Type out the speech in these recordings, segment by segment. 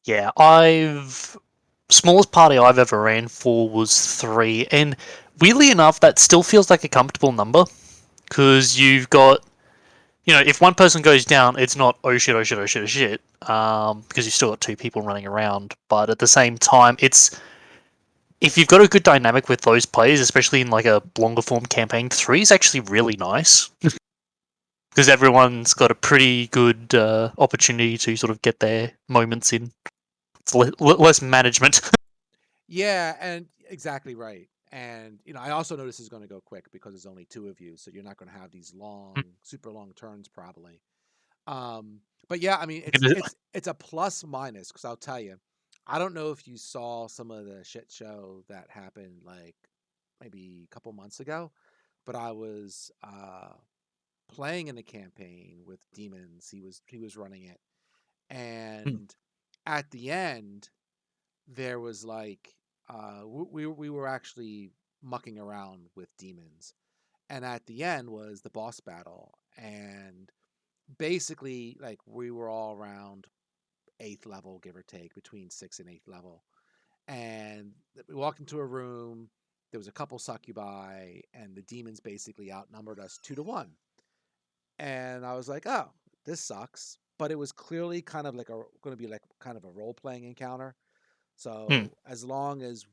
Yeah, smallest party I've ever ran for was 3, and weirdly enough, that still feels like a comfortable number because you've got, if one person goes down, it's not oh shit, oh shit, oh shit, oh shit, because you've still got 2 people running around. But at the same time, if you've got a good dynamic with those players, especially in like a longer form campaign, 3 is actually really nice because everyone's got a pretty good opportunity to sort of get their moments in. It's less management. Yeah, and exactly right. And I also know this is going to go quick because there's only two of you, so you're not going to have these long, super long turns probably. Um, but yeah, I mean, it's a plus minus because I'll tell you, I don't know if you saw some of the shit show that happened like maybe a couple months ago, but I was playing in a campaign with demons. He was running it, and at the end there was like we were actually mucking around with demons, and at the end was the boss battle, and basically like we were all around eighth level, give or take, between sixth and eighth level, and we walked into a room. There was a couple succubi, and the demons basically outnumbered us 2-1. And I was like, oh, this sucks. But it was clearly kind of like going to be like kind of a role playing encounter. Hmm. So as long as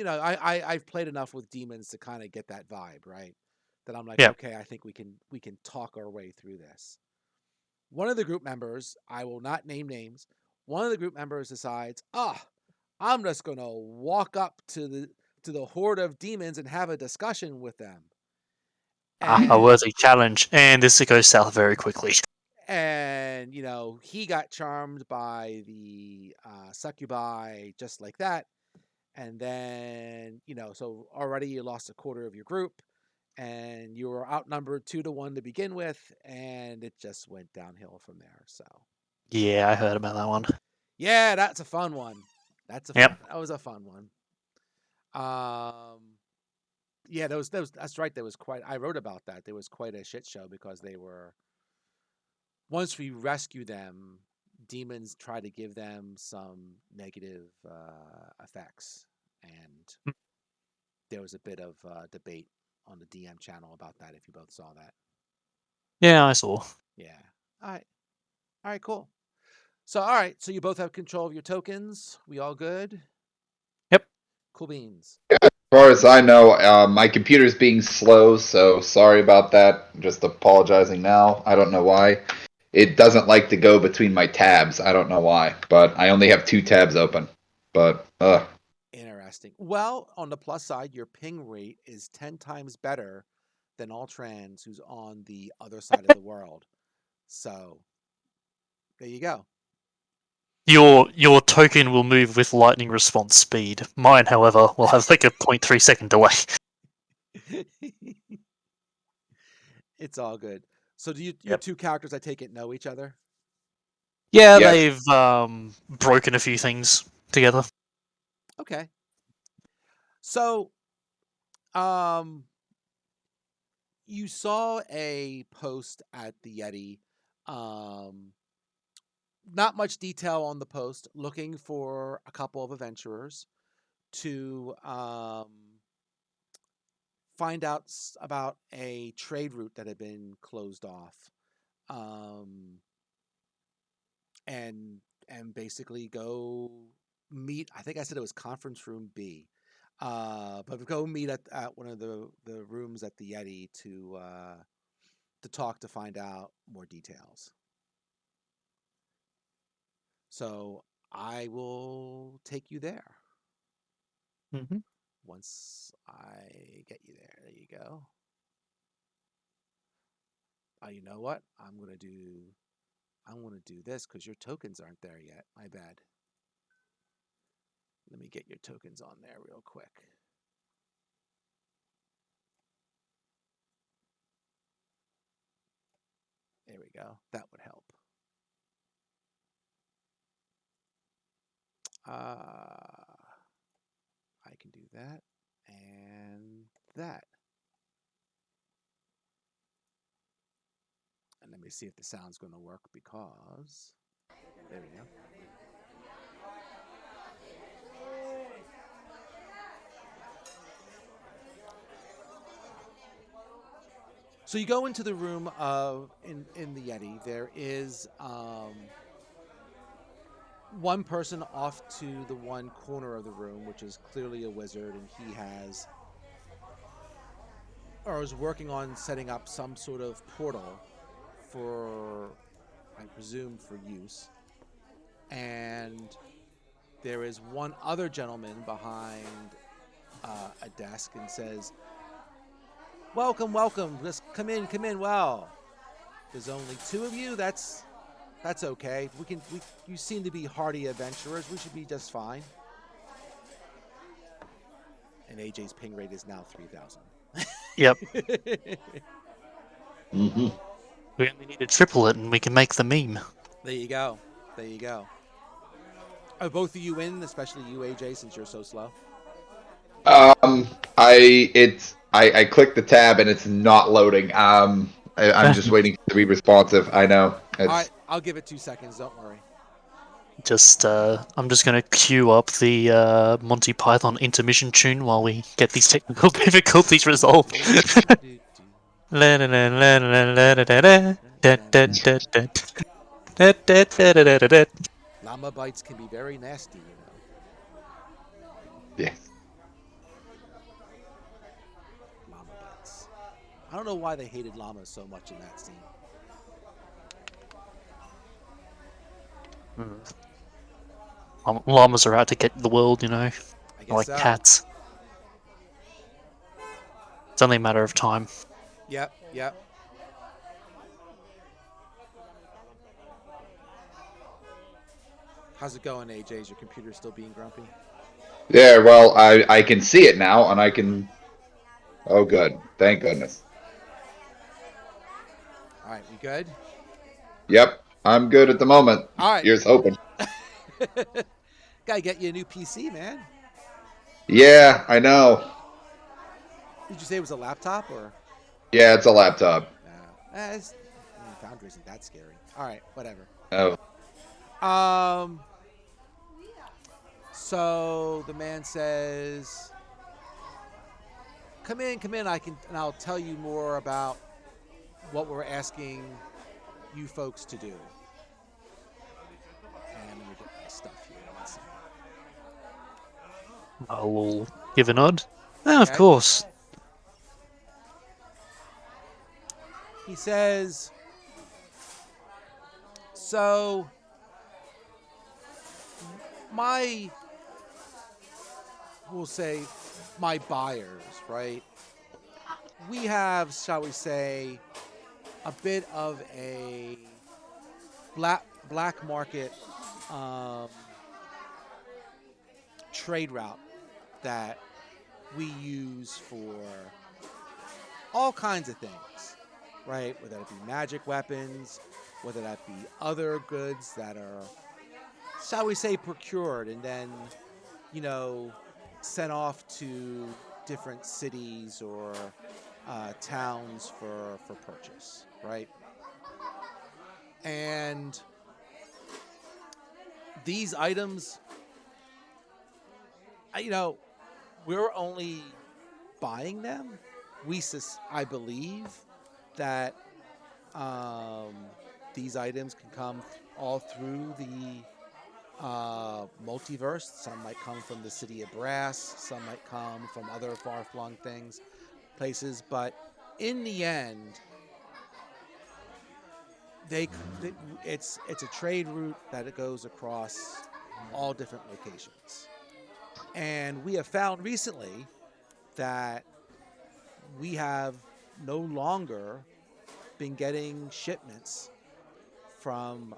I've played enough with demons to kind of get that vibe, right? That I'm like, Yeah. okay, I think we can talk our way through this. One of the group members, I will not name names, one of the group members decides, I'm just gonna walk up to the horde of demons and have a discussion with them. A And worthy challenge, and this goes south very quickly. and he got charmed by the succubi just like that. And then so already you lost a quarter of your group, and you were outnumbered 2-1 to begin with, and it just went downhill from there. So Yeah, I heard about that one. yeah, that's a fun one. Yep. That was a fun one. Yeah, that's right. There was quite. I wrote about that. There was quite a shit show because they were, once we rescue them, demons try to give them some negative effects, and there was a bit of debate on the DM channel about that. If you both saw that, Yeah, I saw. yeah. All right, all right, cool. So all right, so you both have control of your tokens. We all good? Yep. Cool beans. As far as I know, my computer's being slow, so sorry about that. Just apologizing now. I don't know why. It doesn't like to go between my tabs. I don't know why, but I only have 2 tabs open. But Interesting. Well, on the plus side, your ping rate is 10 times better than Alltrans, who's on the other side of the world. So there you go. Your token will move with lightning response speed. Mine, however, will have like a 0.3 second delay. It's all good. So do your Yep. two characters, I take it, know each other? Yeah, yes, they've broken a few things together. Okay. So um you saw a post at the Yeti. Um Not much detail on the post, looking for a couple of adventurers to find out about a trade route that had been closed off, um, and basically go meet. I think I said it was conference room B, but go meet at one of the rooms at the Yeti to talk to find out more details. So I will take you there Hmm. once I get you there. There you go. You know what? I'm gonna do this because your tokens aren't there yet. My bad. Let me get your tokens on there real quick. There we go. That would help. I can do that and that. And let me see if the sound's going to work because there we go. So you go into the room of in the Yeti. There is one person off to the one corner of the room, which is clearly a wizard, and he has or is working on setting up some sort of portal for, I presume, for use. And there is one other gentleman behind a desk and says, "Welcome, welcome. Just come in, come in. Well, there's only two of you. That's okay. You seem to be hardy adventurers. We should be just fine." And AJ's ping rate is now 3,000. Yep. Mm-hmm. We only need to triple it and we can make the meme. There you go. There you go. Are both of you in, especially you, AJ, since you're so slow? I clicked the tab and it's not loading. I'm just waiting to be responsive. I know. All It's right, I'll give it 2 seconds. Don't worry. I'm just gonna queue up the Monty Python intermission tune while we get these technical difficulties resolved. Llama bites can be very nasty, you know. yes. Llama bites. I don't know why they hated llamas so much in that scene. Llamas are out to get the world, you know, I guess like so. cats. It's only a matter of time. Yep, yep. How's it going, AJ? Is your computer still being grumpy? Yeah. Well, I can see it now, and I can. Oh, good. Thank goodness. All right, we good? Yep. I'm good at the moment. All right. Here's hoping. Gotta get you a new PC, man. Yeah, I know. Did you say it was a laptop or? Yeah, it's a laptop. Foundry isn't that scary. All right, whatever. Oh. So the man says, come in, and I'll tell you more about what we're asking you folks to do. And let me get my stuff here. Let's see. I will give a nod. Oh, of Okay. course. He says, so we'll say my buyers, right? We have, shall we say, a bit of a black market trade route that we use for all kinds of things, right? Whether it be magic weapons, whether that be other goods that are, shall we say, procured and then, you know, sent off to different cities or towns for purchase, right? And these items, you know, we're only buying them. I believe that these items can come all through the multiverse. Some might come from the city of Brass. Some might come from other far-flung places. But in the end, it's a trade route that it goes across all different locations. And we have found recently that we have no longer been getting shipments from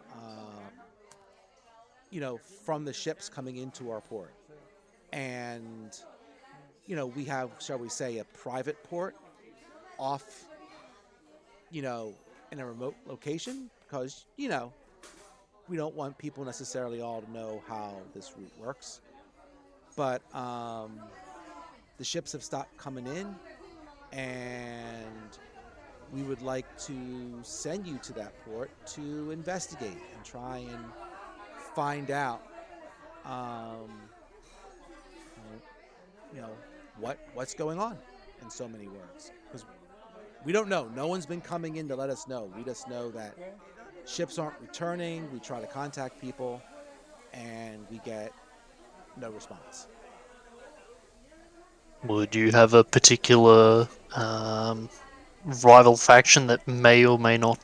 from the ships coming into our port. And, you know, we have, shall we say, a private port off, you know, in a remote location because, you know, we don't want people necessarily all to know how this route works. But the ships have stopped coming in, and we would like to send you to that port to investigate and try and find out, you know, what's going on, in so many words. Because We don't know. No one's been coming in to let us know. We just know that ships aren't returning. We try to contact people, and we get no response. Would you have a particular rival faction that may or may not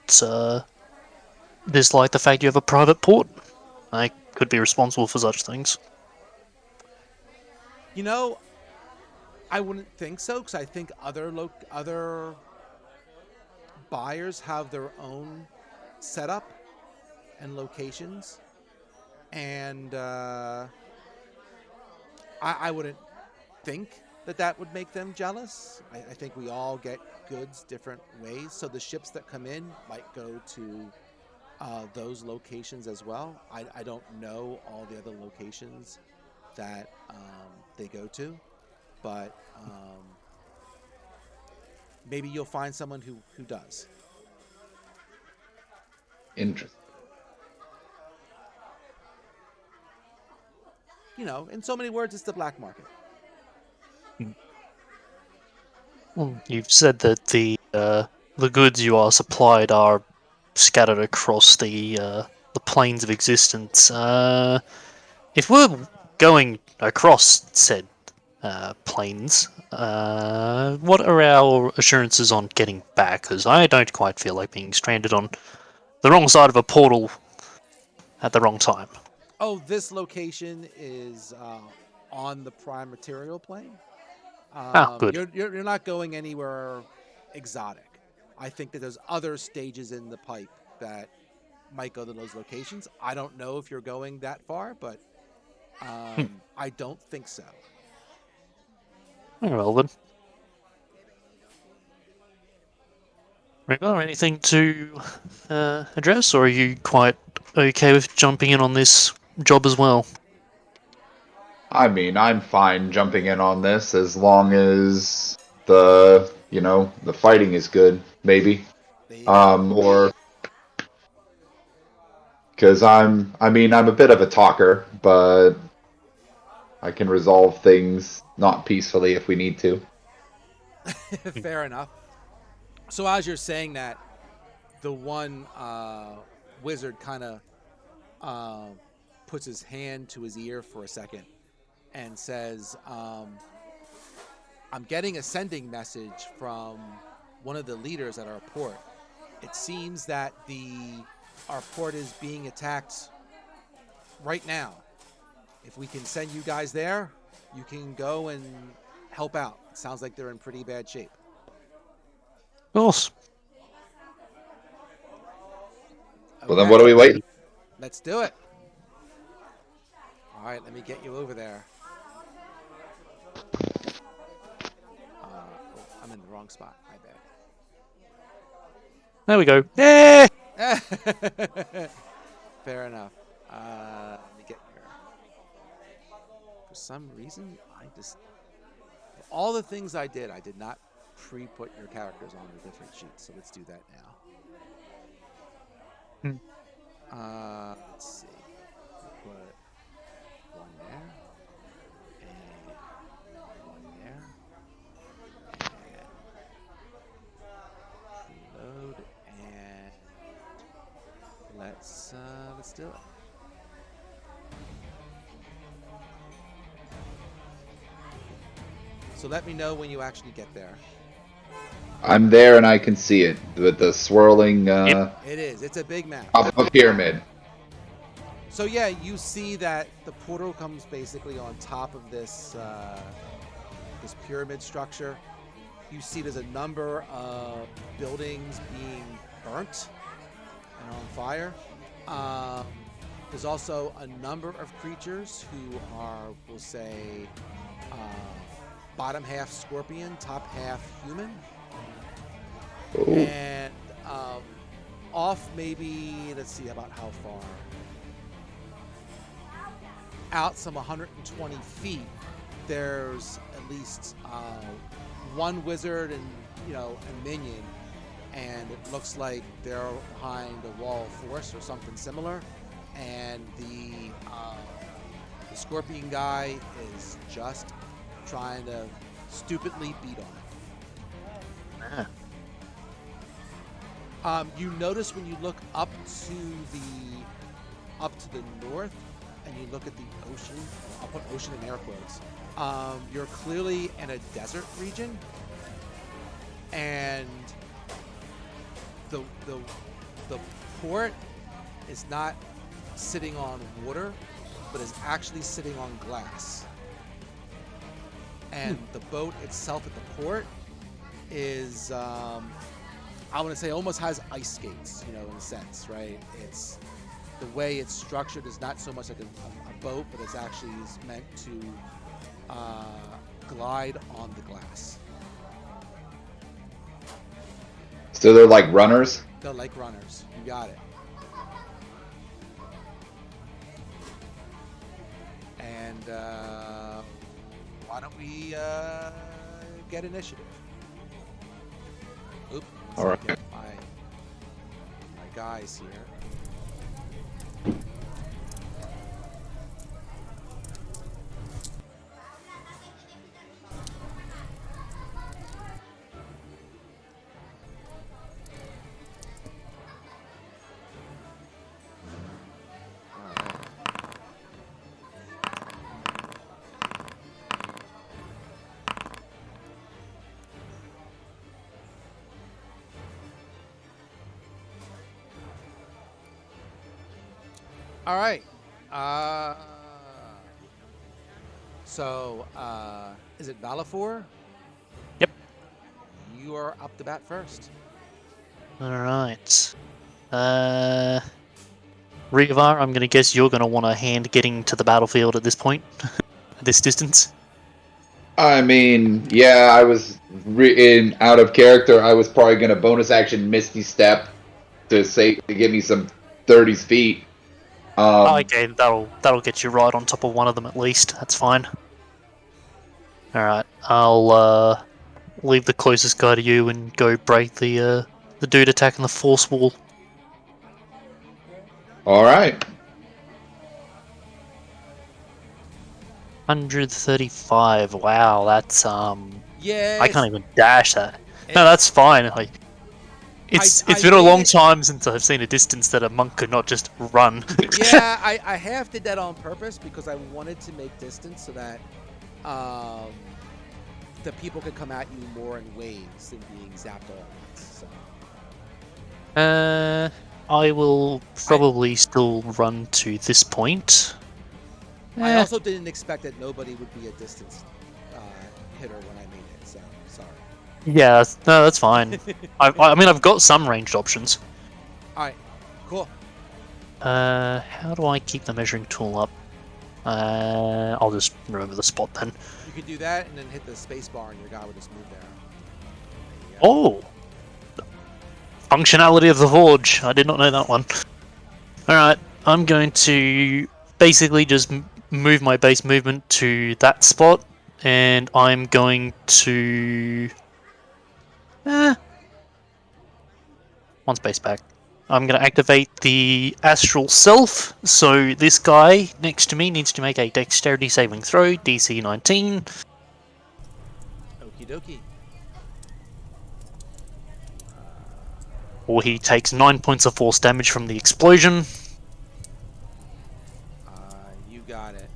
dislike the fact you have a private port? I could be responsible for such things. You know, I wouldn't think so, because I think other buyers have their own setup and locations, and I wouldn't think that would make them jealous. I think we all get goods different ways, so the ships that come in might go to those locations as well. I don't know all the other locations that they go to, but maybe you'll find someone who does. Interesting. You know, in so many words, it's the black market. Well, you've said that the goods you are supplied are scattered across the planes of existence. If we're going across said planes, what are our assurances on getting back? Because I don't quite feel like being stranded on the wrong side of a portal at the wrong time. Oh, this location is on the prime material plane. Good. You're not going anywhere exotic. I think that there's other stages in the pipe that might go to those locations. I don't know if you're going that far, but I don't think so. Very well then. River, anything to address, or are you quite okay with jumping in on this job as well? I mean, I'm fine jumping in on this as long as the fighting is good, maybe. Or because I'm a bit of a talker, but I can resolve things not peacefully if we need to. Fair enough. So as you're saying that, the one wizard kind of puts his hand to his ear for a second and says, I'm getting a sending message from one of the leaders at our port. It seems that our port is being attacked right now. If we can send you guys there, you can go and help out. It sounds like they're in pretty bad shape. Of course. Well, then what are we waiting? Let's do it. All right, let me get you over there. I'm in the wrong spot. My There we go. Yeah. bad. Fair enough. Let me get here. For some reason, all the things I did not pre-put your characters on the different sheets. So let's do that now. Let's see. We'll put one there, and one there, and load, and let's do it. So let me know when you actually get there. I'm there and I can see it with the swirling It is. It's a big map. top of a pyramid. So yeah, you see that the portal comes basically on top of this this pyramid structure. You see there's a number of buildings being burnt and on fire. There's also a number of creatures who are, we'll say, bottom half scorpion, top half human. Ooh. And off maybe, let's see about how far. Out some 120 feet, there's at least one wizard and a minion, and it looks like they're behind a wall of force or something similar. And the scorpion guy is just trying to stupidly beat on it. You notice when you look up to the north, and you look at the ocean. I'll put ocean in air quotes. You're clearly in a desert region, and the port is not sitting on water, but is actually sitting on glass. And the boat itself at the port is, I want to say, almost has ice skates, in a sense, right? It's the way it's structured is not so much like a boat, but it's actually is meant to glide on the glass. So they're like runners? They're like runners. You got it. And why don't we get initiative? Oop. All right. Get my guys here. All right. So, is it Valafor? Yep. You are up to bat first. Alright. Rivar, I'm going to guess you're going to want a hand getting to the battlefield at this point, at this distance. I mean, yeah, I was out of character. I was probably going to bonus action Misty Step to give me some 30s feet. Okay, that'll get you right on top of one of them at least. That's fine. Alright, I'll leave the closest guy to you and go break the dude attacking the force wall. All right. 135. Wow, that's Yeah. I can't even dash that. No, that's fine. Like, it's been a long time since I've seen a distance that a monk could not just run. Yeah, I half did that on purpose because I wanted to make distance so that the people could come at you more in waves than being zapped all at once. So. I will probably still run to this point. I also didn't expect that nobody would be a distance hitter when I made it, so sorry. Yeah, no, that's fine. I mean, I've got some ranged options. Alright, cool. How do I keep the measuring tool up? I'll just remember the spot then. You could do that and then hit the space bar and your guy would just move there. Oh! Functionality of the Forge. I did not know that one. Alright, I'm going to basically just move my base movement to that spot, and I'm going to... one space back. I'm going to activate the Astral Self, so this guy next to me needs to make a Dexterity saving throw, DC 19. Okie dokie. Or he takes 9 points of force damage from the explosion. You got it.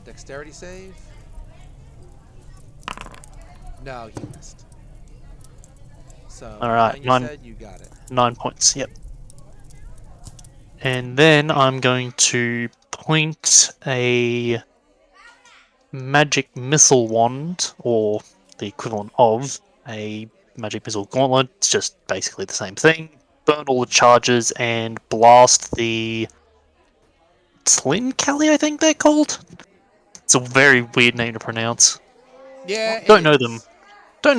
Dexterity save? No, he missed. So, Alright, you got it. 9 points, yep. And then I'm going to point a magic missile wand, or the equivalent of a magic missile gauntlet. It's just basically the same thing. Burn all the charges and blast the Tlinkali, I think they're called. It's a very weird name to pronounce. Yeah, Don't know them. Don't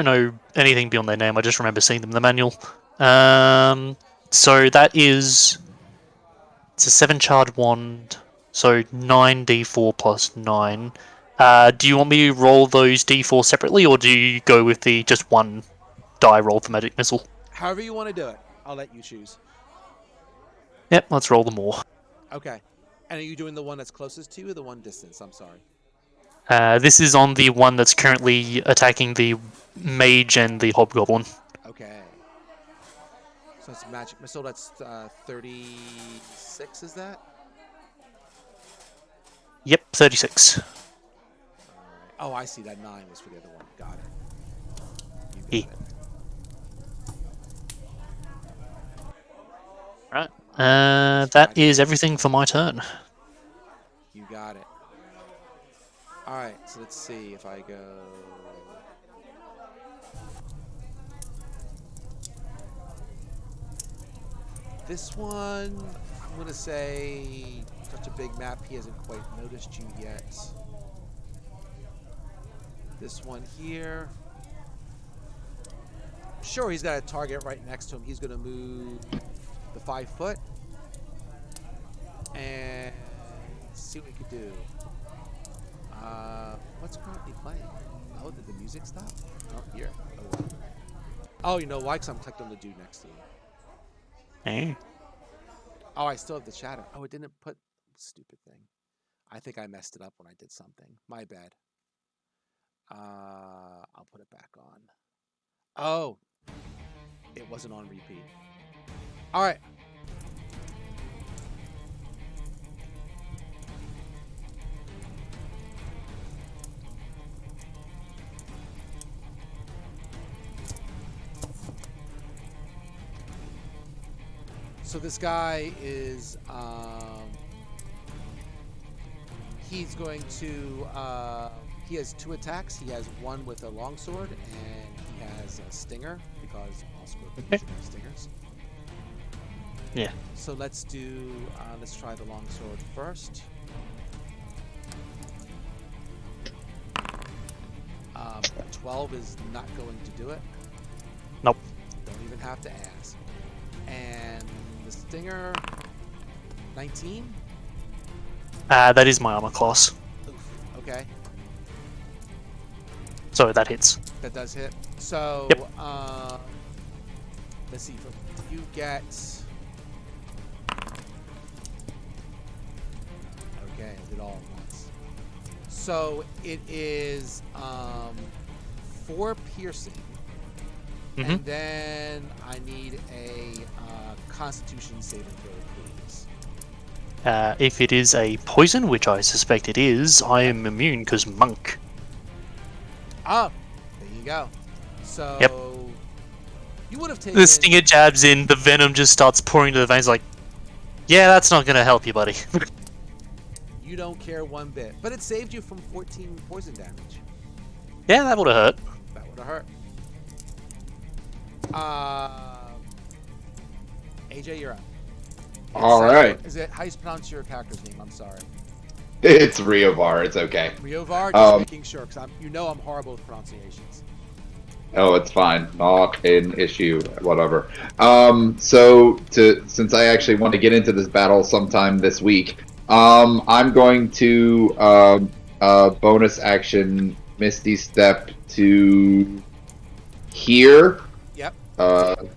know anything beyond their name. I just remember seeing them in the manual. So that is... It's a 7-charge wand, so 9d4 plus 9. Do you want me to roll those d4 separately, or do you go with the just one die roll for magic missile? However you want to do it. I'll let you choose. Yep, let's roll them all. Okay. And are you doing the one that's closest to you or the one distance? I'm sorry. This is on the one that's currently attacking the mage and the hobgoblin. Okay. So that's magic missile. That's 36. Is that? Yep, 36. Oh, I see. That 9 was for the other one. Got it. You got E. it. Right. That is everything for my turn. You got it. All right. So let's see if I go. This one, I'm gonna say, such a big map, he hasn't quite noticed you yet. This one here. Sure, he's got a target right next to him. He's gonna move the 5 foot and see what he could do. What's currently playing? Oh, did the music stop? Oh, here. Oh, well. Oh, you know why? 'Cause I'm clicked on the dude next to you. Eh? Oh, I still have the chatter. Oh, it didn't put. Stupid thing. I think I messed it up when I did something. My bad. I'll put it back on. Oh, it wasn't on repeat. All right. So this guy is, he's going to, he has 2 attacks. He has one with a longsword, and he has a stinger, because all scorpions should have stingers. Yeah. So let's do, let's try the longsword first. 12 is not going to do it. Nope. Don't even have to ask. And the stinger, 19? That is my armor class. Oof. Okay, So that hits. that does hit. So, Yep. let's see. You get. Okay, I did all at once. So it is 4 piercing, and then I need a Constitution saving throw, please. If it is a poison, which I suspect it is, I am immune because monk. Ah, there you go. So Yep. you would have taken. The stinger jabs in, the venom just starts pouring to the veins like, yeah, that's not going to help you, buddy. You don't care one bit, but it saved you from 14 poison damage. Yeah, that would have hurt. That would have hurt. AJ, you're up. All right. Is it how you pronounce your character's name? I'm sorry. It's Riovar. It's okay. Riovar. Just making sure, because I'm horrible with pronunciations. Oh, it's fine. Not an issue. Whatever. Since I actually want to get into this battle sometime this week, I'm going to bonus action Misty Step to here. Yep.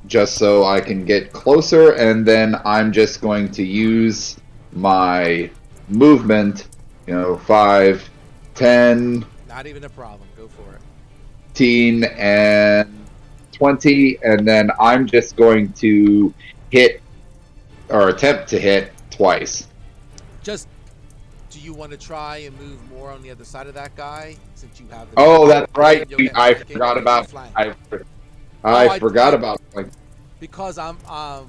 Just so I can get closer, and then I'm just going to use my movement. 5, 10. Not even a problem. Go for it. 15 and 20, and then I'm just going to hit or attempt to hit twice. Just, do you want to try and move more on the other side of that guy since you have the? Oh, that's right. You'll get I flanking, forgot you'll about. get flanked. I forgot about. Because I'm a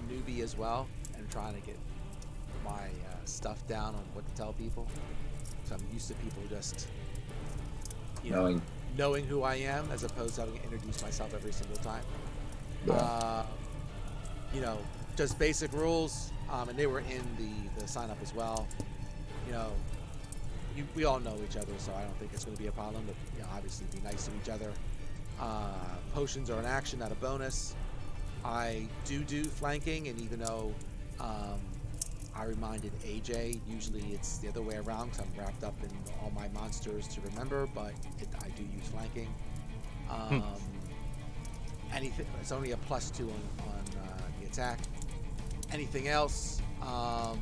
newbie as well and trying to get my stuff down on what to tell people. So I'm used to people just, knowing who I am as opposed to having to introduce myself every single time. Yeah. Just basic rules, and they were in the sign up as well. We all know each other, so I don't think it's going to be a problem. But obviously, be nice to each other. Potions are an action, not a bonus. I do flanking, and even though I reminded AJ, usually it's the other way around because I'm wrapped up in all my monsters to remember, but I do use flanking. Anything, it's only a +2 on the attack. Anything else, try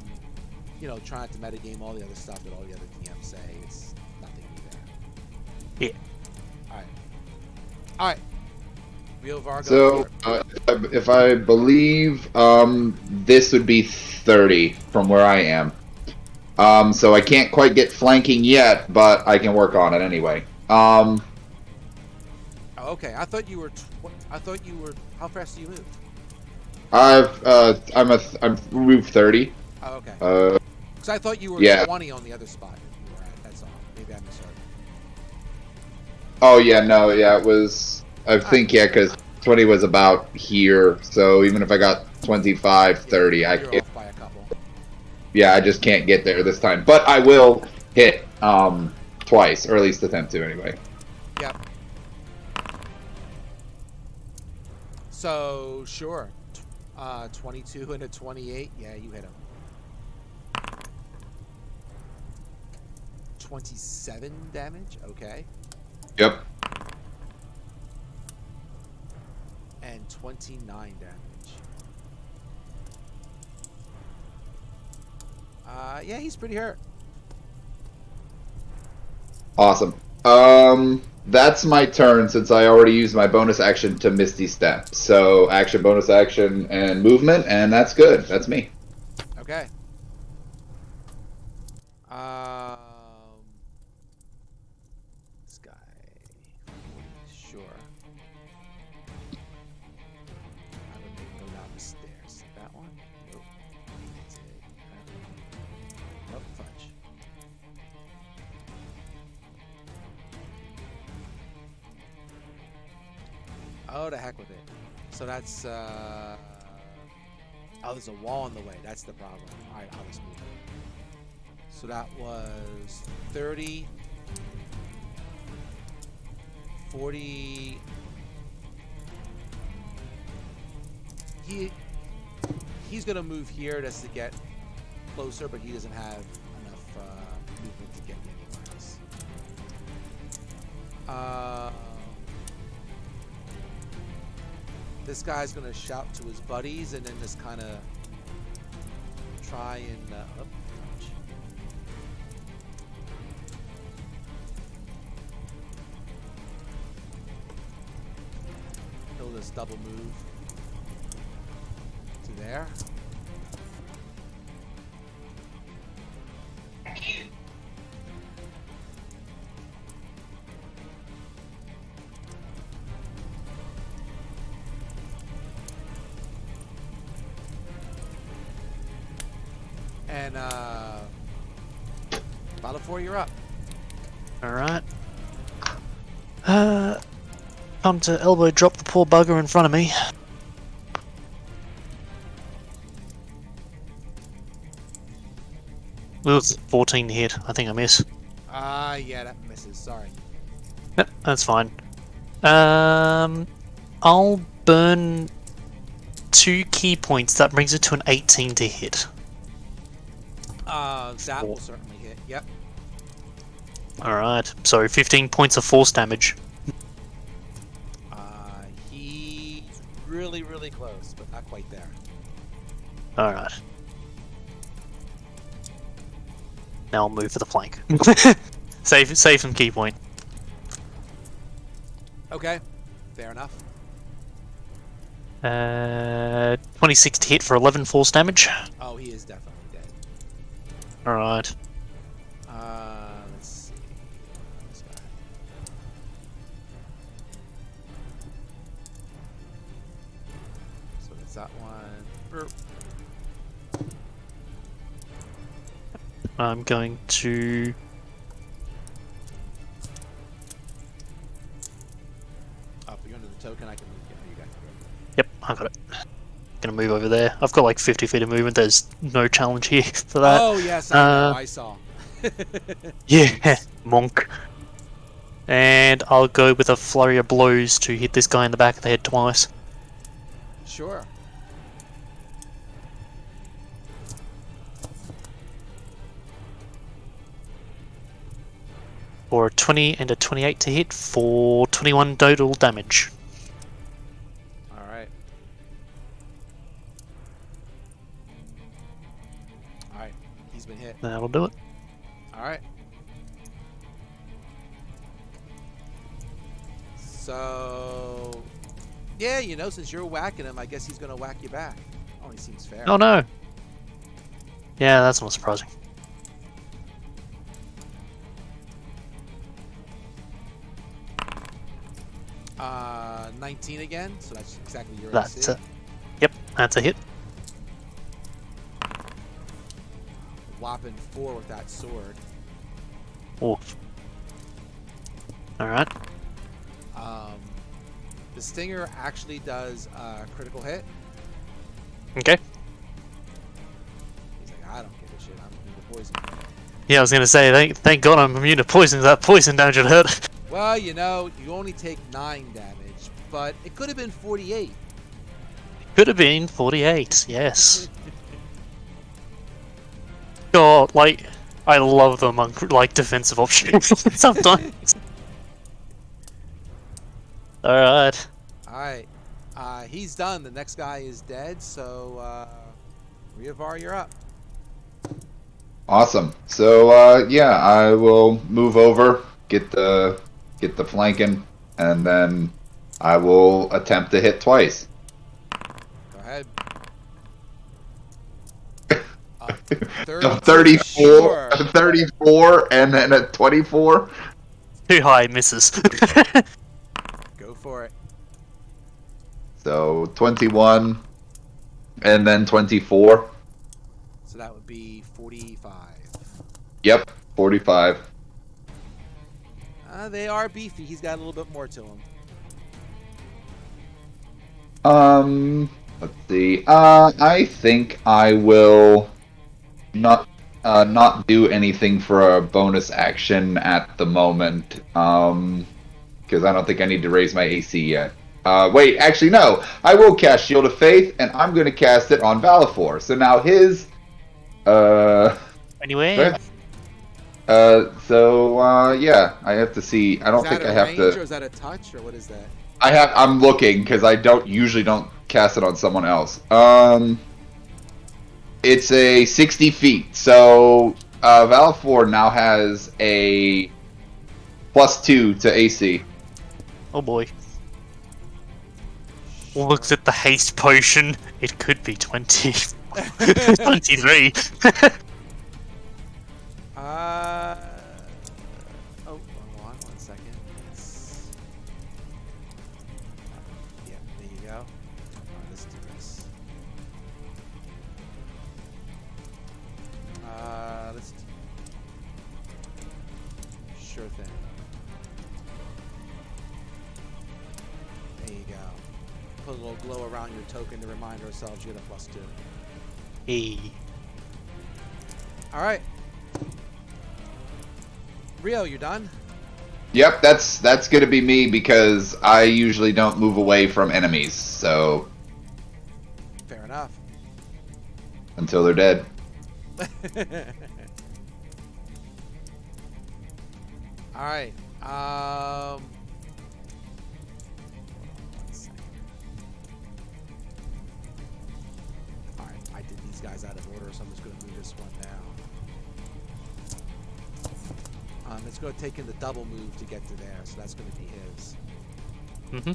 not to metagame all the other stuff that all the other DMs say. It's nothing new there. Yeah. All right. Real Vargo. So, if I believe, this would be 30 from where I am. So I can't quite get flanking yet, but I can work on it anyway. Oh, okay. I thought you were. How fast do you move? I'm roof 30. Oh, okay. Uh, Because I thought you were yeah. 20 on the other spot you were at. That's all. Maybe I misheard. Oh yeah, no, yeah, it was. I think yeah, because 20 was about here. So even if I got 25, 30, I You're can't. off by a couple. Yeah, I just can't get there this time. But I will hit twice, or at least attempt to anyway. Yep. So sure. 22 and a 28. Yeah, you hit him. 27 damage. Okay. Yep. And 29 damage. Yeah, he's pretty hurt. Awesome. That's my turn since I already used my bonus action to Misty Step. So action, bonus action, and movement, and that's good. That's me. Okay. This guy. Sure. I'm gonna go down the stairs. That one? Nope. That's it. Nope, fudge. Oh, the heck with it. So that's, oh, there's a wall in the way. That's the problem. Alright, I'll just move it. So that was 30, 40. He's gonna move here just to get closer, but he doesn't have enough movement to get anywhere else. This guy's gonna shout to his buddies and then just kind of try and he'll just double move to there. And Battle 4, you're up. Alright. Time to elbow drop the poor bugger in front of me. Ugh, 14 hit. I think I miss. Yeah, that misses. Sorry. Yep, that's fine. I'll burn 2 key points. That brings it to an 18 to hit. That will certainly hit. Yep. Alright, so 15 points of force damage. He's really, really close, but not quite there. Alright. Now I'll move for the flank. save some key point. Okay, fair enough. 26 to hit for 11 force damage. Oh, he is definitely dead. Alright. Let's see. This guy. So that's that one. Burp. I'm going to... Oh, if you're under the token, I can move. Yeah, you got it. Yep, I got it. Gonna move over there. I've got like 50 feet of movement. There's no challenge here for that. Oh, yes, I know. I saw. Yeah, monk. And I'll go with a flurry of blows to hit this guy in the back of the head twice. Sure. For a 20 and a 28 to hit for 21 total damage. Alright. Alright. He's been hit. That'll do it. Alright. So Yeah, you know, since you're whacking him, I guess he's gonna whack you back. Only seems fair. Oh no. Yeah, that's not surprising. 19 again, so that's exactly your That's AC. it. Yep, that's a hit. Whopping 4 with that sword. Oof. Alright. The stinger actually does a critical hit. Okay. He's like, I don't give a shit. I'm immune to poison. Yeah, I was gonna say, thank God I'm immune to poison. That poison damage would hurt. Well, you know, you only take 9 damage, but it could have been 48. Could have been 48, yes. God, like, I love them on, like, defensive options sometimes. Alright. Alright. He's done. The next guy is dead, so, Riovar, you're up. Awesome. So yeah, I will move over, get the flanking, and then I will attempt to hit twice. Go ahead. A 34, Sure. a 34, and then a 24. Too high misses. Go for it. So 21, and then 24. So that would be 45. Yep, 45. They are beefy. He's got a little bit more to him. Let's see. I think I will not do anything for a bonus action at the moment. Because I don't think I need to raise my AC yet. Wait, actually no. I will cast Shield of Faith, and I'm going to cast it on Valifor. So now his Anyway, yeah, I have to see. I don't think I have Or to. is that a touch, or what is that? I'm looking because I usually don't cast it on someone else. It's a 60 feet, so Valifor now has a +2 to AC. oh boy. Looks at the haste potion. It could be 20. 23. Oh, hold on 1 second. Yeah, there you go. Alright, let's do this. Let's. Sure thing. There you go. Put a little glow around your token to remind ourselves you get a +2. Hey. Alright. Rio, you're done? Yep, that's gonna be me because I usually don't move away from enemies, so Fair enough. until they're dead. Alright. One second. Alright, I did these guys out of order, so I'm just gonna move this one now. It's gonna take in the double move to get to there, so that's gonna be his. Mm-hmm.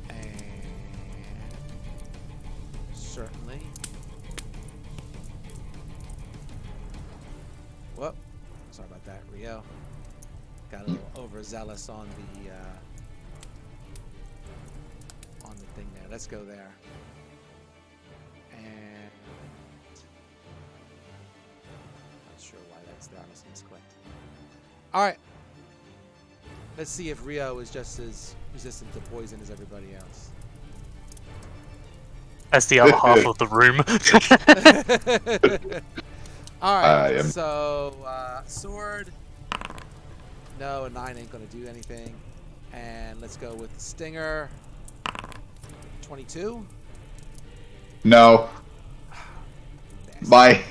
And certainly. Whoop. Sorry about that, Rio. Got a little overzealous on the thing there. Let's go there. And not sure why that's there. I must have misclicked. Alright. Let's see if Rio is just as resistant to poison as everybody else. As the other half of the room. Alright, am- so sword. No, a 9 ain't gonna do anything. And let's go with the stinger. 22. No, my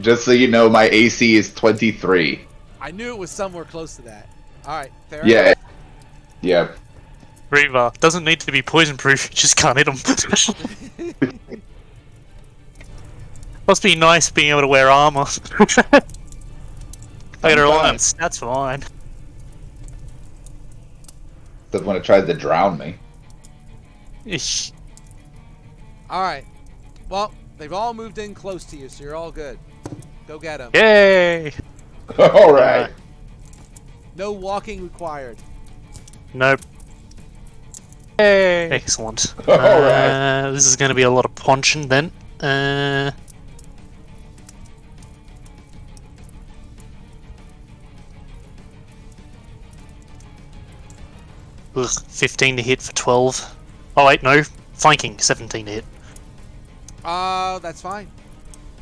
just so you know, my AC is 23. I knew it was somewhere close to that. Alright, fair Yeah, enough. yeah. Reaver doesn't need to be poison proof, you just can't hit him. Must be nice being able to wear armor. I gotta rely on stats for mine. Except when it tries to drown me. Ish. All right. Well, they've all moved in close to you, so you're all good. Go get them. Yay! All right. No walking required. Nope. Yay! Excellent. Alright. This is going to be a lot of punching then. Ugh, 15 to hit for 12. Oh wait, no. Flanking, 17 to hit. That's fine.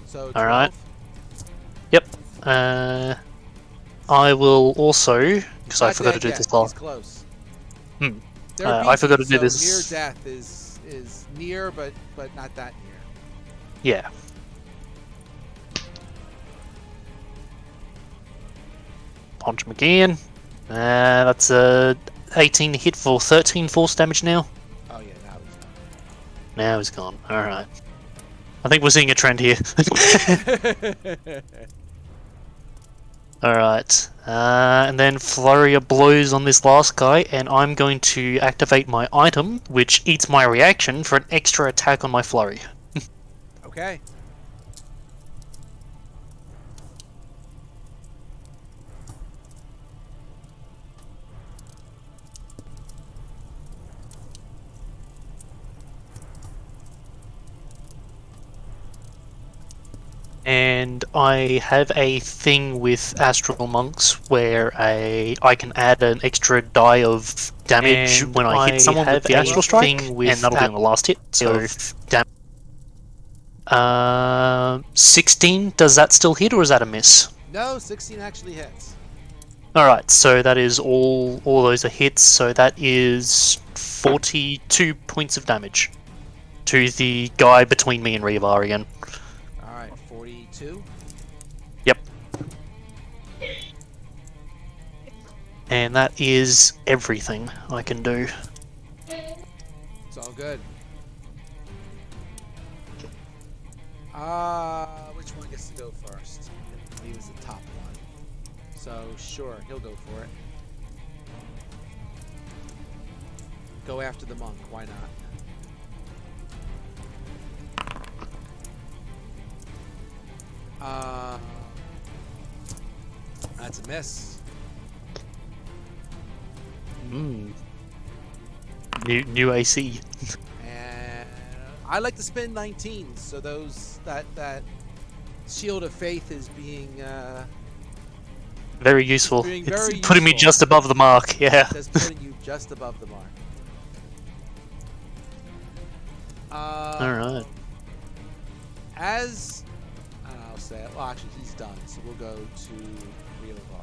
So 12. All right. Yep. I will also, because I Not forgot to dead do yet. this He's last. close. Hmm. They're I forgot to beefy, do so this. Near death is near, but not that near. Yeah. Punch him again. That's a 18 to hit for 13 force damage now. Oh yeah, now he's Now he's gone. Alright. I think we're seeing a trend here. done. Alright. And then Flurry of Blows on this last guy, and I'm going to activate my item, which eats my reaction for an extra attack on my Flurry. Okay. And I have a thing with Astral Monks where I can add an extra die of damage And when I hit someone with the a Astral Strike, thing and that'll be on the last hit. So, 16, does that still hit or is that a miss? No, 16 actually hits. Alright, so that is all those are hits, so that is 42 points of damage to the guy between me and Revar again. All right, 42. Yep. And that is everything I can do. It's all good. Which one gets to go first? I believe it's the top one. So sure, he'll go for it. Go after the monk. Why not? That's a miss. New AC. And I like to spend 19, so that shield of faith is being Very useful. Being It's very putting me useful. just above the mark, yeah. just putting you just above the mark. Alright. As I'll say, well, actually, he's done, so we'll go to Reovar.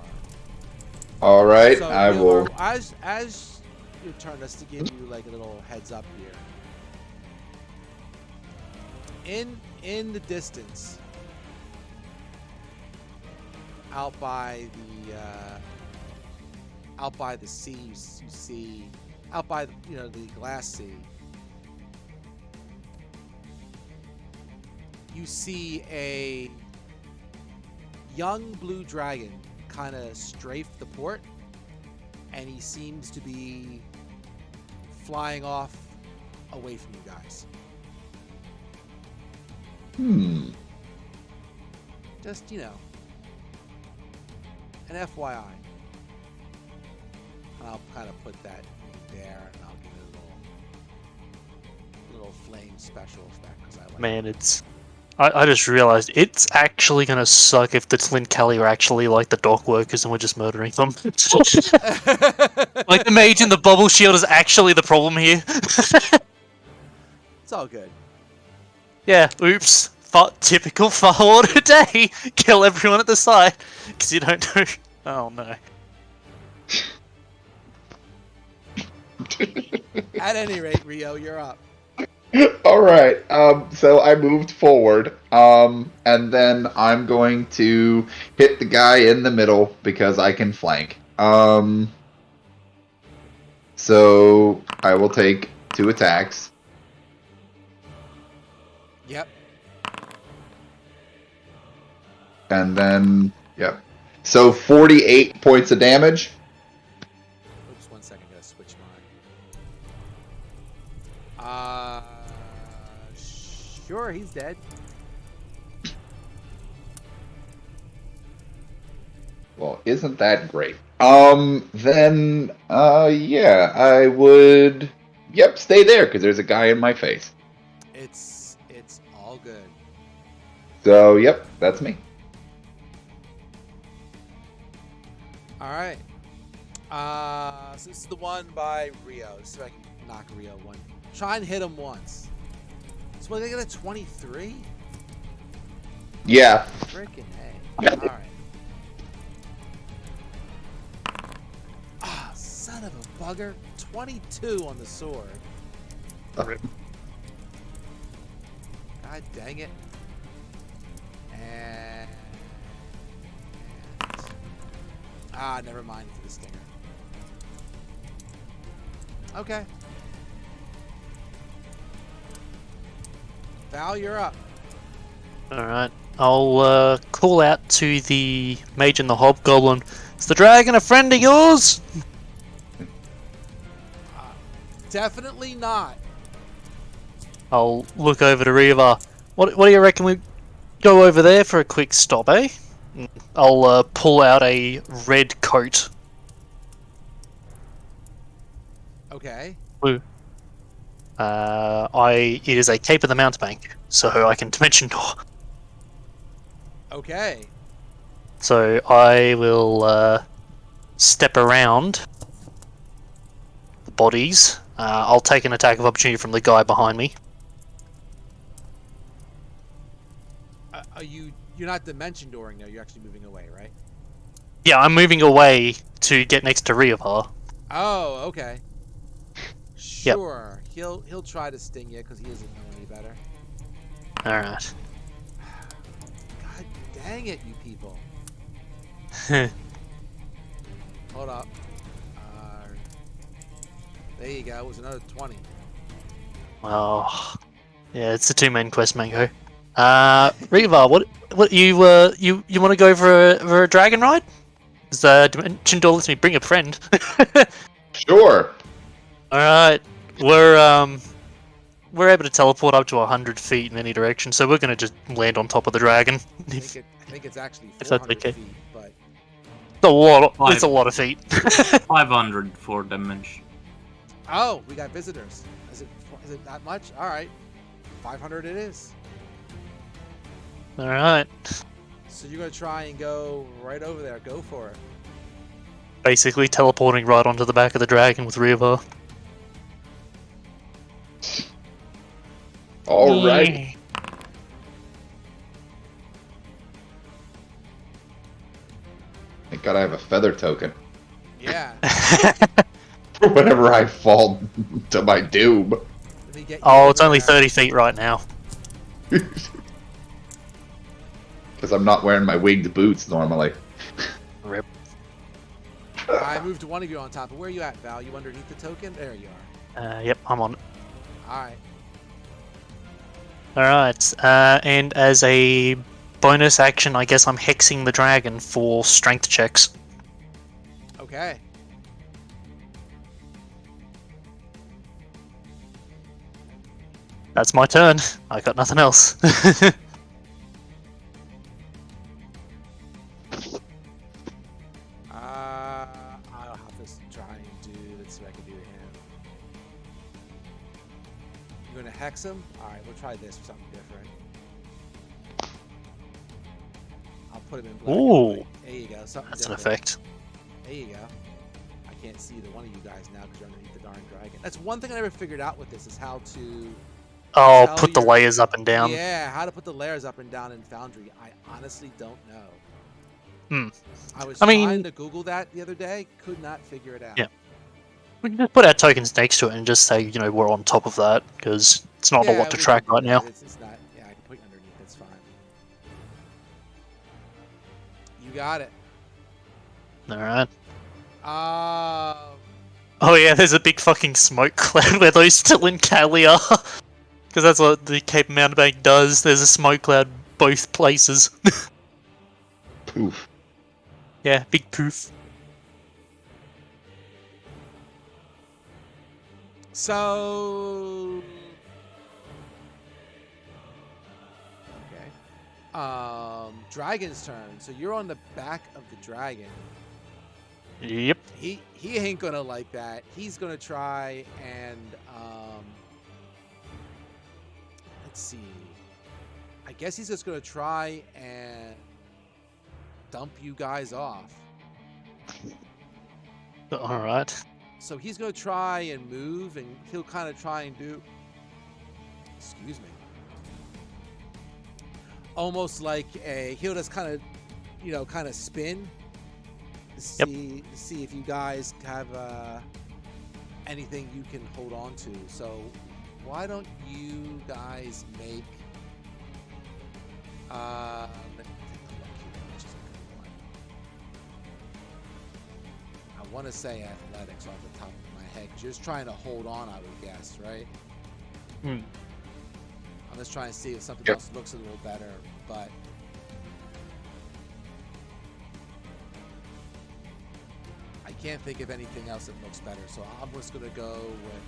All right, So, I will. Reovar, as your turn, just to give you like a little heads up here. In the distance, out by the sea, you see, out by the the glass sea. You see a young blue dragon kind of strafe the port, and he seems to be flying off away from you guys. Just, an FYI. And I'll kind of put that there, and I'll give it a little flame special effect because I like Man, it's... I just realized it's actually gonna suck if the Tlin Cali are actually like the dock workers and we're just murdering them. it. Like the mage in the bubble shield is actually the problem here. It's all good. Yeah, oops. Typical Far Order day. Kill everyone at the site because you don't know. Oh no. At any rate, Rio, you're up. All right. So I moved forward. And then I'm going to hit the guy in the middle because I can flank. So I will take 2 attacks. Yep. And then, yep. So 48 points of damage. Oops, 1 second. Gotta switch my Sure, he's dead. Well, isn't that great? Then, yeah, I would, yep, stay there, because there's a guy in my face. It's all good. So, yep, that's me. All right. So this is the one by Rio. Let's see if I can knock Rio one. Try and hit him once. So what, they get a 23? Yeah. Freaking A. All right. Ah, son of a bugger. 22 on the sword. Okay. God dang it. And never mind for the stinger. Okay. Val, you're up. Alright. I'll call out to the mage and the hobgoblin. Is the dragon a friend of yours? Definitely not. I'll look over to Riva. What do you reckon we go over there for a quick stop, eh? I'll pull out a red coat. Okay. It is a Cape of the Mountebank, so I can dimension door. Okay. So I will step around the bodies. I'll take an attack of opportunity from the guy behind me. You're not dimension dooring now. You're actually moving away, right? Yeah, I'm moving away to get next to Riva. Oh, okay. Sure. He'll try to sting you because he doesn't know any better. Alright. God dang it, you people. Hold up. There you go. It was another 20. Well, yeah, it's a two-man quest, Mango. Riva, what you want to go for a dragon ride? Because Dimension Door lets me bring a friend. Sure. All right, we're able to teleport up to 100 feet in any direction, so we're gonna just land on top of the dragon. I think it's actually If that's 400 okay. feet, but It's a lot of feet. 500 for damage. oh, we got visitors. Is it that much? All right, 500 it is. All right. So you're gonna try and go right over there. Go for it. Basically teleporting right onto the back of the dragon with Riva. All right. Thank God I have a feather token. Yeah. For whenever I fall to my doom. Let me get you Oh, it's over only there. 30 feet right now. Because I'm not wearing my winged boots normally. Rip. I moved one of you on top. But where are you at, Val? You underneath the token? There you are. Yep, I'm on it. All right. Alright, and as a bonus action, I guess I'm hexing the dragon for strength checks. Okay. That's my turn. I got nothing else. I'll have to try and do. Let's see what I can do to him. You're gonna hex him? All right, we'll try this for something different. I'll put him in black. and Ooh. white. There you go. Something That's an different. effect. There you go. I can't see either one of you guys now because you're underneath the darn dragon. That's one thing I never figured out with this is how to. Oh, Tell put the your- layers up and down. Yeah, how to put the layers up and down in Foundry. I honestly don't know. Hmm. I was I mean- trying to Google that the other day. Could not figure it out. Yeah. We can just put our tokens next to it and just say, we're on top of that, because it's not a lot to we track can do right now. that. It's not. Yeah, I can put you underneath. That's fine. You got it. Alright. Um, Oh yeah, there's a big fucking smoke cloud where those still in Cali are. Because that's what the Cape Mountebank does. There's a smoke cloud both places. Poof. Yeah, big poof. So Dragon's turn. So you're on the back of the dragon. Yep. He ain't gonna like that. He's gonna try and let's see. I guess he's just gonna try and dump you guys off. All right. So he's gonna try and move, and he'll kind of try and do. Excuse me. Almost like he'll just kind of spin to see if you guys have anything you can hold on to. So why don't you guys make let me take a look here, which is a good one. I want to say athletics off the top of my head, because you're just trying to hold on, I would guess, right? Hmm. I'm just trying to see if something Yep. else looks a little better, but I can't think of anything else that looks better. So I'm just gonna go with.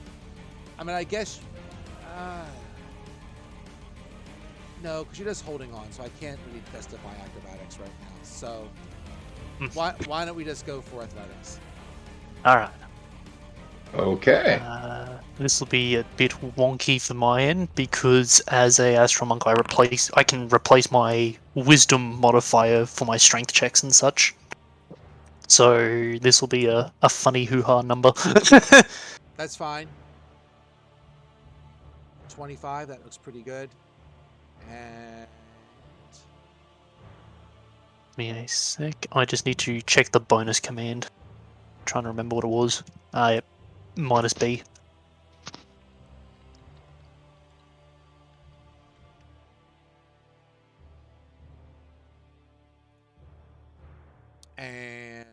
I mean, I guess. No, because you're just holding on, so I can't really justify acrobatics right now. So why don't we just go for athletics? All right. Okay. This will be a bit wonky for my end because as a Astral Monk, I can replace my Wisdom modifier for my Strength checks and such. So this will be a funny hoo-ha number. That's fine. 25. That looks pretty good. And Give me a sec. I just need to check the bonus command. Trying to remember what it was. Yep. Minus B. and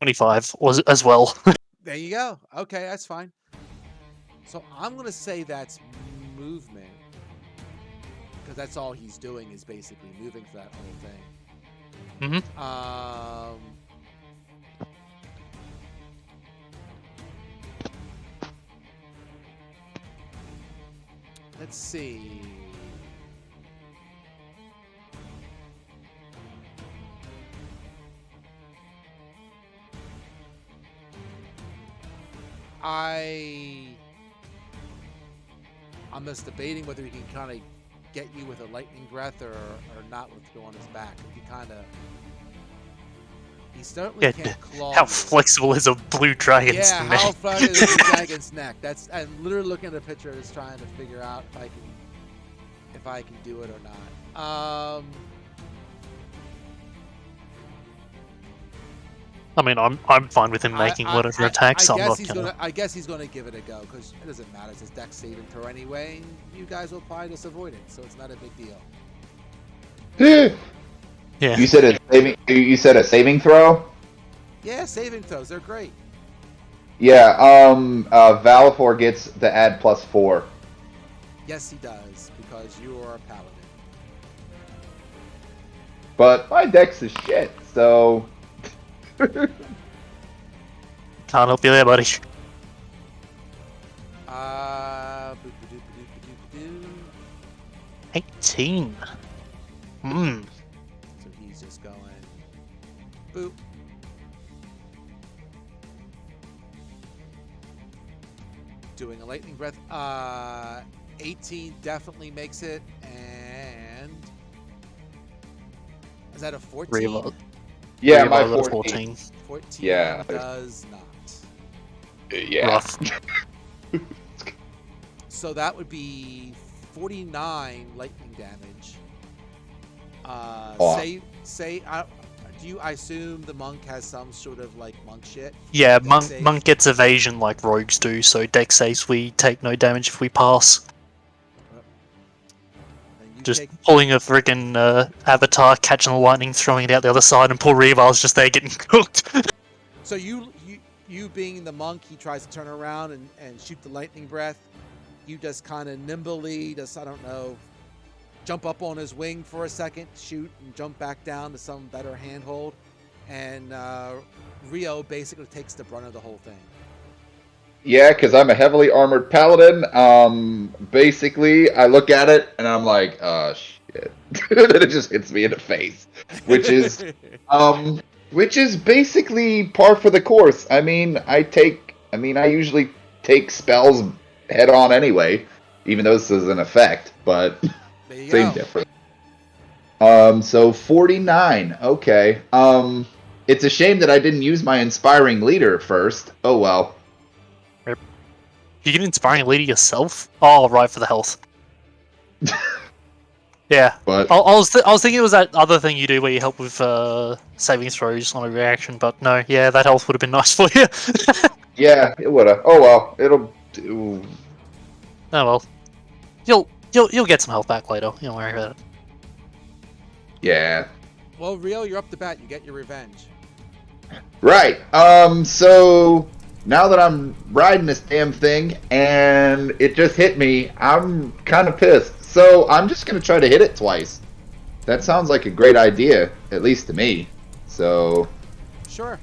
25 was as well. there you go. Okay, that's fine. So I'm gonna say that's movement, because that's all he's doing is basically moving for that whole thing. Let's see. I'm just debating whether he can kind of get you with a lightning breath or not with go on his back. He certainly Yeah, can't claw How you. flexible is a blue dragon's Yeah, neck? how far is the dragon's neck? I'm literally looking at the picture, just trying to figure out if I can do it or not. I mean, I'm fine with him making whatever attacks. I'm not gonna. I guess he's gonna give it a go, because it doesn't matter. It's his dex saving throw anyway, and you guys will probably just avoid it, so it's not a big deal. Yeah. You said a saving throw? Yeah, saving throws, they're great. Yeah, Valifor gets the add +4. Yes, he does, because you are a paladin. But my dex is shit, so Can't help you there, buddy. Boop-a-doop-a-doop-a-doop-a-doo. 18. Hmm. So he's just going boop. Doing a lightning breath. 18 definitely makes it, and is that a 14? Reload. yeah, Reload my got a 14. 14 Yeah. does not. Yeah. Rough. So that would be 49 lightning damage. Aw. I assume the monk has some sort of like monk shit? Yeah, Dex save? monk gets evasion like rogues do, so dex saves we take no damage if we pass. And you Just take- pulling a friggin' avatar, catching the lightning, throwing it out the other side, and poor Reval's just there getting cooked. So you being the monk, he tries to turn around and shoot the lightning breath. You just kind of nimbly, I don't know, jump up on his wing for a second, shoot, and jump back down to some better handhold. And Rio basically takes the brunt of the whole thing. Yeah, because I'm a heavily armored paladin. Basically, I look at it and I'm like, then it just hits me in the face, which is basically par for the course. I mean, I usually take spells head on anyway, even though this is an effect, but There you same go. difference. So 49. Okay. It's a shame that I didn't use my inspiring leader first. Oh well. You can inspiring leader yourself? Oh, right, for the health. Yeah. But I was thinking it was that other thing you do where you help with saving throws on a reaction, but no, yeah, that health would have been nice for you. yeah, it would've. Oh well. It'll do. Oh well. You'll get some health back later. Don't worry about it. Yeah. Well, Rio, you're up to bat. You get your revenge. Right. So now that I'm riding this damn thing and it just hit me, I'm kind of pissed. So I'm just gonna try to hit it twice. That sounds like a great idea, at least to me. So Sure.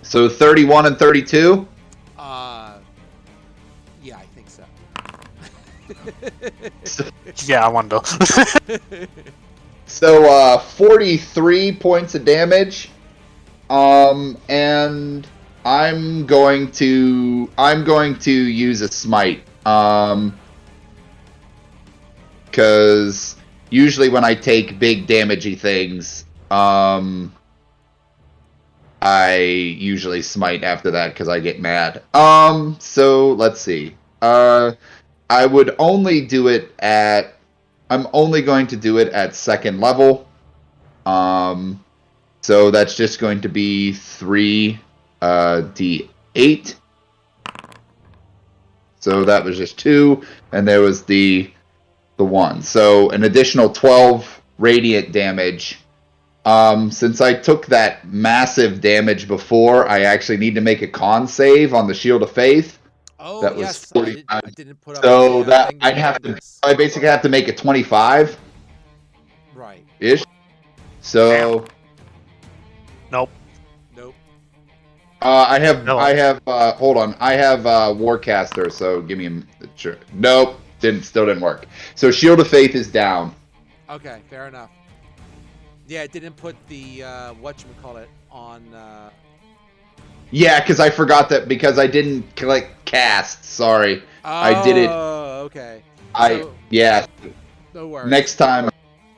so 31 and 32. Yeah, I think so. Yeah, I wonder. So 43 points of damage. And I'm going to use a smite. Because usually when I take big damagey things, I usually smite after that because I get mad. So let's see. I would only do it at. I'm only going to do it at second level. So that's just going to be 3 d8. So that was just 2, and there was the 1. So an additional 12 radiant damage. Since I took that massive damage before, I actually need to make a con save on the Shield of Faith. Oh, That was yes. 45. I didn't put up So the, that thing I'd have to. regardless. I basically have to make it 25 Right. ish. So Nope. Nope. I have. No. Hold on. I have Warcaster. So give me sure. Nope. Still didn't work. So Shield of Faith is down. Okay, fair enough. Yeah, it didn't put the whatchamacallit on. Yeah, because I forgot that because I didn't click cast. Sorry. I did it. Oh, okay. Yeah. No worries. Next time,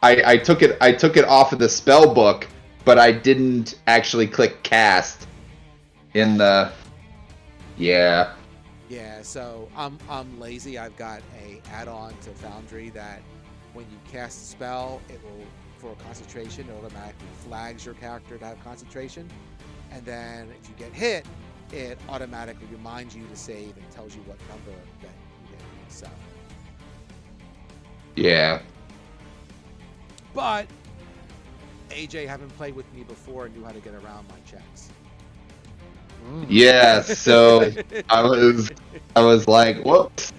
I took it off of the spell book, but I didn't actually click cast in the. Yeah. Yeah, so I'm lazy. I've got a add-on to Foundry that when you cast a spell, it will, for concentration, it automatically flags your character to have concentration, and then if you get hit, it automatically reminds you to save and tells you what number that you hit. So, Yeah. but AJ, having played with me before, knew how to get around my checks. Yeah. So I was like, whoops.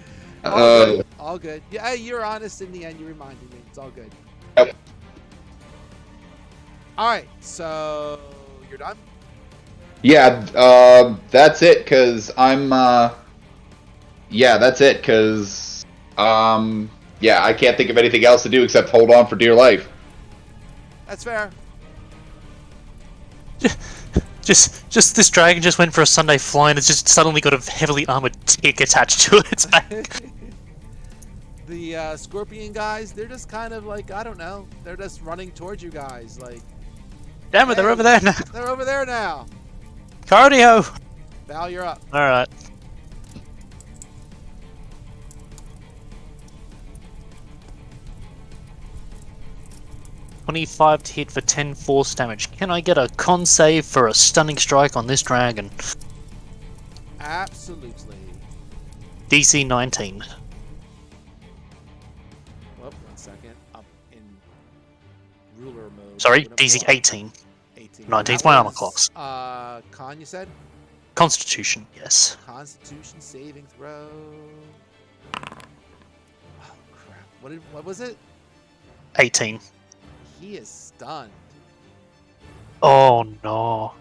All good. Yeah, you're honest in the end. You reminded me. It's all good. Yep. All right, so you're done. Yeah, that's it, cause I'm, yeah, that's it, cause, yeah, I can't think of anything else to do except hold on for dear life. That's fair. Just this dragon just went for a Sunday fly and it's just suddenly got a heavily armored tick attached to its back. The scorpion guys, they're just kind of like, I don't know, they're just running towards you guys. Like, Damn it, they're Hey. over there now. they're over there now. Cardio! Val, you're up. Alright. $25 to hit for 10 force damage. Can I get a con save for a stunning strike on this dragon? Absolutely. DC 19. Whoop, 1 second. Up in ruler mode. Sorry, Open up DC the- 18. 18. 19's That my armor was, class. Con, you said? Constitution, yes. Constitution saving throw. Oh crap! What was it? 18. He is stunned. Oh no.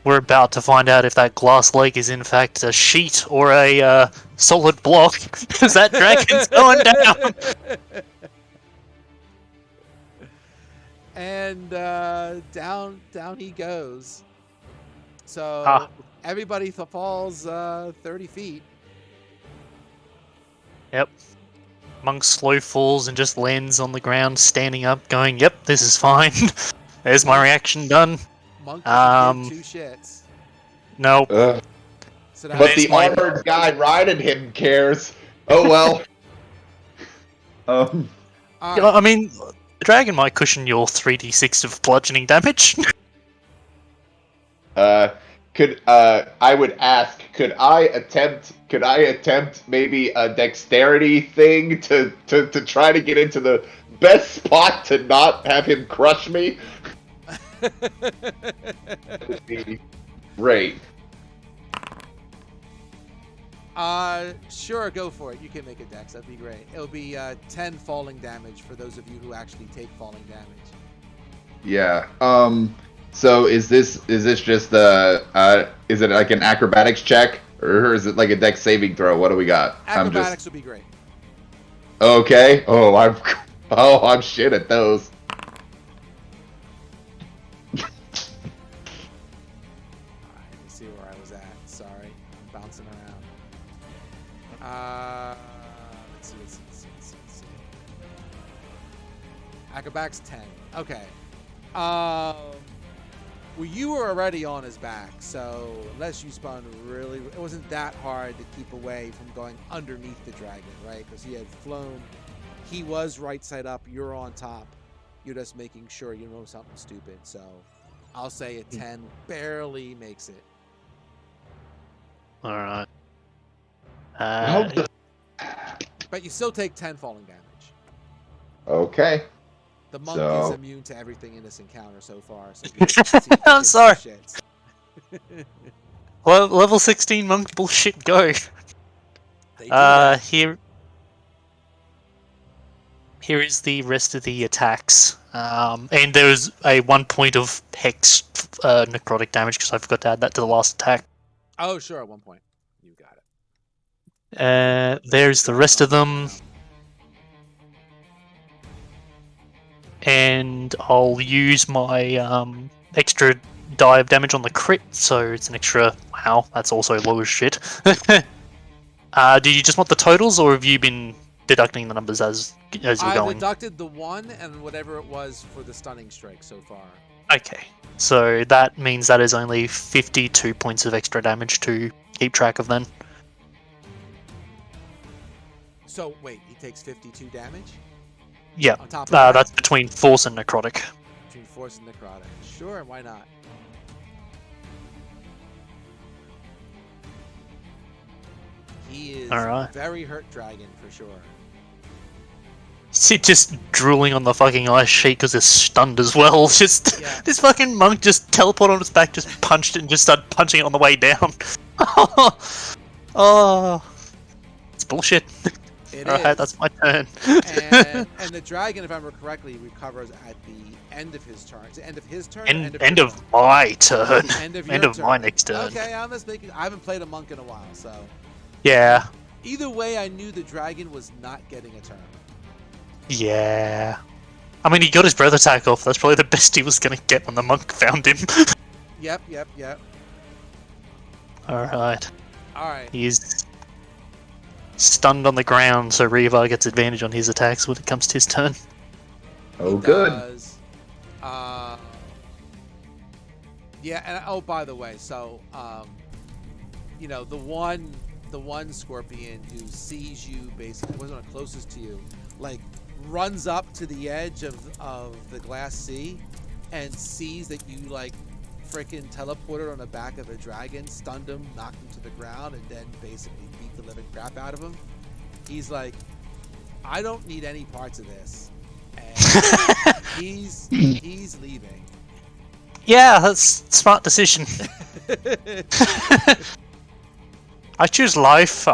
We're about to find out if that glass leg is in fact a sheet or a solid block, because that dragon's going down. And down he goes. So everybody falls 30 feet. Yep. Monk slow falls and just lands on the ground, standing up, going, "Yep, this is fine." There's my reaction done. Monk doesn't give two shits. Nope. So But There's the my- armored guy riding him cares. Oh well. all You know, I mean, the dragon might cushion your 3d6 of bludgeoning damage. I would ask, could I attempt maybe a dexterity thing to try to get into the best spot to not have him crush me? That would be great. Sure, go for it. You can make a dex. That'd be great. It'll be 10 falling damage for those of you who actually take falling damage. Yeah. So is this just is it like an acrobatics check or is it like a dex saving throw? What do we got? Acrobatics would be great. Okay. I'm shit at those. Alright, let me see where I was at. Sorry, I'm bouncing around. Let's see. Acrobatics 10. Okay. Well, you were already on his back, so unless you spun really, it wasn't that hard to keep away from going underneath the dragon, right? Because he had flown. He was right side up. You're on top. You're just making sure you know something stupid. So I'll say a 10 barely makes it. Alright. But you still take 10 falling damage. Okay. The monk So- is immune to everything in this encounter so far. So you can see he I'm gives sorry. two shits. Well, level 16 monk bullshit, go. They do that. Here is the rest of the attacks. And there's a 1 point of hex necrotic damage because I forgot to add that to the last attack. Oh, sure. At one point, you got it. There's the rest of them. And I'll use my extra die of damage on the crit, so it's an extra. Wow, that's also low as shit. Do you just want the totals, or have you been deducting the numbers as you're I going? deducted the 1 and whatever it was for the stunning strike so far. Okay, so that means that is only 52 points of extra damage to keep track of then. So wait, he takes 52 damage Yeah, on top of that? that's between force and necrotic. Between force and necrotic. Sure, why not? He is Alright. very hurt dragon for sure. Sit just drooling on the fucking ice sheet because it's stunned as well. Just Yeah. this fucking monk just teleported on its back, just punched it, and just started punching it on the way down. Oh, it's bullshit. It Alright, is. that's my turn. And the dragon, if I remember correctly, recovers at the end of his turn. Is it end of his turn? or End your of turn? my turn. End of, End your of turn. my next turn. Okay, I'm just making. I haven't played a monk in a while, so Yeah, either way, I knew the dragon was not getting a turn. yeah. I mean, he got his breath attack off. That's probably the best he was gonna get when the monk found him. Yep. Alright. All right. He's stunned on the ground, so Revar gets advantage on his attacks when it comes to his turn. Oh, He good. does. Yeah, and oh, by the way, so you know, the one scorpion who sees you basically, the one closest to you, like runs up to the edge of the glass sea and sees that you like freaking teleported on the back of a dragon, stunned him, knocked him to the ground, and then basically beat the living crap out of him. He's like, I don't need any parts of this. And he's leaving. Yeah, that's a smart decision. I choose life.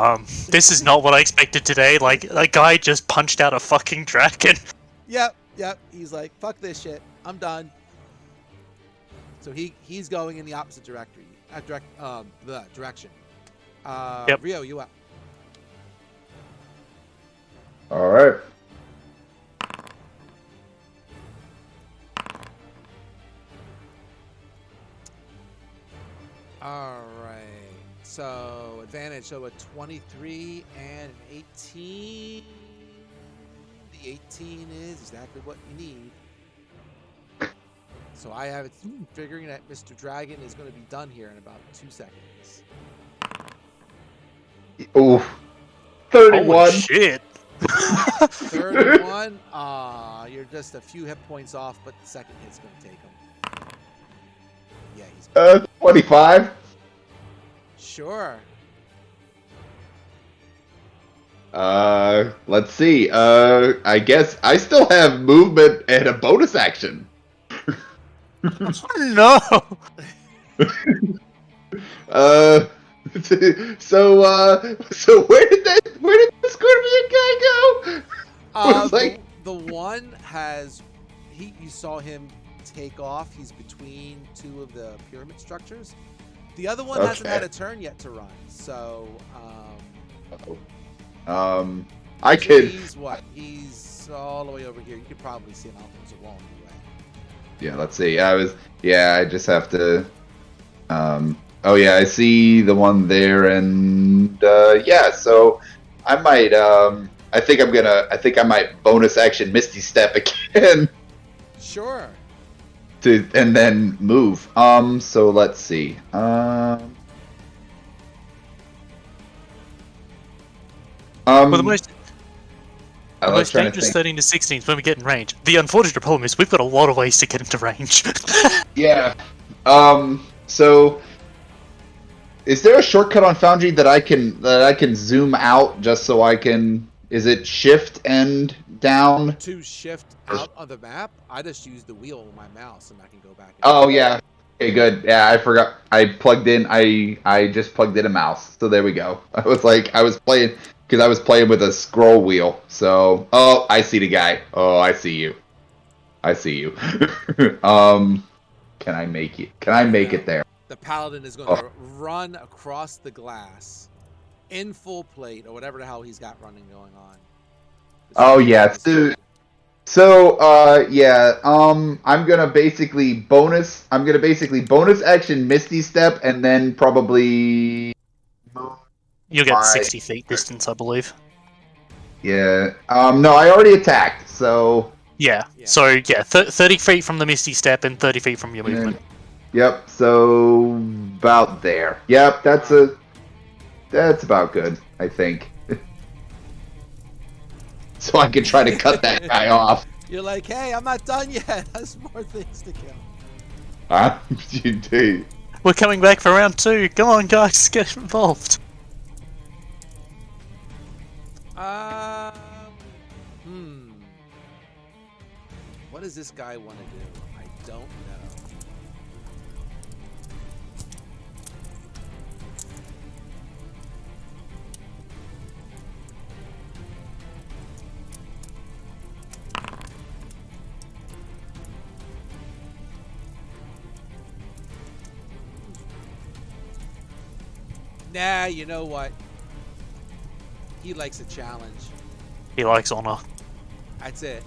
This is not what I expected today. Like, that guy just punched out a fucking dragon. Yep. He's like, fuck this shit. I'm done. So he's going in the opposite direction. Direction. Yep. Rio, you up? All right. All right. So advantage. So a 23 and an 18. The 18 is exactly what you need. So I have it figuring that Mr. Dragon is going to be done here in about 2 seconds. Ooh. Holy 31. shit! 31. You're just a few hit points off, but the second hit's going to take him. Yeah, he's 25. sure. Let's see. I guess I still have movement and a bonus action. No! So where did the scorpion guy go? Was like- The one has you saw him take off. He's between two of the pyramid structures. The other one hasn't had Okay. a turn yet to run. So I could. he's what? He's all the way over here. You could probably see him out there's a wall in the way. Yeah, let's see. I just have to. Oh yeah, I see the one there, and yeah. So I might. I think I might bonus action Misty Step again Sure. and then move. So let's see. Well, the most, I the was most trying to dangerous think. 13 to 16 is when we get in range. The unfortunate problem is we've got a lot of ways to get into range. Yeah. So is there a shortcut on Foundry that I can zoom out just so I can? Is it shift and down? To shift out of the map, I just use the wheel with my mouse and I can go back. And Oh yeah. Okay, good. Yeah, I forgot. I plugged in. I just plugged in a mouse. So there we go. I was playing because I was playing with a scroll wheel. So I see the guy. Oh, I see you. I see you. Can I make it? Can I make it there? The paladin is going Oh. to run across the glass in full plate or whatever the hell he's got running going on. Oh yeah. So yeah. I'm gonna basically bonus action Misty Step and then probably. You'll get My- 60 feet distance, I believe. Yeah. No, I already attacked. So. Yeah. Yeah. So, yeah, 30 feet from the Misty Step and 30 feet from your And then- movement. Yep. So about there. Yep. That's about good. I think. So I can try to cut that guy off. You're like, hey, I'm not done yet. There's more things to kill. Huh? You do. We're coming back for round 2. Come on, guys, get involved. What does this guy want to do? I don't know. Nah, you know what? He likes a challenge. He likes honor. That's it.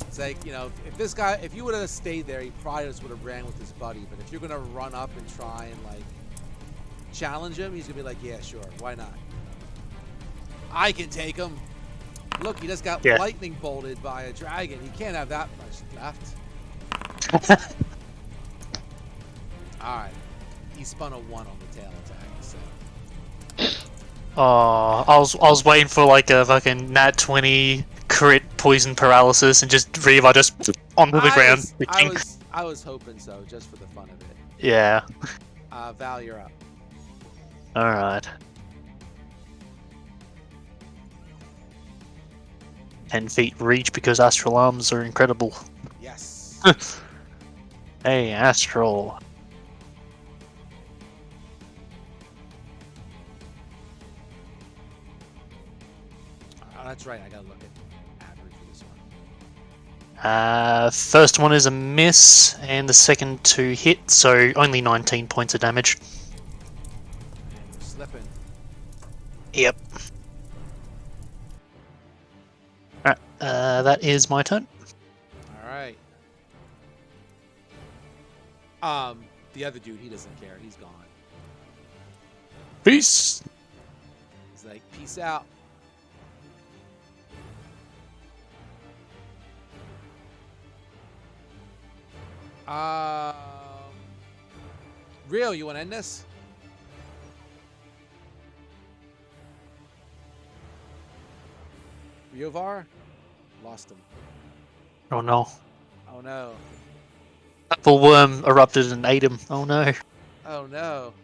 It's like, you know, if you would have stayed there, he probably just would have ran with his buddy. But if you're gonna run up and try and like challenge him, he's gonna be like, yeah, sure, why not? I can take him. Look, he just got Yeah. lightning bolted by a dragon. He can't have that much left. All right, he spun a 1 on the tail attack. So Oh, I was waiting for like a fucking nat 20 crit poison paralysis and just Reva just onto the ground. I was hoping so, just for the fun of it. Yeah. Val, you're up. Alright. 10 feet reach because astral arms are incredible. Yes. Hey, astral. Oh, that's right. I gotta look at average for this one. First one is a miss, and the second two hit, so only 19 points of damage. And we're slipping. Yep. Alright, that is my turn. All right. The other dude, he doesn't care. He's gone. Peace. He's like, peace out. Real, you want to end this? Riovar? Lost him. Oh no. Oh no. Purple worm erupted and ate him. Oh no. Oh no.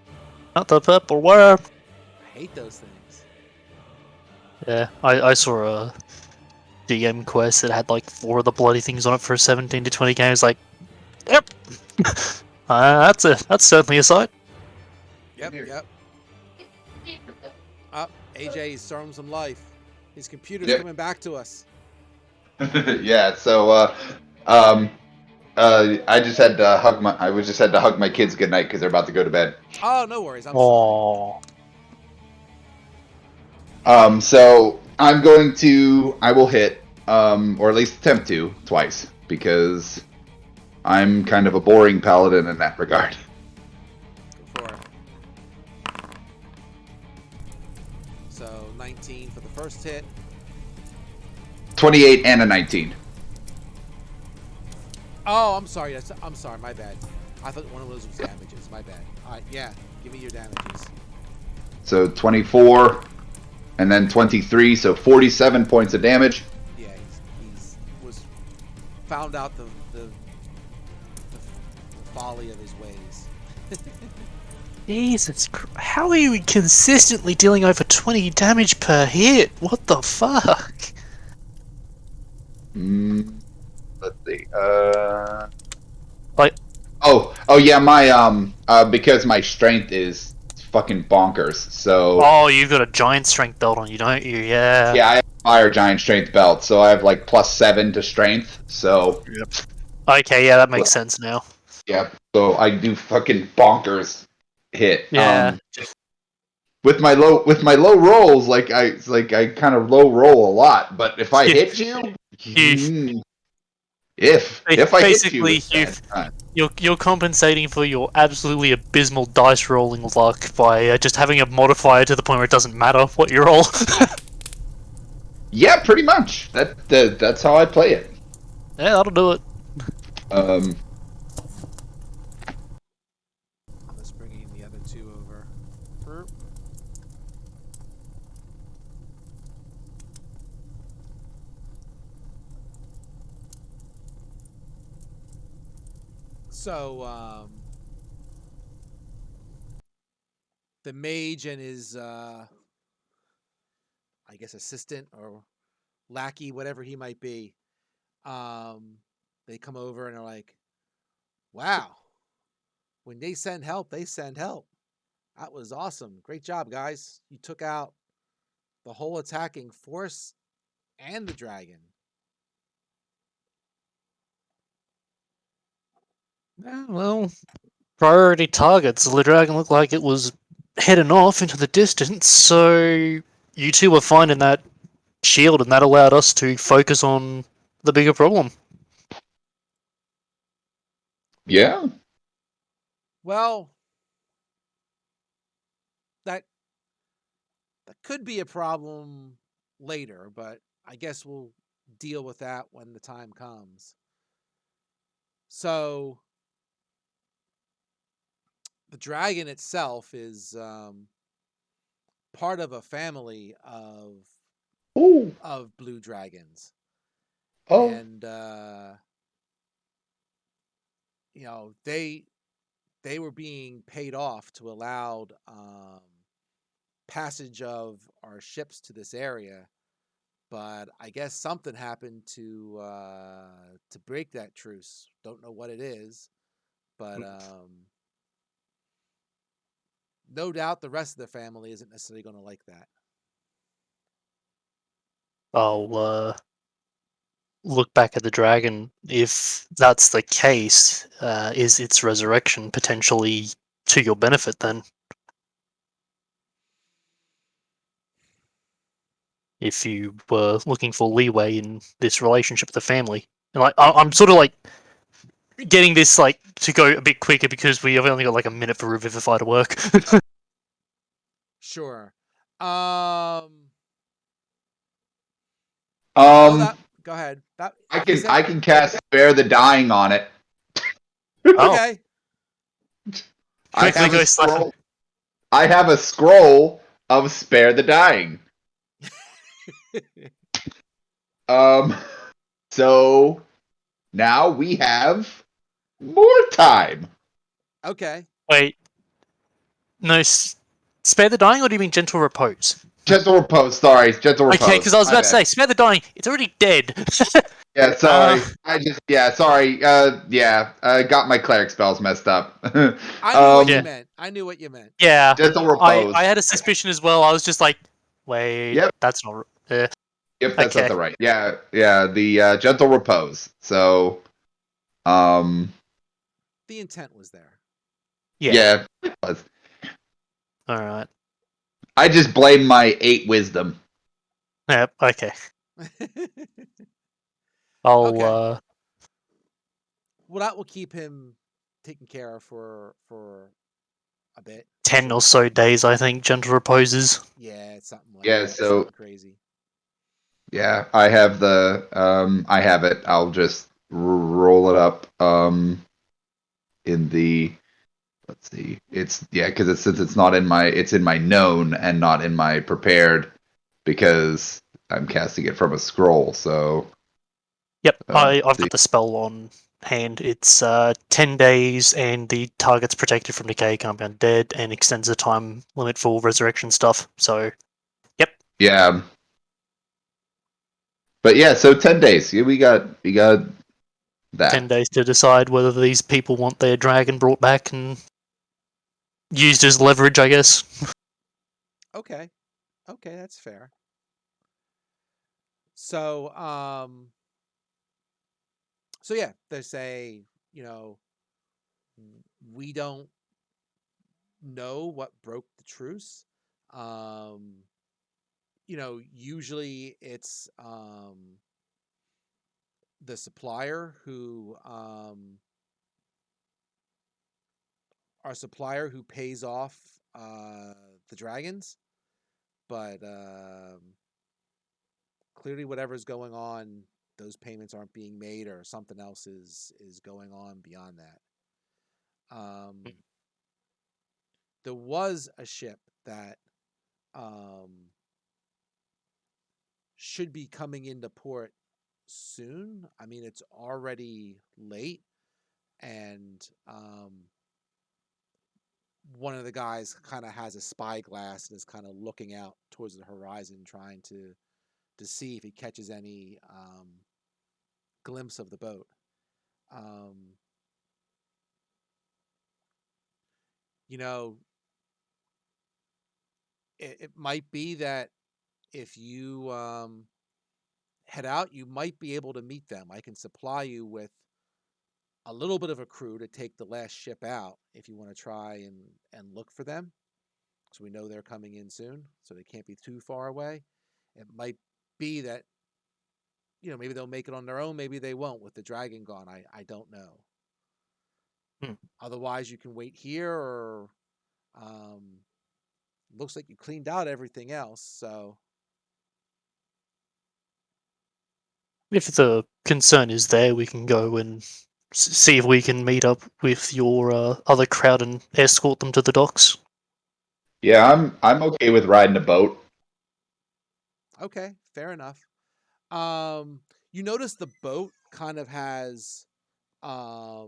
Not the purple worm. I hate those things. Yeah, I saw a DM quest that had like 4 of the bloody things on it for a 17 to 20 games. Like, yep. That's certainly a sight. Yep, yep. Up, AJ's throwing some life. His computer's Yep. coming back to us. Yeah. So, I just had to hug my. I just had to hug my kids goodnight because they're about to go to bed. Oh, no worries. I'm sorry. Oh. So I'm going to. I will hit, or at least attempt to twice because I'm kind of a boring paladin in that regard. Go for it. So 19 for the first hit. 28 and a 19. Oh, I'm sorry. I'm sorry. My bad. I thought one of those was damages. My bad. All right, yeah. Give me your damages. So 24, and then 23. So 47 points of damage. Yeah, he's was found out the folly of his ways. Jesus Christ. How are you consistently dealing over 20 damage per hit? What the fuck? Let's see. Like, Oh yeah, my because my strength is fucking bonkers. So oh, you've got a giant strength belt on you, don't you? Yeah. yeah, I have a fire giant strength belt, so I have like +7 to strength. So Okay, yeah, that makes sense now. yeah, so I do fucking bonkers hit. Yeah. With my low rolls, I kind of low roll a lot, but if I hit you, if I hit you, Basically, it's bad time. You're compensating for your absolutely abysmal dice rolling luck by just having a modifier to the point where it doesn't matter what you roll. Yeah, pretty much. That's how I play it. Yeah, that'll do it. Let's bring in the other two over. Burp. So, the mage and his, I guess, assistant or lackey, whatever he might be, they come over and are like, wow, when they send help, they send help. That was awesome. Great job, guys. You took out the whole attacking force and the dragon. Yeah, well, priority targets. The dragon looked like it was heading off into the distance, so you two were finding that shield, and that allowed us to focus on the bigger problem. Yeah. Well, that could be a problem later, but I guess we'll deal with that when the time comes. So the dragon itself is part of a family Ooh. of blue dragons. Oh. And you know, they were being paid off to allow passage of our ships to this area, but I guess something happened to break that truce. Don't know what it is, but no doubt the rest of the family isn't necessarily going to like that. I'll look back at the dragon, if that's the case, is its resurrection potentially to your benefit then? If you were looking for leeway in this relationship with the family, and I'm sort of like getting this like to go a bit quicker because we have only got like a minute for Revivify to work. Sure. No, that. Go ahead. That you said I can cast Spare the Dying on it. Oh, okay. I quickly have go a scroll. I have a scroll of Spare the Dying. So now we have more time. Okay. Wait, no, spare the dying, or do you mean gentle repose? Gentle Repose, sorry, Gentle Repose. Okay, because I was my about to bad. say spare the dying. It's already dead. Yeah, sorry. Uh, I got my cleric spells messed up. I knew what you Yeah. meant. I knew what you meant. Yeah, Gentle Repose. I had a suspicion as well. I was just like, wait, Yep. that's not. Yep, that's Okay. not the right. Yeah, the Gentle Repose. So, The intent was there. Yeah. it was. All right. I just blame my 8 wisdom. Yep. Okay. I'll. Okay. Well, that will keep him taken care of for a bit. 10 sure. or so days, I think, gentle reposes. Yeah, it's something like Yeah, that. so- Something crazy. Yeah, I have I have it. I'll just roll it up in the let's see. It's because since it's not in my it's in my known and not in my prepared because I'm casting it from a scroll. So Yep. let's I've see. got the spell on hand. It's 10 days, and the target's protected from decay, can't be undead, and extends the time limit for resurrection stuff. So, Yeah. But yeah, so 10 days. Yeah, we got that. 10 days to decide whether these people want their dragon brought back and used as leverage, I guess. Okay. Okay, that's fair. So, so yeah, they say, we don't know what broke the truce. Usually it's the supplier who our supplier who pays off the dragons, but clearly whatever's going on, those payments aren't being made, or something else is going on beyond that. There was a ship that should be coming into port soon. I mean, it's already late, and one of the guys kind of has a spyglass and is kind of looking out towards the horizon, trying to see if he catches any glimpse of the boat. You know, it might be that if you head out, you might be able to meet them. I can supply you with a little bit of a crew to take the last ship out if you want to try and look for them. So we know they're coming in soon, so they can't be too far away. It might be that, maybe they'll make it on their own, maybe they won't with the dragon gone. I don't know. Otherwise, you can wait here, or looks like you cleaned out everything else, so If the concern is there, we can go and see if we can meet up with your other crowd and escort them to the docks. Yeah, I'm okay with riding a boat. okay, fair enough. You notice the boat kind of has a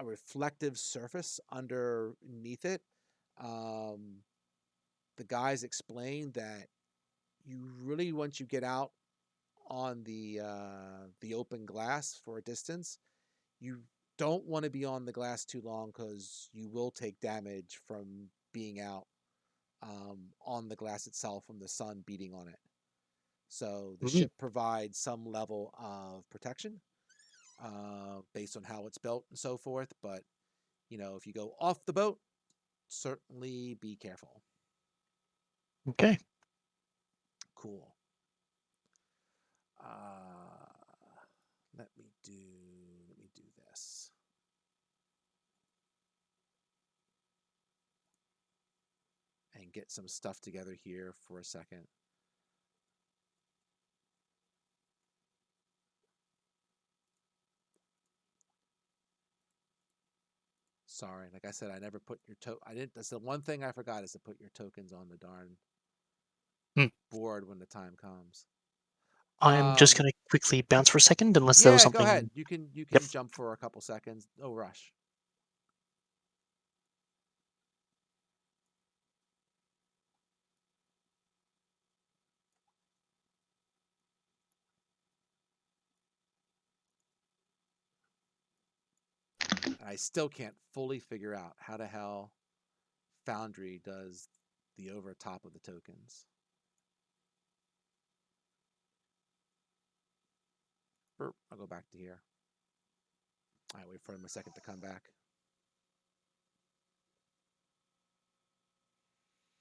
reflective surface underneath it. The guys explained that you really, once you get out on the open glass for a distance, you don't want to be on the glass too long, because you will take damage from being out on the glass itself from the sun beating on it. So the Mhm. ship provides some level of protection based on how it's built and so forth. But if you go off the boat, certainly be careful. Okay. Cool. Let me do this. And get some stuff together here for a second. Sorry, like I said, I never put your I didn't. That's the one thing I forgot is to put your tokens on the darn board when the time comes. I'm just going to quickly bounce for a second, unless there was Yeah, something. go ahead. You can Yep. jump for a couple seconds. No rush. I still can't fully figure out how the hell Foundry does the over top of the tokens. I'll go back to here. All right, wait for him a second to come back.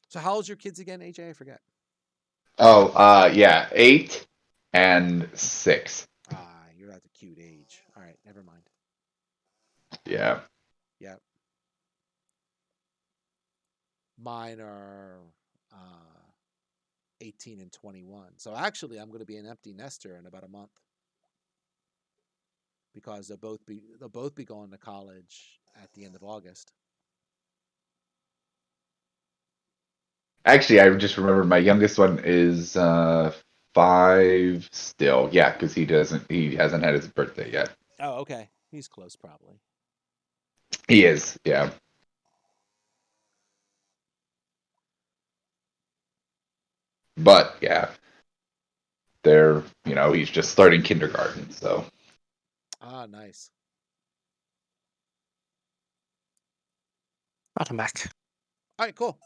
So how old's your kids again, AJ? I forget. Oh, yeah, 8 and 6. You're at the cute age. All right, never mind. Yeah. Yep. Mine are 18 and 21. So actually, I'm going to be an empty nester in about a month because they'll both be going to college at the end of August. Actually, I just remembered my youngest one is 5 still. Yeah, because he hasn't had his birthday yet. Oh, okay. He's close, probably. He is, yeah. But yeah, he's just starting kindergarten, so. Nice. Right, I'm back. All right, cool.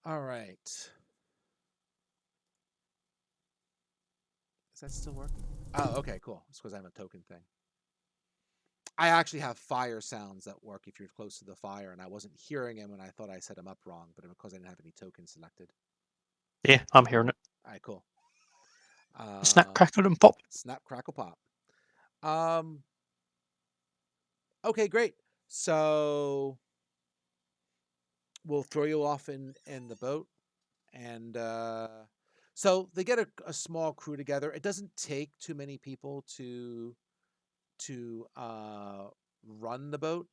All right. Is that still working? Oh, okay, cool. It's because I have a token thing. I actually have fire sounds that work if you're close to the fire, and I wasn't hearing them, and I thought I set them up wrong, but because I didn't have any tokens selected. Yeah, I'm hearing it. All right, cool. Snap, crackle, and pop. Snap, crackle, pop. Okay, great. So we'll throw you off in the boat, and so they get a small crew together. It doesn't take too many people to run the boat.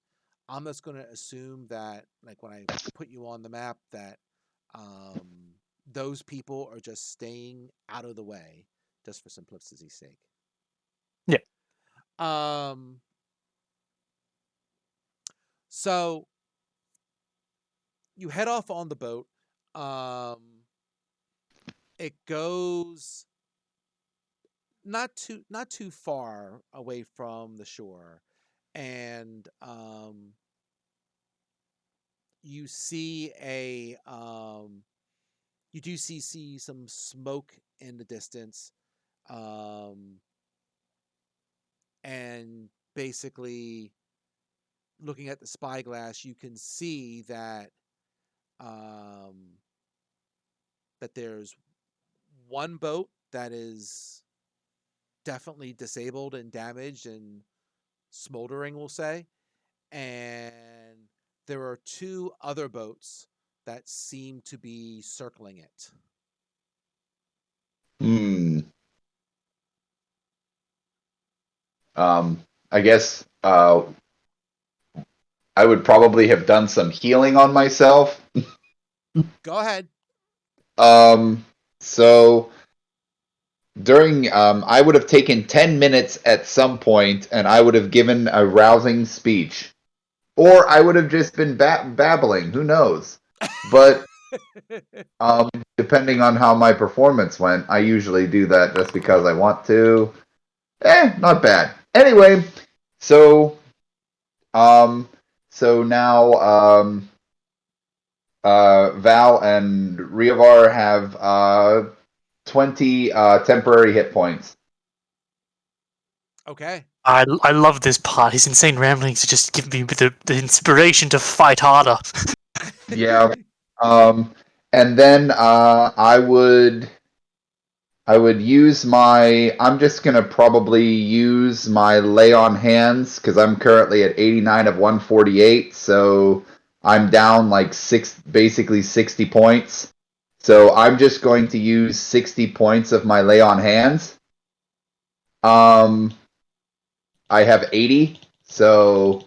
I'm just going to assume that, like, when I put you on the map, that those people are just staying out of the way, just for simplicity's sake. Yeah. So you head off on the boat. It goes not too far away from the shore, and you see you do see some smoke in the distance, and basically looking at the spyglass, you can see that that there's one boat that is definitely disabled and damaged and smoldering, we'll say, and there are 2 other boats that seem to be circling it. I guess I would probably have done some healing on myself. Go ahead. So during I would have taken 10 minutes at some point, and I would have given a rousing speech, or I would have just been babbling. Who knows? But depending on how my performance went, I usually do that just because I want to. Not bad. Anyway, So, so now, Val and Riovar have 20 temporary hit points. Okay. I love this part. His insane ramblings are just giving me the inspiration to fight harder. Yeah. And then I would use my. I'm just gonna probably use my lay on hands because I'm currently at 89 of 148, so I'm down like basically 60 points. So I'm just going to use 60 points of my lay on hands. I have 80, so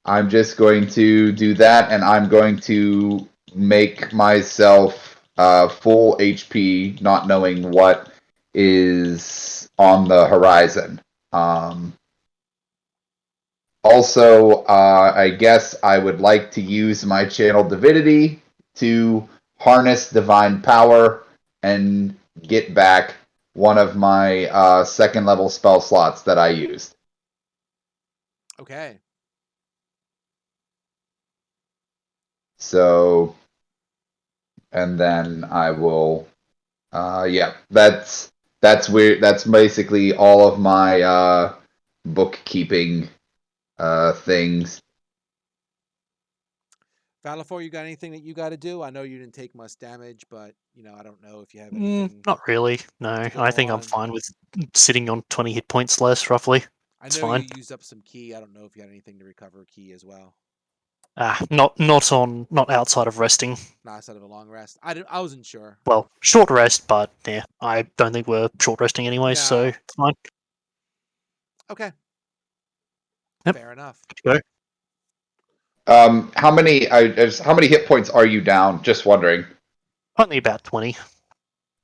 I'm just going to do that, and I'm going to make myself full HP, not knowing what is on the horizon. Also, I guess I would like to use my channel divinity to harness divine power and get back one of my second level spell slots that I used. Okay. So, and then I will. Yeah, that's weird. That's basically all of my bookkeeping things. Valifor, you got anything that you got to do? I know you didn't take much damage, but I don't know if you have anything Not really. No, to go I think I'm on. fine with sitting on 20 hit points less, roughly. I It's know you fine. used up some key. I don't know if you had anything to recover key as well. Not outside of resting. Not outside of a long rest. I wasn't sure. Well, short rest, but yeah, I don't think we're short resting anyway, so No. it's fine. Okay. Yep. Fair enough. Go. How many? How many hit points are you down? Just wondering. Only about 20.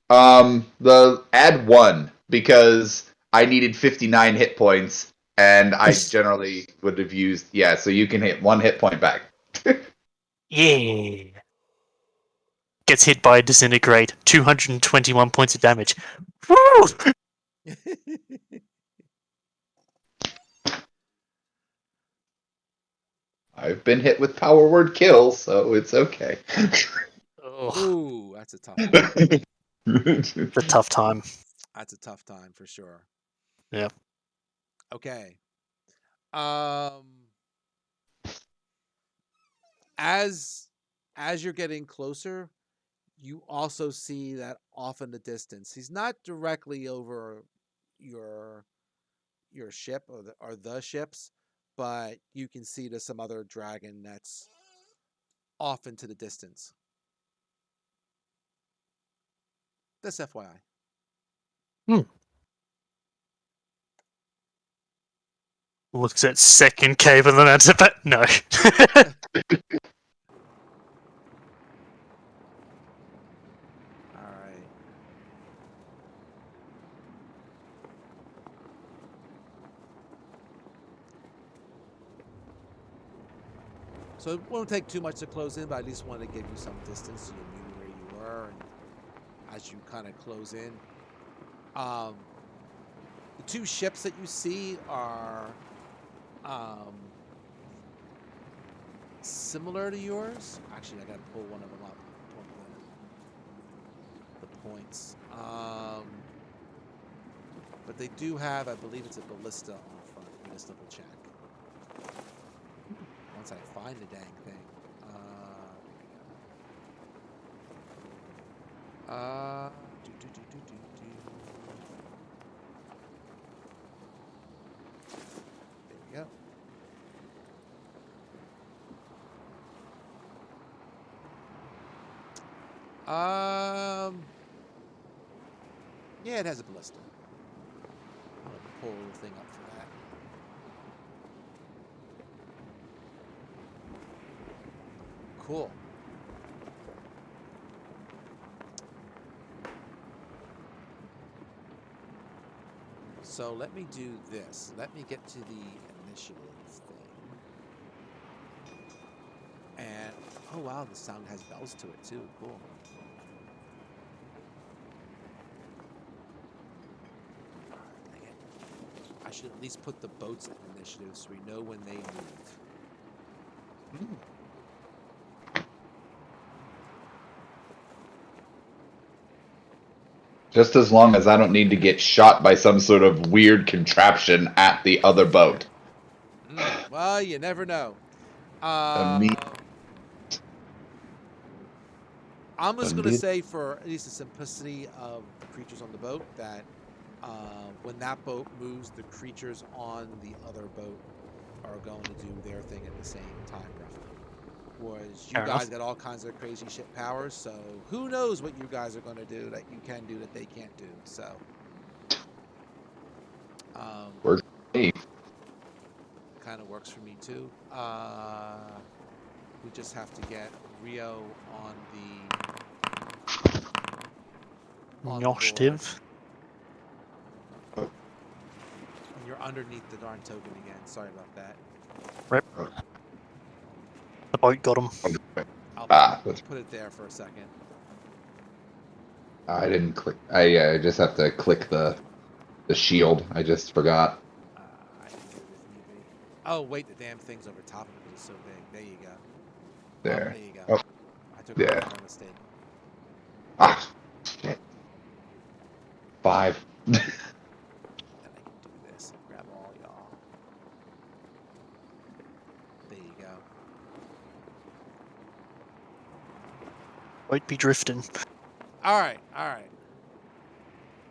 The add one because I needed 59 hit points, and I generally would have used So you can hit 1 hit point back. Yeah. Gets hit by a disintegrate. 221 points of damage. Woo! I've been hit with power word kill, so it's okay. Ugh, Ooh, that's a tough one. it's a tough time. That's a tough time for sure. Yeah. Okay. As you're getting closer, you also see that off in the distance. He's not directly over your ship or the ships, but you can see there's some other dragon that's off into the distance. That's FYI. Looks at second cable and that's it. No. All right. So it won't take too much to close in, but I at least wanted to give you some distance so you knew where you were, and as you kind of close in, the two ships that you see are similar to yours. Actually, I gotta pull one of them up. The points. But they do have, I believe it's a ballista on the front. Let me just double check. Once I find the dang thing. There we go. Yeah, it has a ballista. I'm gonna pull the thing up for that. Cool. So let me do this. Let me get to the initiative thing. And oh wow, the sound has bells to it too. Cool. I should at least put the boats in initiative so we know when they move. Just as long as I don't need to get shot by some sort of weird contraption at the other boat. Well, you never know. Me- I'm just going to Indeed. say, for at least the simplicity of the creatures on the boat, that when that boat moves, the creatures on the other boat are going to do their thing at the same time, roughly. Whereas you Fair guys enough. got all kinds of crazy shit powers, so who knows what you guys are going to do that you can do that they can't do. So, Hey, kind of works for me too. We just have to get Rio on the board. Initiative. And you're underneath the darn token again. Sorry about that. Rip. The boat got him. I'll that's- put it there for a second. I didn't click. I just have to click the shield. I just forgot. I didn't do it if need be. Oh wait, the damn thing's over top of it because it's so big. There you go. There. There you go. Oh, I took yeah. a mistake. Ah, shit. 5. Then I can do this and grab all y'all. There you go. Boat be drifting. All right, all right.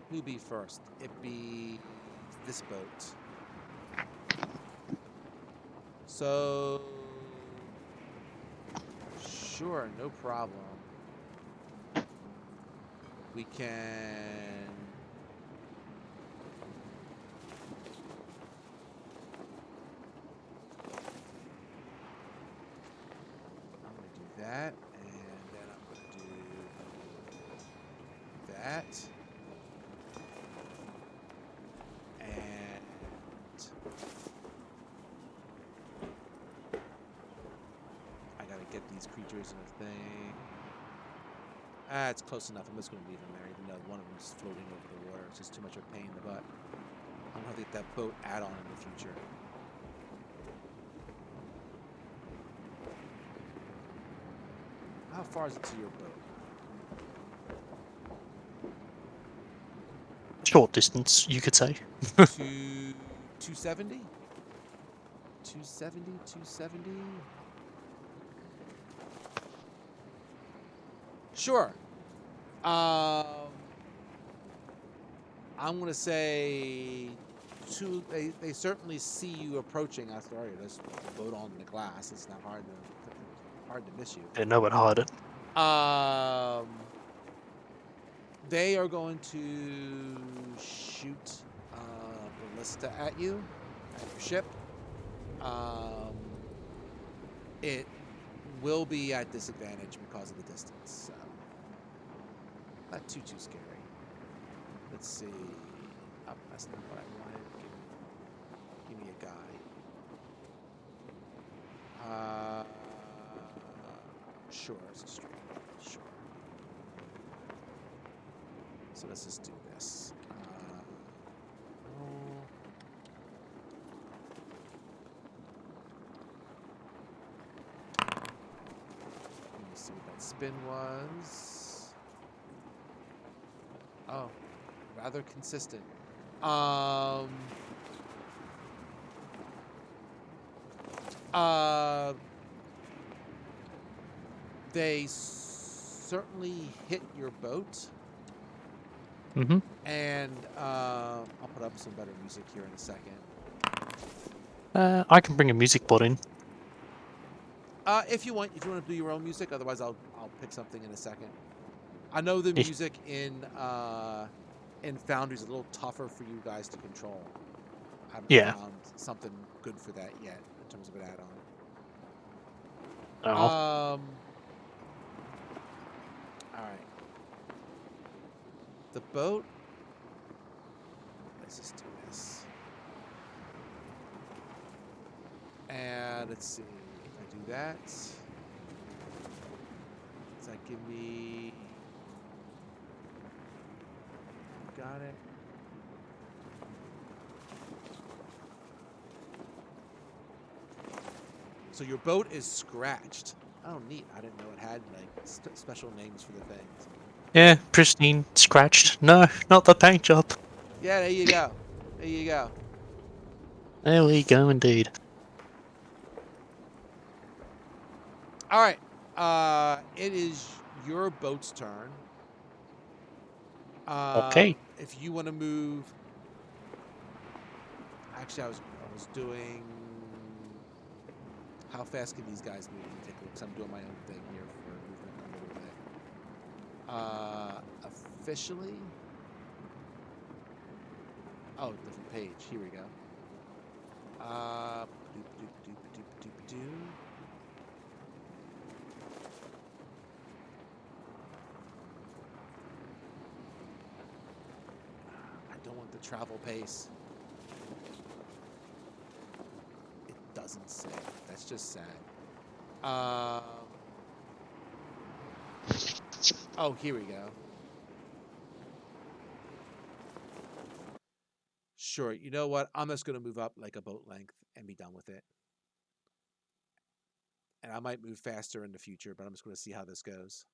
Who be first? It be this boat. So, sure, no problem. We can. I'm gonna do that, and then I'm gonna do that, and I gotta get these creatures in a thing. Ah, it's close enough. I'm just gonna leave them there, even though one of them's floating over the water. It's just too much of a pain in the butt. I'm gonna get that boat add-on in the future. How far is it to your boat? Short distance, you could say. 270? 270, 270? Sure. I'm gonna say they certainly see you approaching. I sorry, there's a boat on the glass. It's not hard to miss you. They know where to hide it. They are going to shoot ballista at you, at your ship. It will be at disadvantage because of the distance. So not too scary. Let's see. Oh, that's not what I wanted. Give me a guy. Sure, it's a strong. Sure. So let's just do this. Roll. Let me see what that spin was. Oh, rather consistent. They certainly hit your boat. Mm-hmm. And I'll put up some better music here in a second. I can bring a music bot in. If you want to do your own music, otherwise I'll pick something in a second. I know the Yeah. music in Foundry is a little tougher for you guys to control. I haven't Yeah. found something good for that yet in terms of an add-on. Oh. All right. The boat. Let's just do this. And let's see. If I do that, does that give me? Got it. So your boat is scratched. Oh, neat. I didn't know it had like special names for the things. Yeah, pristine, scratched. No, not the paint job. Yeah, there you go. There you go. There we go, indeed. All right. It is your boat's turn. Okay. If you want to move, actually, I was doing. How fast can these guys move? Let me take a look. 'Cause I'm doing my own thing here for movement a little bit. Officially. Oh, different page. Here we go. Doop. I don't want the travel pace. It doesn't say. That's just sad. Oh, here we go. Sure. You know what? I'm just going to move up like a boat length and be done with it. And I might move faster in the future, but I'm just going to see how this goes.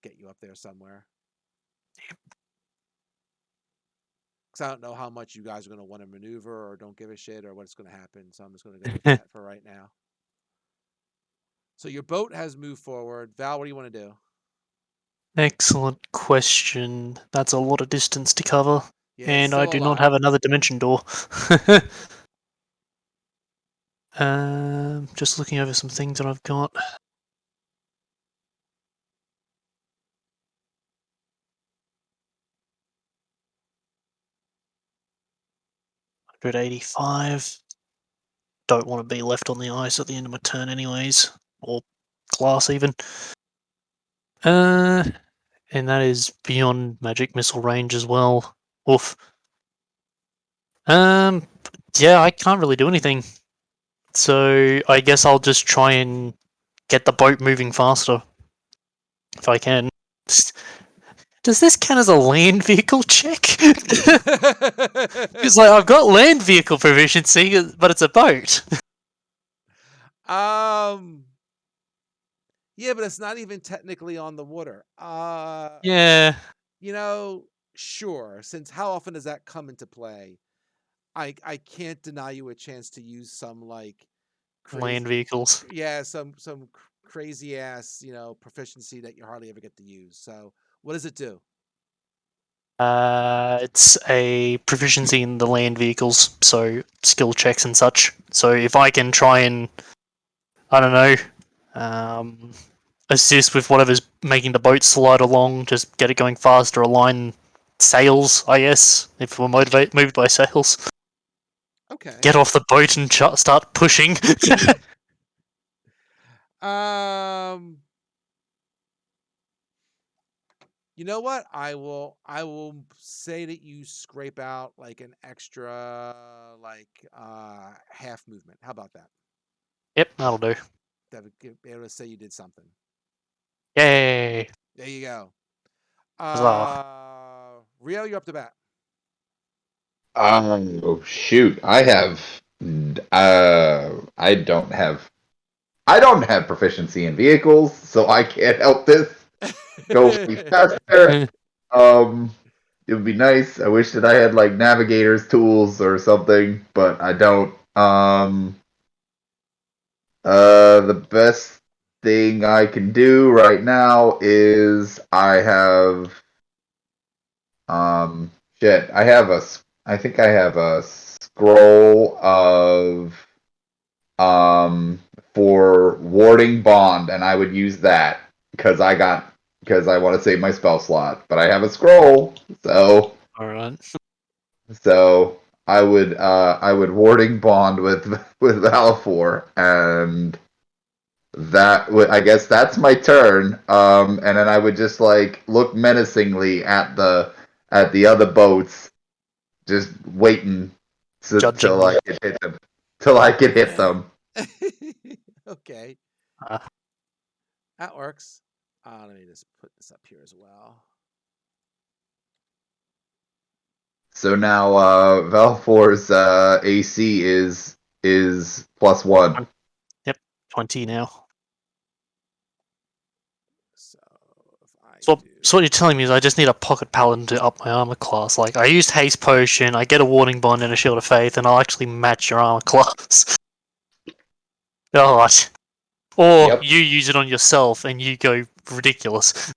Get you up there somewhere. Because I don't know how much you guys are going to want to maneuver or don't give a shit or what's going to happen. So I'm just going to go with that for right now. So your boat has moved forward. Val, what do you want to do? Excellent question. That's a lot of distance to cover. Yeah, And I still a do not lot. have another dimension door. Just looking over some things that I've got. $185. Don't want to be left on the ice at the end of my turn anyways. Or glass even. And that is beyond magic missile range as well. Oof. Yeah, I can't really do anything. So I guess I'll just try and get the boat moving faster. If I can. Does this count as a land vehicle check? Because like I've got land vehicle proficiency, but it's a boat. Yeah, but it's not even technically on the water. Yeah. You know, sure. Since how often does that come into play? I can't deny you a chance to use some like Land crazy, vehicles. yeah, some crazy ass, proficiency that you hardly ever get to use. So, what does it do? It's a proficiency in the land vehicles, so skill checks and such. So if I can try and, I don't know, assist with whatever's making the boat slide along, just get it going faster, align sails, I guess, if we're moved by sails. Okay. Get off the boat and start pushing. You know what? I will say that you scrape out like an extra half movement. How about that? Yep, that'll do. That would be able to say you did something. Yay! There you go. Huzzah. Rio, you're up to bat. Oh shoot! I don't have proficiency in vehicles, so I can't help this. Go any faster. It would be nice. I wish that I had like navigator's tools or something, but I don't. The best thing I can do right now is I have shit. I think I have a scroll of for warding bond, and I would use that because I want to save my spell slot. But I have a scroll, so Alright. I would warding bond with Valifor, and I guess that's my turn. And then I would just like look menacingly at the other boats, just waiting Judging till I could hit them. Till I could hit them. Okay, Uh, that works. Let me just put this up here as well. So now Valfor's AC is is +1. 20 now. So if I So, do... so what you're telling me is I just need a pocket paladin to up my armor class. Like, I used haste potion, I get a warding bond and a shield of faith, and I'll actually match your armor class. God. Or Yep. you use it on yourself and you go ridiculous.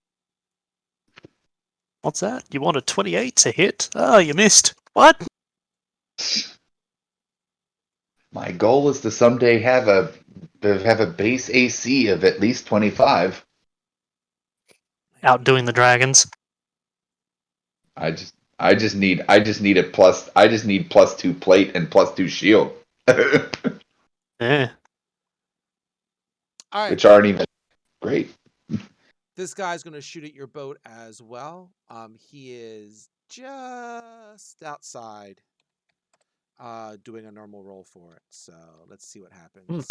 What's that? You want a 28 to hit? Oh, you missed. What? My goal is to someday have a base AC of at least 25. Outdoing the dragons. I just need a plus. I just need +2 plate and +2 shield, Yeah. All right. which aren't even great. This guy's going to shoot at your boat as well. He is just outside doing a normal roll for it. So let's see what happens.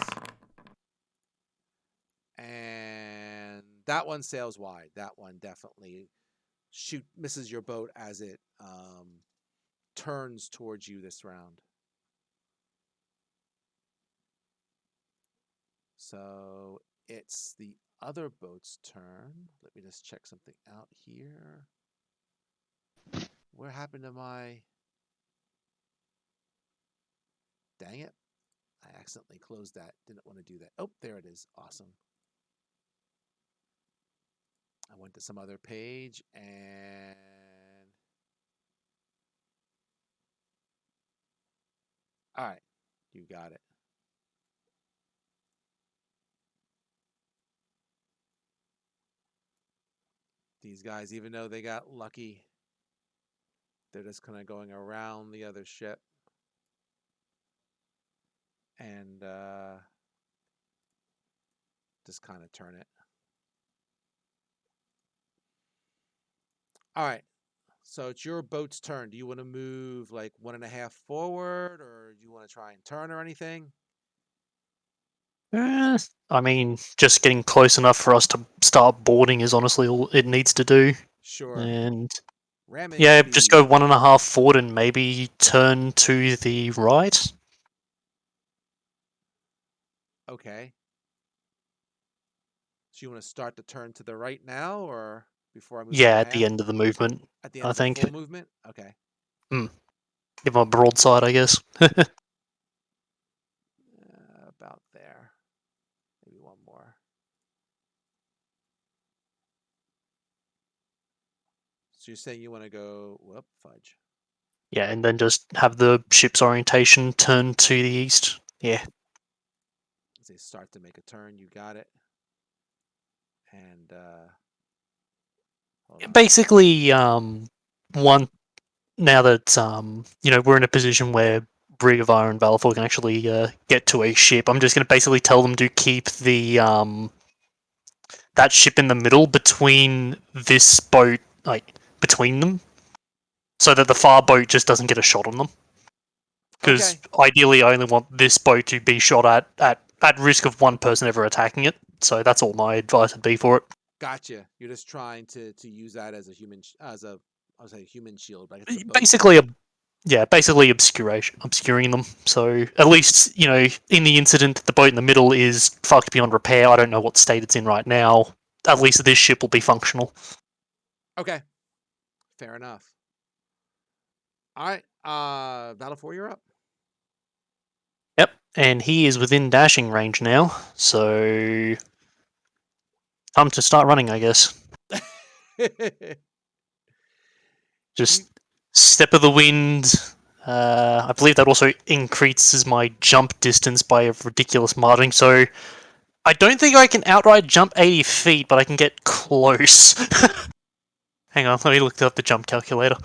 And that one sails wide. That one definitely misses your boat as it turns towards you this round. So it's the other boat's turn. Let me just check something out here. What happened to my... Dang it. I accidentally closed that. Didn't want to do that. Oh, there it is. Awesome. I went to some other page and... All right. You got it. These guys, even though they got lucky, they're just kind of going around the other ship. And just kind of turn it. All right. So it's your boat's turn. Do you want to move like 1.5 forward, or do you want to try and turn or anything? I mean, just getting close enough for us to start boarding is honestly all it needs to do. Sure. And Ramming yeah, speed. just go 1.5 forward and maybe turn to the right. Okay. So you want to start the turn to the right now, or before I move? Yeah, at the end of the movement. At the end I of think. the full movement? Okay. Give him a broadside, I guess. About there. Maybe one more. So you're saying you want to go... Whoop, fudge. Yeah, and then just have the ship's orientation turn to the east. Yeah. As they start to make a turn, you got it. And hold on. Basically, one now that we're in a position where Brig of Iron and Valifor can actually get to a ship, I'm just going to basically tell them to keep the that ship in the middle between this boat, like between them, so that the far boat just doesn't get a shot on them. Because ideally, I only want this boat to be shot at risk of one person ever attacking it. So that's all my advice would be for it. Gotcha. You're just trying to use that as a human, human shield. Like Basically, basically obscuring them. So at least in the incident, the boat in the middle is fucked beyond repair. I don't know what state it's in right now. At least this ship will be functional. Okay, fair enough. All right, Valifor, you're up. Yep, and he is within dashing range now, so time to start running, I guess. Just step of the wind. I believe that also increases my jump distance by a ridiculous margin, so I don't think I can outright jump 80 feet, but I can get close. Hang on, let me look up the jump calculator.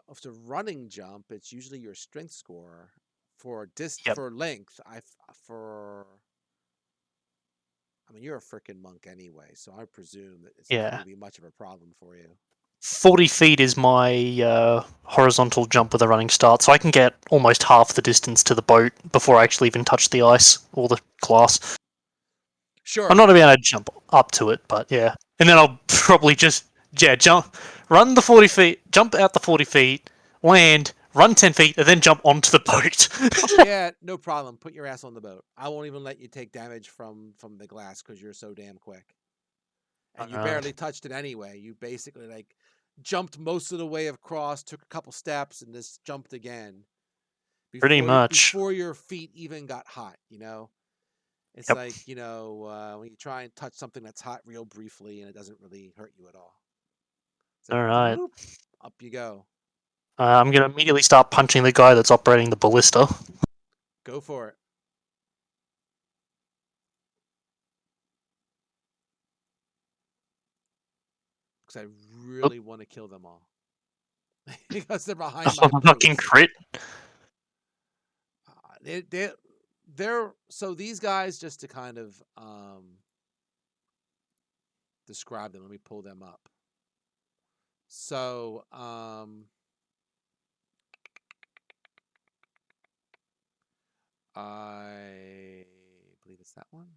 Of the running jump, it's usually your strength score for for length. I mean, you're a freaking monk anyway, so I presume that it's not going to be much of a problem for you. 40 feet is my horizontal jump with a running start, so I can get almost half the distance to the boat before I actually even touch the ice or the glass. Sure. I'm not going to be able to jump up to it, but yeah. And then I'll probably just, run the 40 feet, jump out the 40 feet, land, run 10 feet, and then jump onto the boat. Yeah, no problem. Put your ass on the boat. I won't even let you take damage from the glass because you're so damn quick. And you Alright. barely touched it anyway. You basically like jumped most of the way across, took a couple steps, and just jumped again. Pretty much. Before your feet even got hot, you know? It's Yep. like, when you try and touch something that's hot real briefly and it doesn't really hurt you at all. So Alright. up you go. I'm going to immediately start punching the guy that's operating the ballista. Go for it. Because I really want to kill them all. Because they're behind my Fucking boats. crit. They're so these guys, just to kind of describe them. Let me pull them up. So I believe it's that one.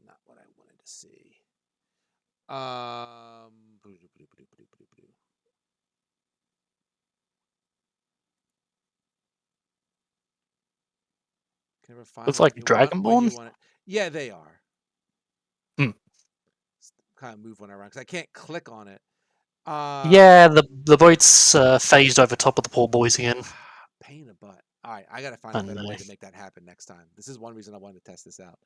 Not what I wanted to see. Can never find Looks what like you Dragonborn? want. Yeah, they are. Hmm. Kind of move one around because I can't click on it. Yeah, the boat's phased over top of the poor boys again. Pain in the butt. All right, I gotta find a better way to make that happen next time. This is one reason I wanted to test this out.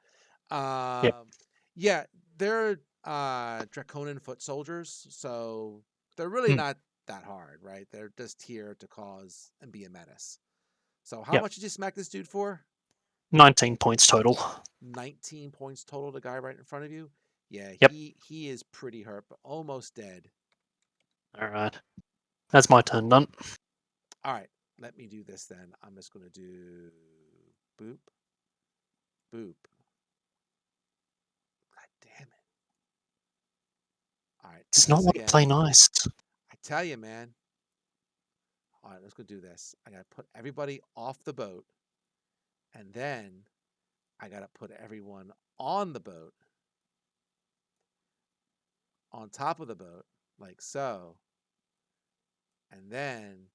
Yeah, they're Draconian foot soldiers, so they're really not that hard, right? They're just here to cause and be a menace. So how much did you smack this dude for? 19 points total. 19 points total. The guy right in front of you. Yeah, Yep. he is pretty hurt, but almost dead. Alright. That's my turn done. All right, let me do this then. I'm just going to do boop, boop. God damn it. All right. It's not want to play nice. I tell you, man. All right, let's go do this. I got to put everybody off the boat. And then I got to put everyone on the boat. On top of the boat, like so. And then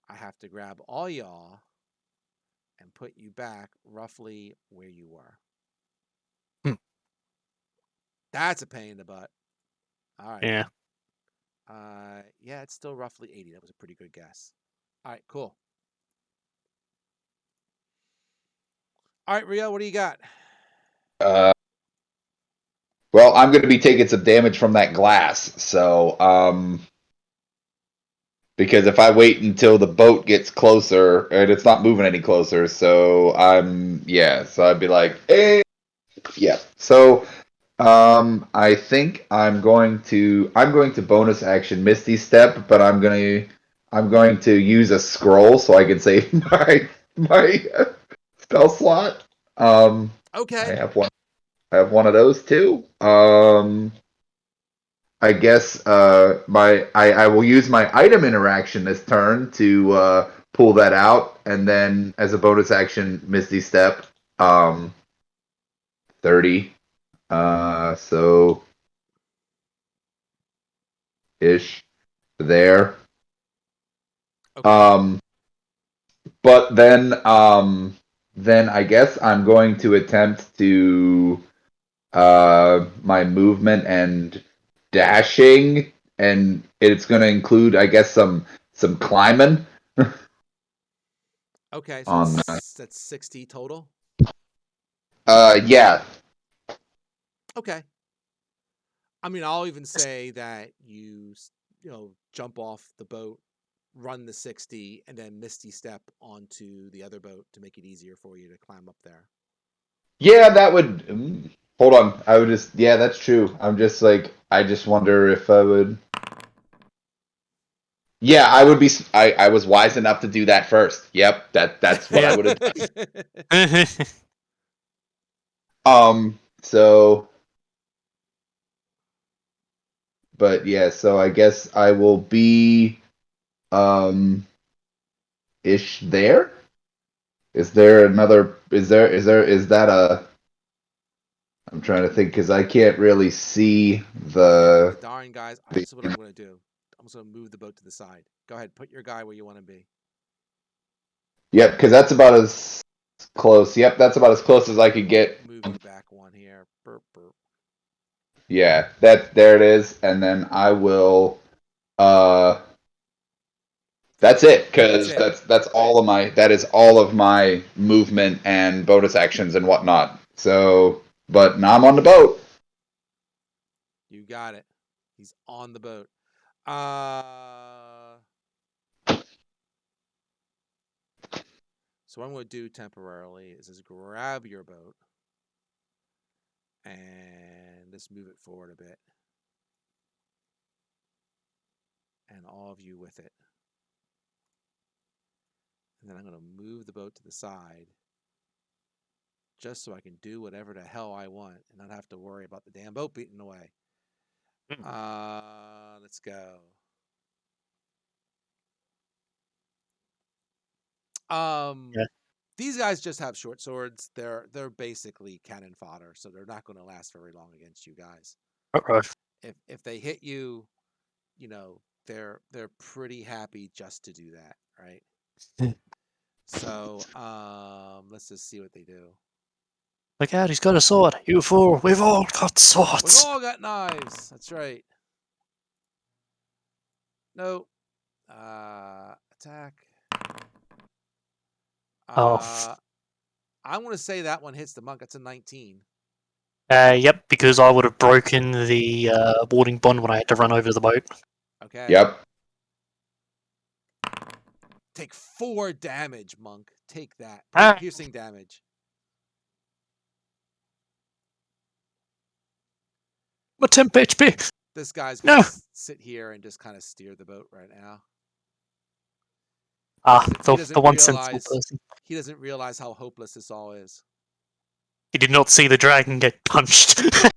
I have to grab all y'all and put you back roughly where you were. That's a pain in the butt. All right. Yeah. Yeah, it's still roughly 80. That was a pretty good guess. All right, cool. All right, Rio, what do you got? Well, I'm going to be taking some damage from that glass, so because if I wait until the boat gets closer, and it's not moving any closer, so so I'd be like, hey, yeah. So I think I'm going to bonus action Misty Step, but I'm going to use a scroll so I can save my spell slot. Okay. I have one of those too. I guess I will use my item interaction this turn to pull that out, and then as a bonus action, Misty Step, 30. So ish there. Okay. But then I guess I'm going to attempt to my movement and dashing, and it's going to include, I guess, some climbing. Okay, so On that's 60 total. Yeah. Okay. I mean, I'll even say that you jump off the boat, run the 60, and then Misty Step onto the other boat to make it easier for you to climb up there. Yeah, that would. Hold on. I would just. Yeah, that's true. I'm just like. I just wonder if I would. Yeah, I would be. I was wise enough to do that first. Yep, that's what I would have done. So. But yeah, so I guess I will be. Ish there. Is there another? Is that a? I'm trying to think because I can't really see The the. darn guys. the- This is what I'm going to do. I'm just going to move the boat to the side. Go ahead, put your guy where you want to be. Yep, because that's about as close. Yep, that's about as close as I could get. Move you back one here. Burp, burp. Yeah, there it is, and then I will. That's it, because That's that's all of my that is all of my movement and bonus actions and whatnot. So, but now I'm on the boat. You got it. He's on the boat. So what I'm going to do temporarily is just grab your boat and just move it forward a bit. And all of you with it. And then I'm going to move the boat to the side just so I can do whatever the hell I want and not have to worry about the damn boat beating away. Let's go. Yeah. These guys just have short swords. They're basically cannon fodder, so they're not going to last very long against you guys. Right. If they hit you, you know, they're pretty happy just to do that, right? So, let's just see what they do. Look out, he's got a sword. You fool, we've all got We've swords. all got knives. That's right. No. Attack. Oh. I'm going to say that one hits the monk. It's a 19. Yep, because I would have broken the warding bond when I had to run over the boat. Okay. Yep. Take 4 damage, monk. Take that. Ah. Piercing damage. I'm 10 HP. This guy's No. going to sit here and just kind of steer the boat right now. He doesn't The one sensible realize- person. He doesn't realize how hopeless this all is. He did not see the dragon get punched. Alright,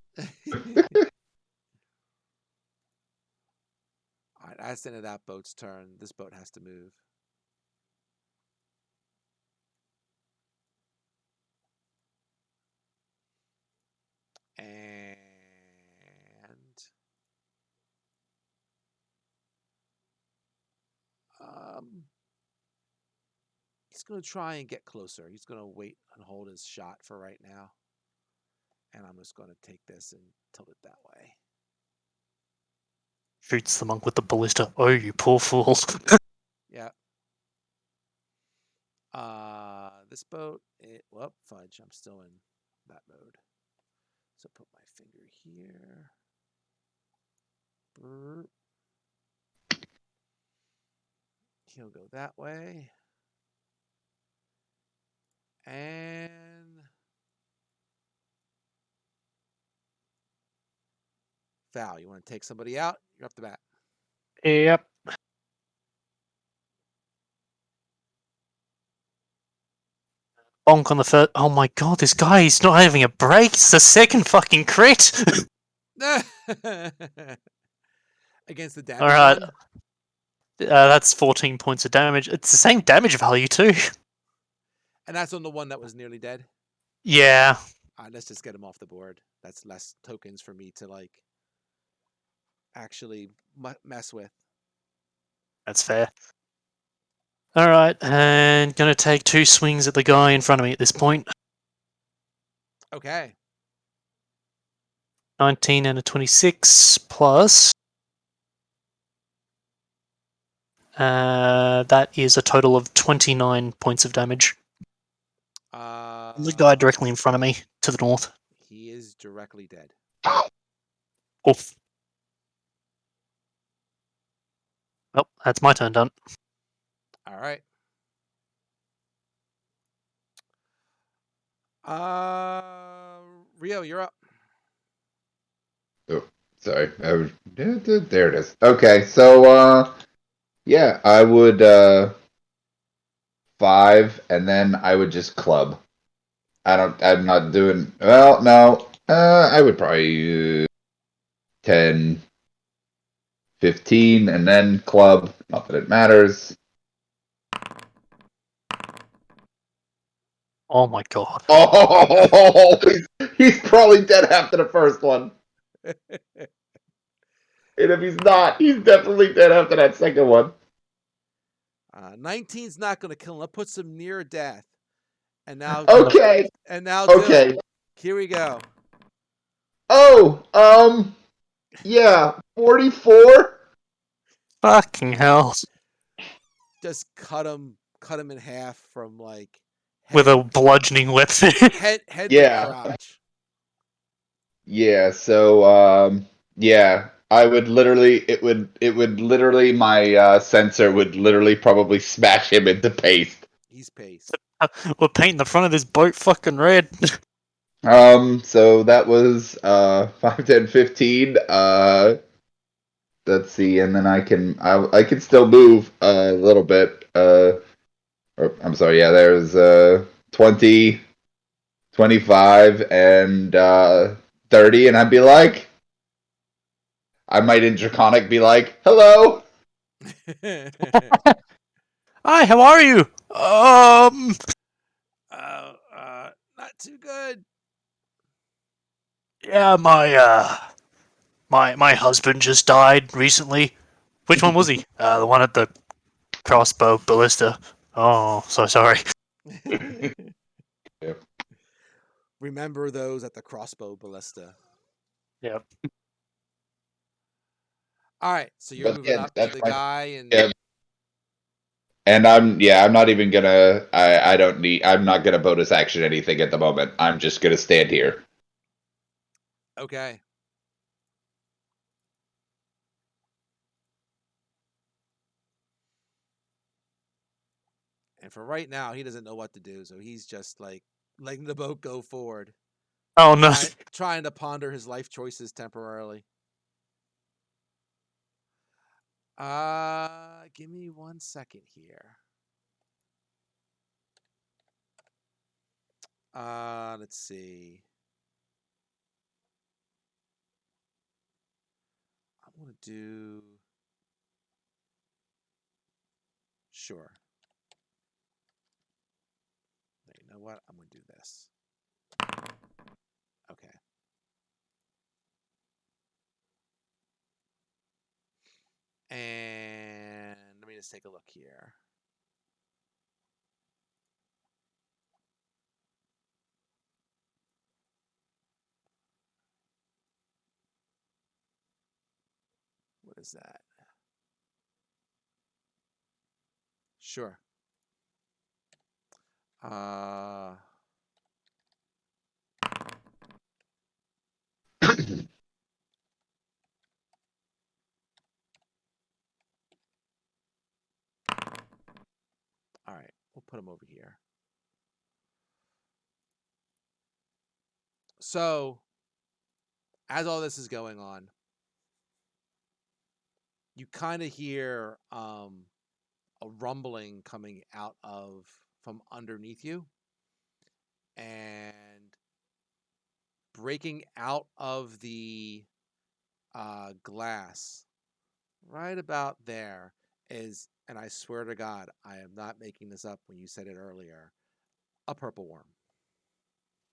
that's the end of that boat's turn. This boat has to move. And he's going to try and get closer. He's going to wait and hold his shot for right now. And I'm just going to take this and tilt it that way. Shoots the monk with the ballista. Oh, you poor fool. Yeah. This boat, well, fudge, I'm still in that mode. So put my finger here. Burp. He'll go that way. And Val, you want to take somebody out? You're up the bat. Yep. Bonk on the first. Oh my god, this guy is not having a break. It's the second fucking crit. Against the damage. All right. one? That's 14 points of damage. It's the same damage value too. And that's on the one that was nearly dead. Yeah. All right, let's just get him off the board. That's less tokens for me to like actually mess with. That's fair. All right, and gonna take 2 swings at the guy in front of me at this point. Okay. 19 and a 26 plus. That is a total of 29 points of damage. The guy directly in front of me to the north. He is directly dead. Oof. Well, that's my turn done. All right. Rio, you're up. Sorry, there it is. Okay, so yeah, I would 5, and then I would just club. I'm not doing well. No, I would probably 10, 15, and then club. Not that it matters. Oh my god. Oh, he's probably dead after the first one. And if he's not, he's definitely dead after that second one. 19's not going to kill him. That puts him near death. And now, Okay. Okay. Dylan, here we go. Oh, yeah, 44. Fucking hell. Just cut him in half from like With a bludgeoning weapon. head Yeah. to crotch. Yeah. So, yeah, I would literally, it would literally, my sensor would literally probably smash him into paste. He's paste. We're painting the front of this boat fucking red. So that was 5, 10, 15. Let's see, and then I can still move a little bit. Or, I'm sorry, yeah, there's 20, 25, and 30, and I'd be like, I might in Draconic be like, hello. Hi, how are you? Not too good. Yeah, my husband just died recently. Which one was he? The one at the crossbow ballista. Oh, so sorry. Yep. Remember those at the crossbow ballista. Yep. All right, so you're But moving yeah, up to that's the my- guy, and yeah. And I'm not even gonna. I'm not gonna bonus action anything at the moment. I'm just gonna stand here. okay. And for right now, he doesn't know what to do, so he's just like letting the boat go forward, Oh no. trying to ponder his life choices temporarily. Give me 1 second here. Let's see. I'm gonna do. Sure. You know what? I'm gonna do this. Okay. And let me just take a look here. What is that? Sure. All right, we'll put him over here. So, as all this is going on, you kind of hear a rumbling coming out from underneath you, and breaking out of the glass right about there is, and I swear to God, I am not making this up when you said it earlier, a purple worm.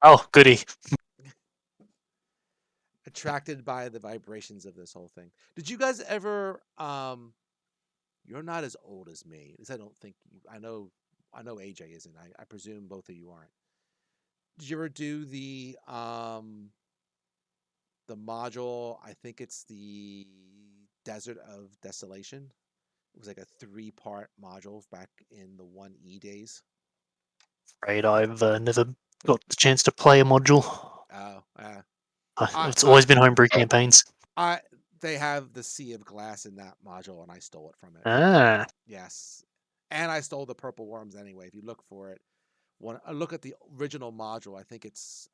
Oh, goody. Attracted by the vibrations of this whole thing. Did you guys ever you're not as old as me, at least I don't think you, I know AJ isn't. I presume both of you aren't. Did you ever do the module, I think it's the Desert of Desolation? It was like a 3-part module back in the 1E days. Afraid I've never got the chance to play a module. Oh, It's always been homebrew campaigns. they have the Sea of Glass in that module, and I stole it from it. Ah. Yes, and I stole the purple worms anyway. If you look for it, look at the original module. I think it's,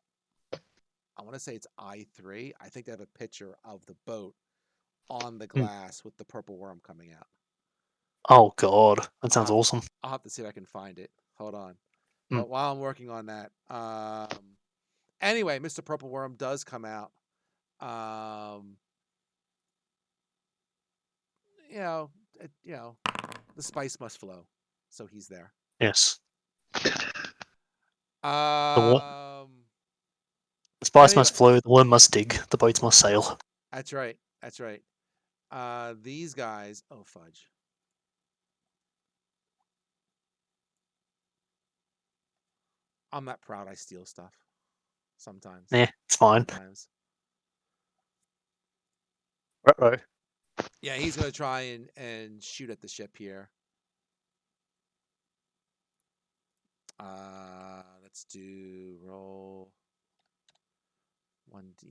I want to say it's I3. I think they have a picture of the boat on the glass with the purple worm coming out. Oh god, that sounds awesome. I'll have to see if I can find it. Hold on. Hmm. But while I'm working on that, anyway, Mr. Purple Worm does come out. The spice must flow, so he's there. Yes. The spice Anyway. must flow, the worm must dig, the boats must sail. That's right. That's right. These guys. Oh fudge. I'm not proud. I steal stuff. Sometimes. Yeah, it's fine. Sometimes. Uh-oh. Yeah, he's gonna try and shoot at the ship here. Let's do roll 1D.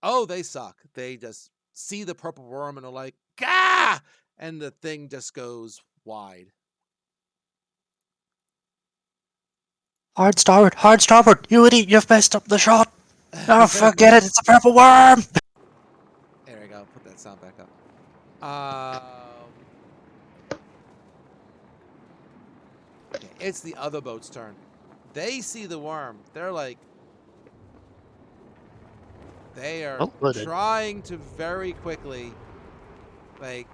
Oh, they suck. They just see the purple worm and are like, "Gah!" And the thing just goes wide. Hard starboard, you idiot, you've messed up the shot. Oh, forget it, it's a purple worm! There we go. Put that sound back up. Okay, it's the other boat's turn. They see the worm. They're like, they are Oh, loaded. trying to very quickly, like,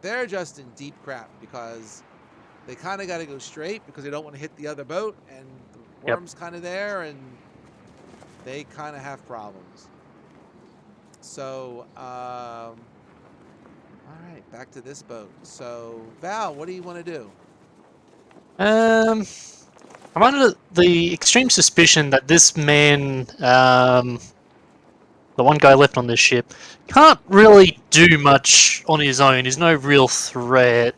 they're just in deep crap because they kind of got to go straight because they don't want to hit the other boat, and the Yep. worm's kind of there, and they kind of have problems. So, all right, back to this boat. So, Val, what do you want to do? I'm under the extreme suspicion that this man, the one guy left on this ship, can't really do much on his own. He's no real threat.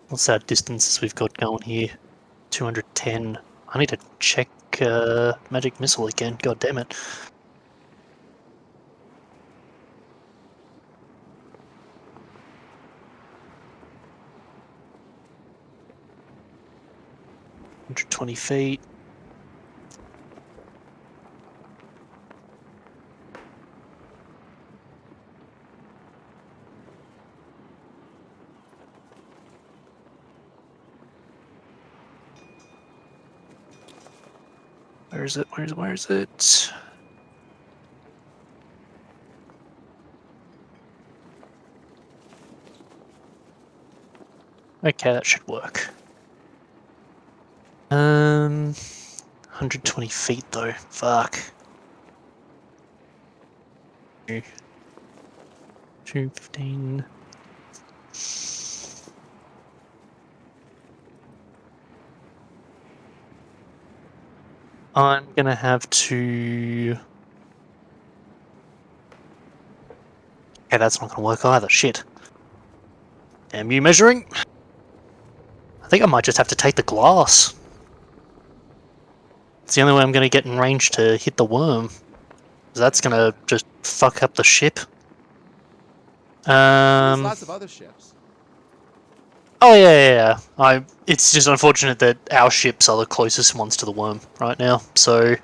What's our distances we've got going here? 210. I need to check magic missile again. God damn it. $120 feet. Where is it? Where is it? Okay, that should work. 120 feet though. Fuck. 215. I'm gonna have to. Okay, that's not gonna work either. Shit. Damn you measuring? I think I might just have to take the glass. It's the only way I'm gonna get in range to hit the worm. That's gonna just fuck up the ship. There's lots of other ships. Oh yeah. It's just unfortunate that our ships are the closest ones to the worm right now. So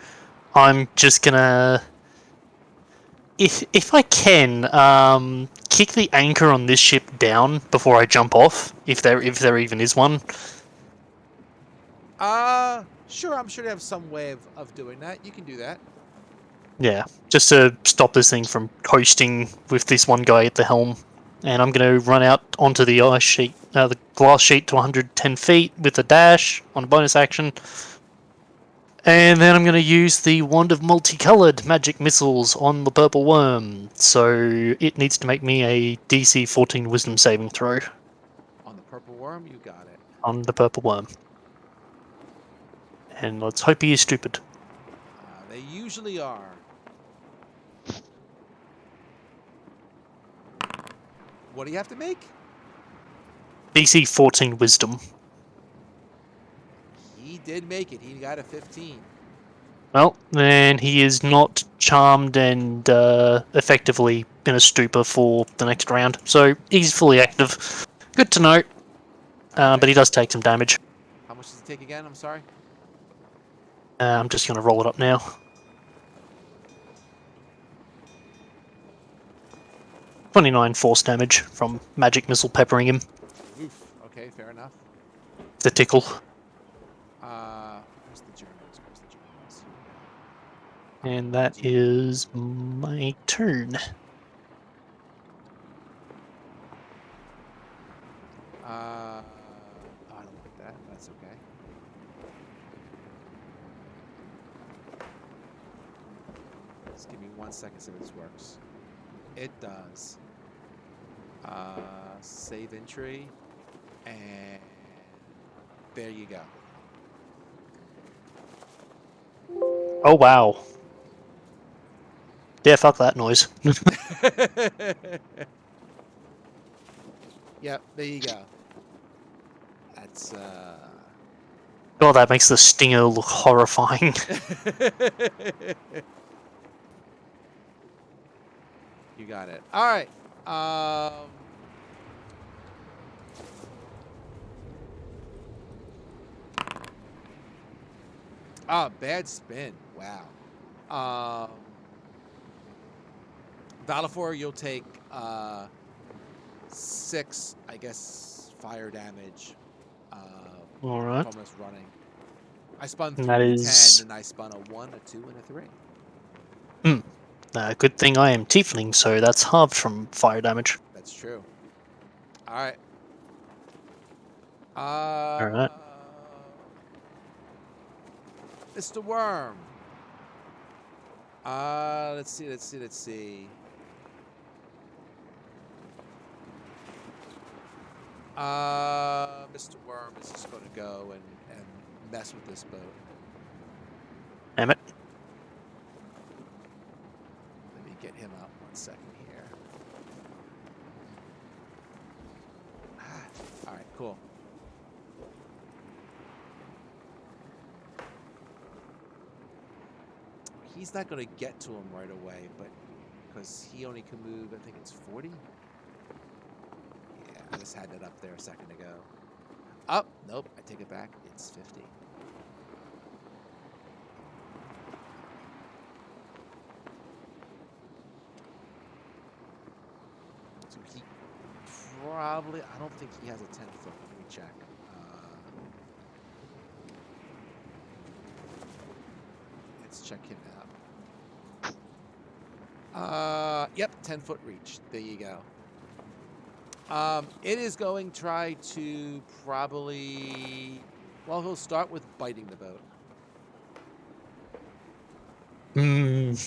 I'm just gonna, if I can, kick the anchor on this ship down before I jump off, if there even is one. Sure. I'm sure they have some way of doing that. You can do that. Yeah, just to stop this thing from coasting with this one guy at the helm. And I'm going to run out onto the ice sheet, the glass sheet to 110 feet with a dash on a bonus action. And then I'm going to use the Wand of Multicolored Magic Missiles on the Purple Worm. So it needs to make me a DC 14 Wisdom saving throw On the purple worm, you got it. on the Purple Worm. And let's hope he is stupid. They usually are. What do you have to make? DC 14 Wisdom. He did make it. He got a 15. Well, then he is not charmed and effectively in a stupor for the next round. So he's fully active. Good to know. But he does take some damage. How much does it take again? I'm sorry. I'm just going to roll it up now. 29 force damage from magic missile peppering him. Oof. Okay, fair enough. The tickle. Where's the Germans? Where's the Germans? And that is my turn. Just give me 1 second, see if this works. It does. Save entry, and there you go. Oh wow. Yeah, fuck that noise. Yep, there you go. That's God, that makes the stinger look horrifying. You got it. All right. Bad spin. Wow. Valifor, you'll take 6, I guess, fire damage. All right. From us running. I spun And 3 that to 10, is- and I spun a 1, a 2, and a 3. Good thing I am tiefling, so that's halved from fire damage. That's true. All right. right. Mr. Worm. Let's see. Mr. Worm is just going to go and mess with this boat. Damn it. Let me get him out 1 second here. All right, cool. He's not going to get to him right away, but because he only can move, I think it's 40. Yeah, I just had that up there a second ago. Oh, nope, I take it back. It's 50. So he probably, I don't think he has a 10-foot. Let me check. Let's check him out. Yep, 10-foot reach. There you go. It is going to try to probably, well, he'll start with biting the boat.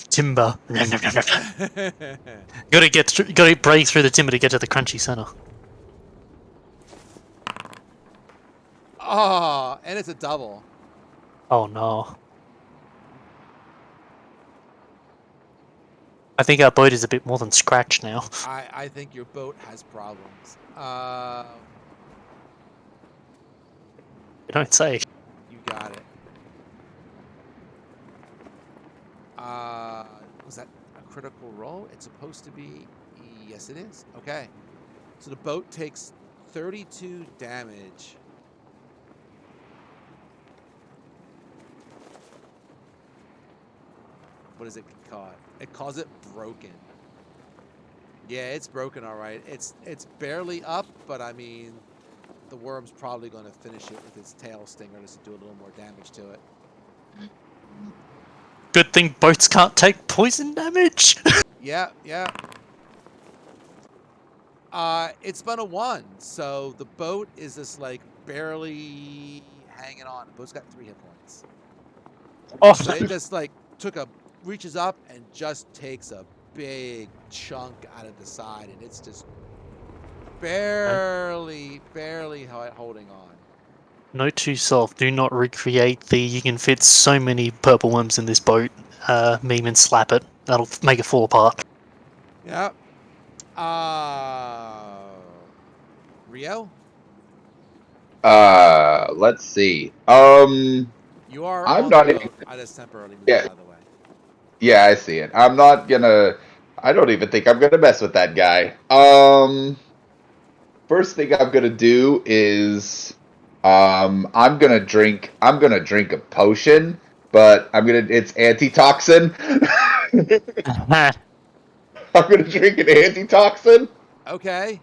Timber. Gotta break through the timber to get to the crunchy center. Oh, and it's a double. Oh no. I think our boat is a bit more than scratched now. I think your boat has problems. You don't say. You got it. Was that a critical roll? It's supposed to be. Yes, it is. Okay. So the boat takes 32 damage. What does it call it? It calls it broken. Yeah, it's broken, all right. It's barely up, but I mean, the worm's probably going to finish it with its tail stinger just to do a little more damage to it. Good thing boats can't take poison damage. Yeah. It's been a 1, so the boat is just like barely hanging on. The boat's got 3 hit points. Oh, So it just like reaches up and just takes a big chunk out of the side, and it's just barely holding on. Note to self: do not recreate the "you can fit so many purple worms in this boat" meme and slap it. That'll make it fall apart. Yep. Rio, Let's see. you are. I'm on not the even- boat. I just temporarily moved Yeah. out of the way. Yeah, I see it. I don't even think I'm gonna mess with that guy. First thing I'm gonna do is, I'm gonna drink a potion, but it's antitoxin. I'm gonna drink an antitoxin. Okay.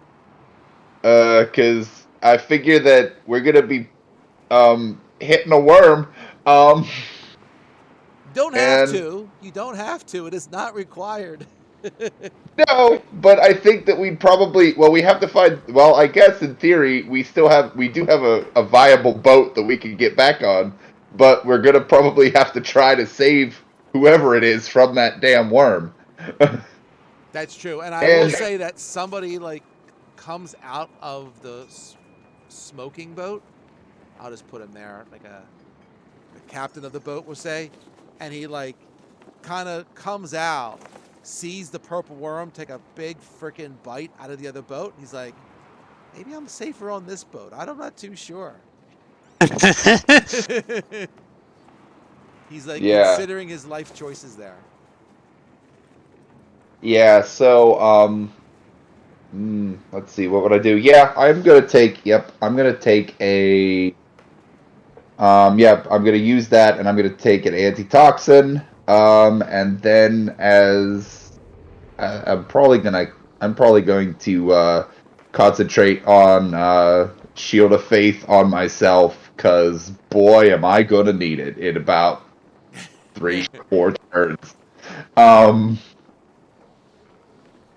Cause I figure that we're gonna be, hitting a worm. Don't have And- to. You don't have to. It is not required. No, but I think that we'd probably, we have to find, I guess in theory, we do have a viable boat that we can get back on, but we're gonna probably have to try to save whoever it is from that damn worm. That's true, and I will And- say that somebody like comes out of the smoking boat. I'll just put him there, like the captain of the boat will say, and he like kind of comes out, sees the purple worm take a big freaking bite out of the other boat. And he's like, maybe I'm safer on this boat. I'm not too sure. He's like Yeah. considering his life choices there. Yeah, so let's see, what would I do? Yeah, I'm gonna take a I'm gonna use that, and I'm gonna take an antitoxin. And then I'm probably going to concentrate on Shield of Faith on myself, because boy, am I gonna need it in about 3-4 turns.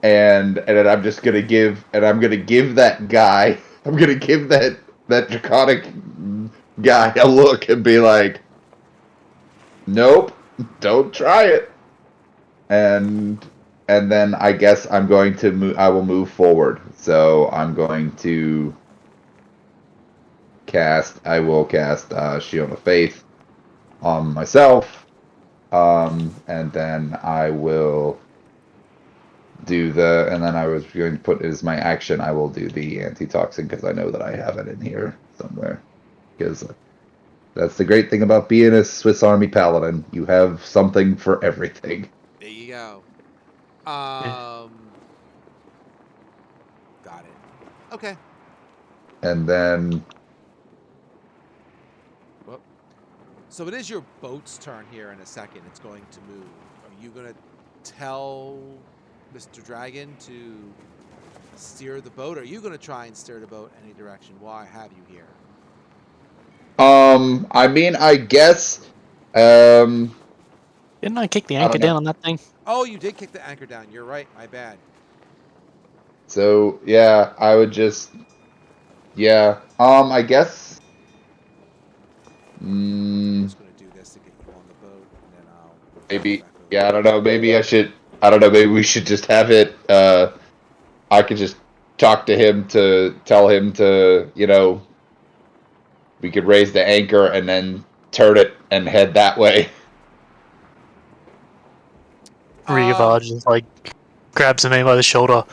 And then I'm just gonna give that guy, I'm gonna give that draconic guy a look and be like, nope, don't try it. And then I guess I will move forward. So I'm going to cast Shield of Faith on myself. And then I will and then I was going to put as my action, I will do the antitoxin, because I know that I have it in here somewhere. Because that's the great thing about being a Swiss Army Paladin. You have something for everything. There you go. Got it. Okay. And then Whoop. So it is your boat's turn here in a second. It's going to move. Are you going to tell Mr. Dragon to steer the boat? Or are you going to try and steer the boat any direction? Why have you here? I mean, I guess Didn't I kick the I don't anchor know. down on that thing? Oh, you did kick the anchor down. You're right. My bad. so yeah, I would just I guess I'm just going to do this to get you on the boat, and then I'll maybe back over. I don't know, maybe we should just have it I could just talk to him to tell him to, we could raise the anchor and then turn it and head that way. Riva just like grabs him by the shoulder.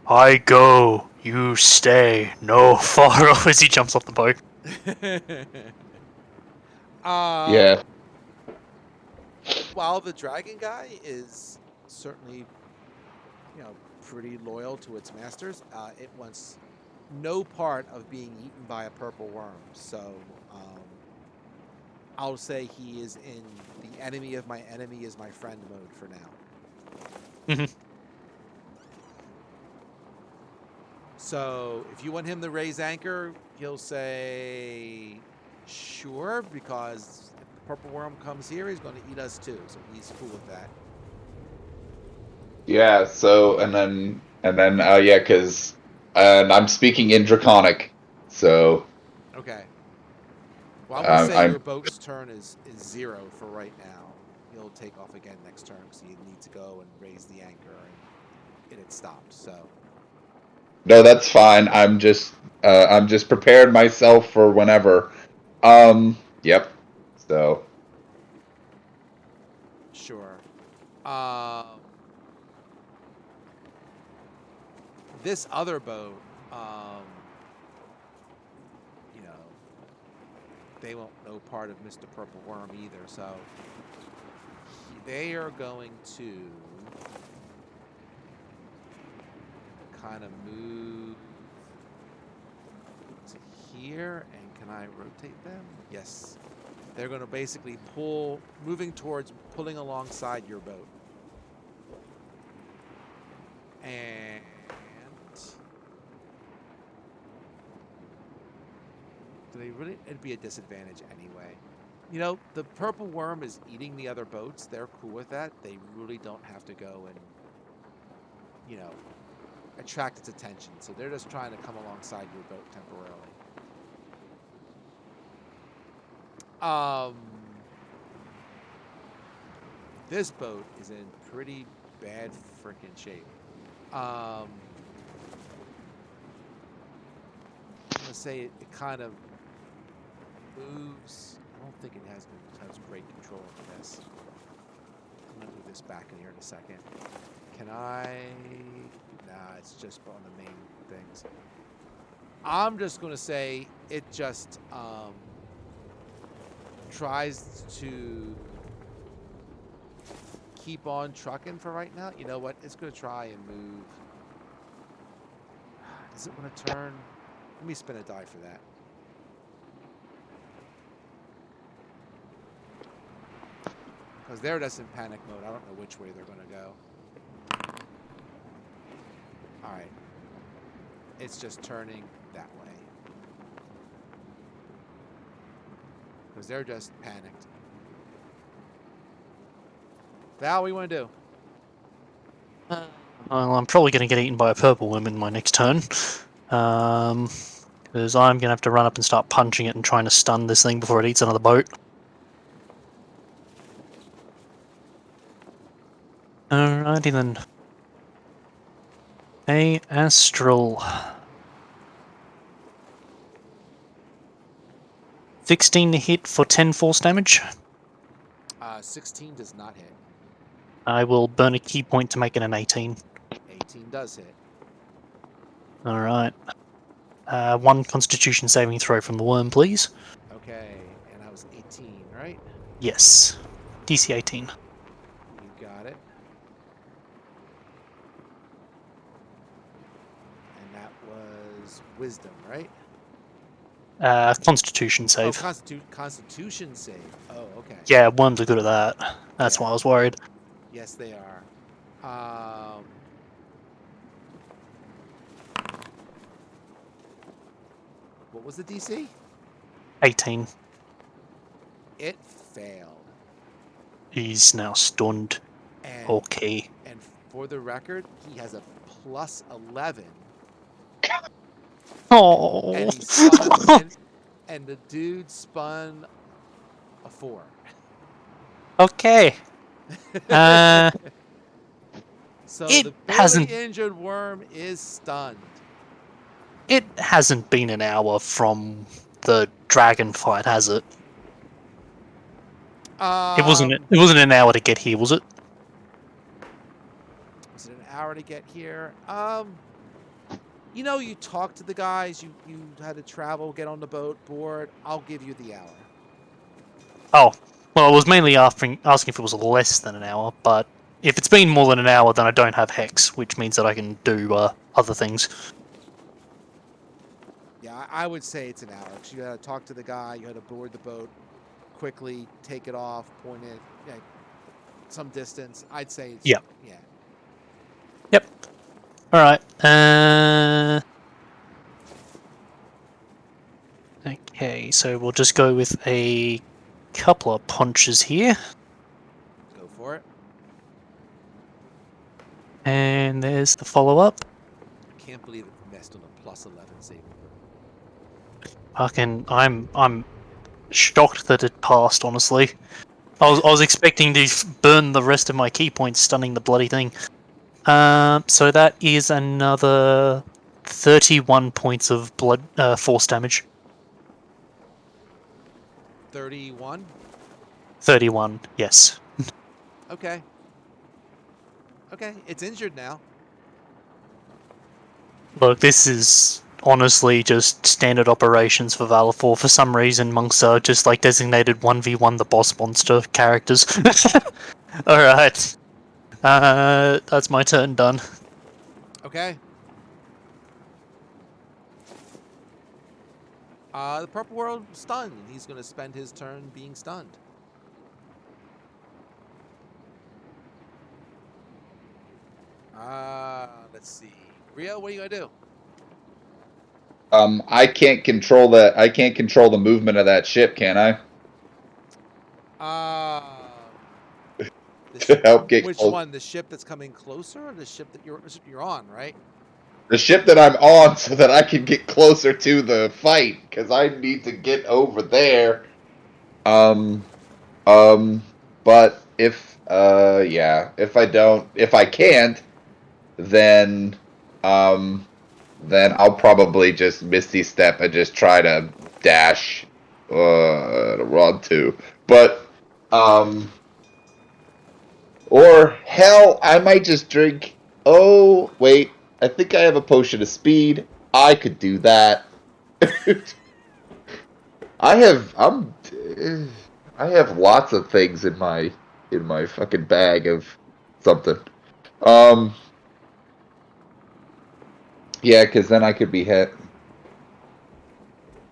I go, you stay. No, far off as he jumps off the boat. Yeah. While the dragon guy is certainly, pretty loyal to its masters, it wants no part of being eaten by a purple worm. So I'll say he is in the enemy of my enemy is my friend mode for now. Mhm. So if you want him to raise anchor, he'll say sure, because if the purple worm comes here, he's going to eat us too. So he's cool with that. Yeah, so and then yeah, because I'm speaking in Draconic, so Okay. Well, I'm gonna say I'm your boat's turn is 0 for right now. He'll take off again next turn because he needs to go and raise the anchor, and it stopped. So no, that's fine. I'm just prepared myself for whenever. Yep. So sure. This other boat, they won't know part of Mr. Purple Worm either. So they are going to kind of move to here. And can I rotate them? Yes. They're going to basically pulling alongside your boat. And it'd be a disadvantage anyway. The purple worm is eating the other boats. They're cool with that. They really don't have to go and, attract its attention. So they're just trying to come alongside your boat temporarily. This boat is in pretty bad freaking shape. I'm gonna say it kind of moves. I don't think it has great control of this. I'm gonna move this back in here in a second. Can I? Nah, it's just on the main things. I'm just gonna say it just tries to keep on trucking for right now. You know what? It's gonna try and move. Does it want to turn? Let me spin a die for that. Because they're just in panic mode. I don't know which way they're going to go. Alright. It's just turning that way. Because they're just panicked. Val, what do you want to do? Well, I'm probably going to get eaten by a purple worm in my next turn. Because I'm going to have to run up and start punching it and trying to stun this thing before it eats another boat. Alrighty then. Hey, Astral. 16 to hit for 10 force damage. 16 does not hit. I will burn a key point to make it an 18. 18 does hit. Alright. 1 constitution saving throw from the worm, please. Okay, and that was 18, right? Yes. DC 18. You got it. And that was wisdom, right? Constitution save. Oh, Constitution save. Oh, okay. Yeah, worms are good at that. That's why I was worried. Yes, they are. What was the DC? 18. It failed. He's now stunned. And, Okay. and for the record, he has a plus 11. Oh. And he spun, and the dude spun a 4. Okay. So It the hasn't- barely injured worm is stunned. It hasn't been an hour from the dragon fight, has it? It wasn't an hour to get here, was it? Was it an hour to get here? You know, you talked to the guys. You had to travel, get on the boat, board. I'll give you the hour. Oh, well, I was mainly asking if it was less than an hour, but if it's been more than an hour, then I don't have Hex, which means that I can do other things. Yeah, I would say it's an hour. 'Cause you had to talk to the guy. You had to board the boat quickly, take it off, point it some distance. I'd say it's, Yeah. Yeah. Yep. Alright. Okay, so we'll just go with a couple of punches here. Go for it. And there's the follow-up. I can't believe it messed on a plus 11 saving throw. I'm shocked that it passed, honestly. I was expecting to burn the rest of my key points stunning the bloody thing. So that is another 31 points of blood force damage. 31. 31, yes. Okay. Okay, it's injured now. Look, this is honestly just standard operations for Valifor. For some reason, monks are just like designated 1v1 the boss monster characters. Alright. That's my turn done. Okay. The Purple World stunned. He's going to spend his turn being stunned. Let's see. Rio, what are you going to do? I can't control that. I can't control the movement of that ship, can I? To help get which close. one? The ship that's coming closer, or the ship that you're on, right? The ship that I'm on, so that I can get closer to the fight, because I need to get over there. But if I can't, then I'll probably just Misty Step and just try to dash to Rod 2. But or hell, I might just drink. Oh wait, I think I have a potion of speed. I could do that. I have lots of things in my fucking bag of something. Yeah, because then I could be hit.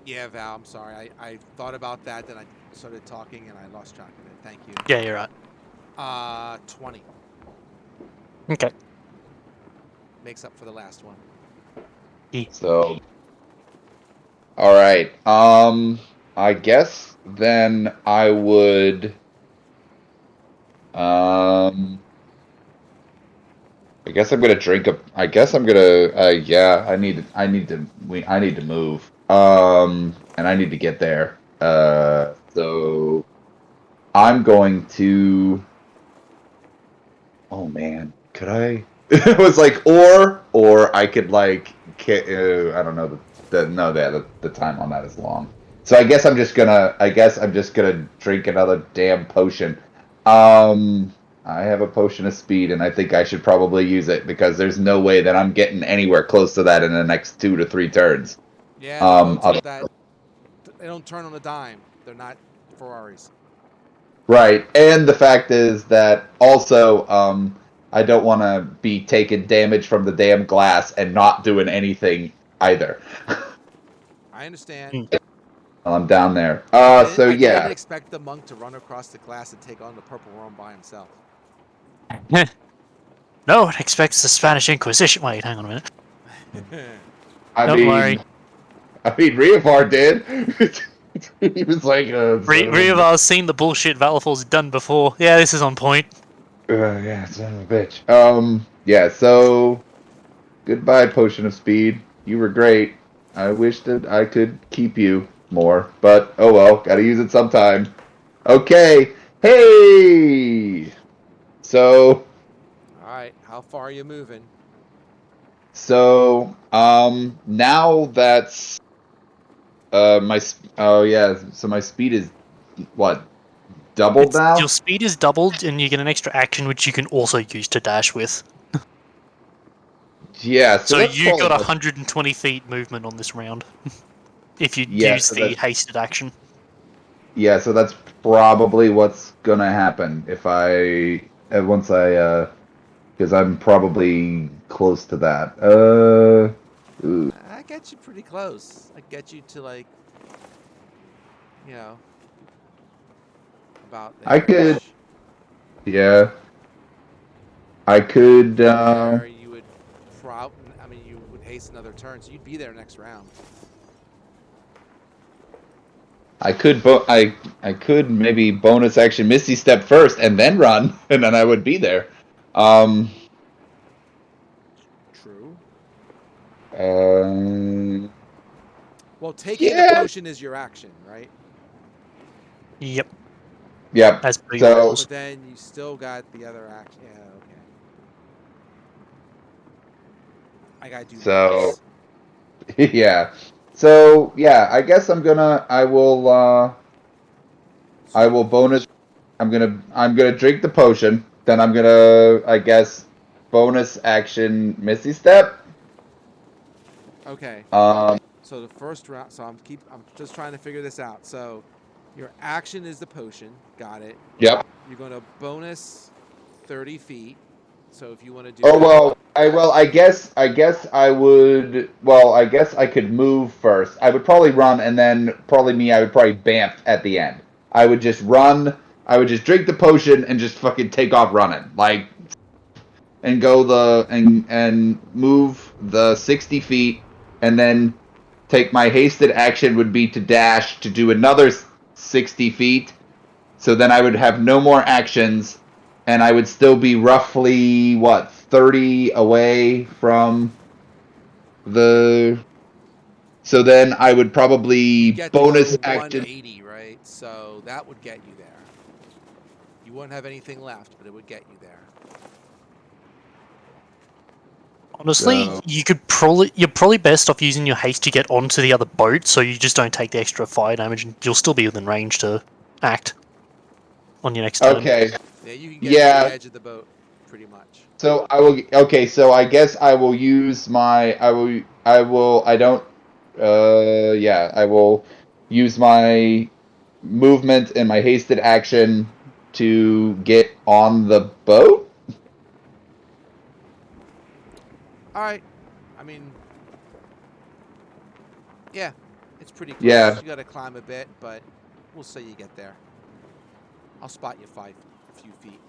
Yeah, Val, I'm sorry. I thought about that, then I started talking and I lost track of it. Thank you. Yeah, you're right. 20. Okay. Makes up for the last one. So, all right. I guess then I would. I guess I'm gonna drink a. I guess I'm gonna. Yeah, I need to move. And I need to get there. So I'm going to. Oh man, could I? It was like or I could like. I don't know the time on that is long. So I guess I'm just gonna drink another damn potion. I have a potion of speed, and I think I should probably use it because there's no way that I'm getting anywhere close to that in the next 2 to 3 turns. Yeah, the boats other- that they don't turn on a dime. They're not Ferraris. Right, and the fact is that also I don't want to be taking damage from the damn glass and not doing anything either. I understand. While I'm down there. I So didn't yeah, expect the monk to run across the glass and take on the purple worm by himself. No one expects the Spanish Inquisition. Wait, hang on a minute. Don't worry. Riovar did. He was like, Riovar's seen the bullshit Valafor's done before. Yeah, this is on point. yeah, son of a bitch. Yeah, so goodbye, Potion of Speed. You were great. I wish that I could keep you more, but oh well, gotta use it sometime. Okay, hey! So, Alright, how far are you moving? now that's, so my speed is, what, doubled now? Your speed is doubled, and you get an extra action which you can also use to dash with. Yeah, So that's you probably got what- 120 feet movement on this round. If you Yeah, use so the that's- hasted action. Yeah, so that's probably what's gonna happen if once I, because I'm probably close to that. Ooh. I get you pretty close. I get you to like, you know, about there. I could- Yeah. I could, There you would you would haste another turn, so you'd be there next round. I could maybe bonus action Misty Step first and then run, and then I would be there. True. Well, taking the Yeah. potion is your action, right? Yep, Yep. as per So- your rules. But then you still got the other action. Yeah, okay. I gotta do So- this. Yeah. So yeah, I guess I will bonus. I'm gonna drink the potion. Then I'm gonna, I guess, bonus action Misty Step. Okay. Um. So the first round. So I'm just trying to figure this out. So your action is the potion. Got it. Yep. You're gonna bonus 30 feet. So if you want to do. Oh well. I guess I would. Well, I guess I could move first. I would probably run, and then I would probably bamf at the end. I would just run. I would just drink the potion and just fucking take off running, like, and go and move the 60 feet, and then take my hasted action would be to dash to do another 60 feet. So then I would have no more actions, and I would still be roughly, 30 away from the... So then I would You, you, you, you, you, you, you, you, you, you, you, you, you, you, you, you, you, probably get to bonus go action... 180, right? So that would get you there. You wouldn't have anything left, but it would get you there. Honestly, So- you're probably best off using your haste to get onto the other boat, so you just don't take the extra fire damage, and you'll still be within range to act on your next turn. Okay. Yeah, you can get Yeah. to the edge of the boat, pretty much. So I will. Okay. So I guess I will use my. I will. I don't. Yeah. I will use my movement and my hasted action to get on the boat. All right. I mean, yeah, it's pretty close. Yeah. You got to climb a bit, but we'll say you get there. I'll spot you a few feet.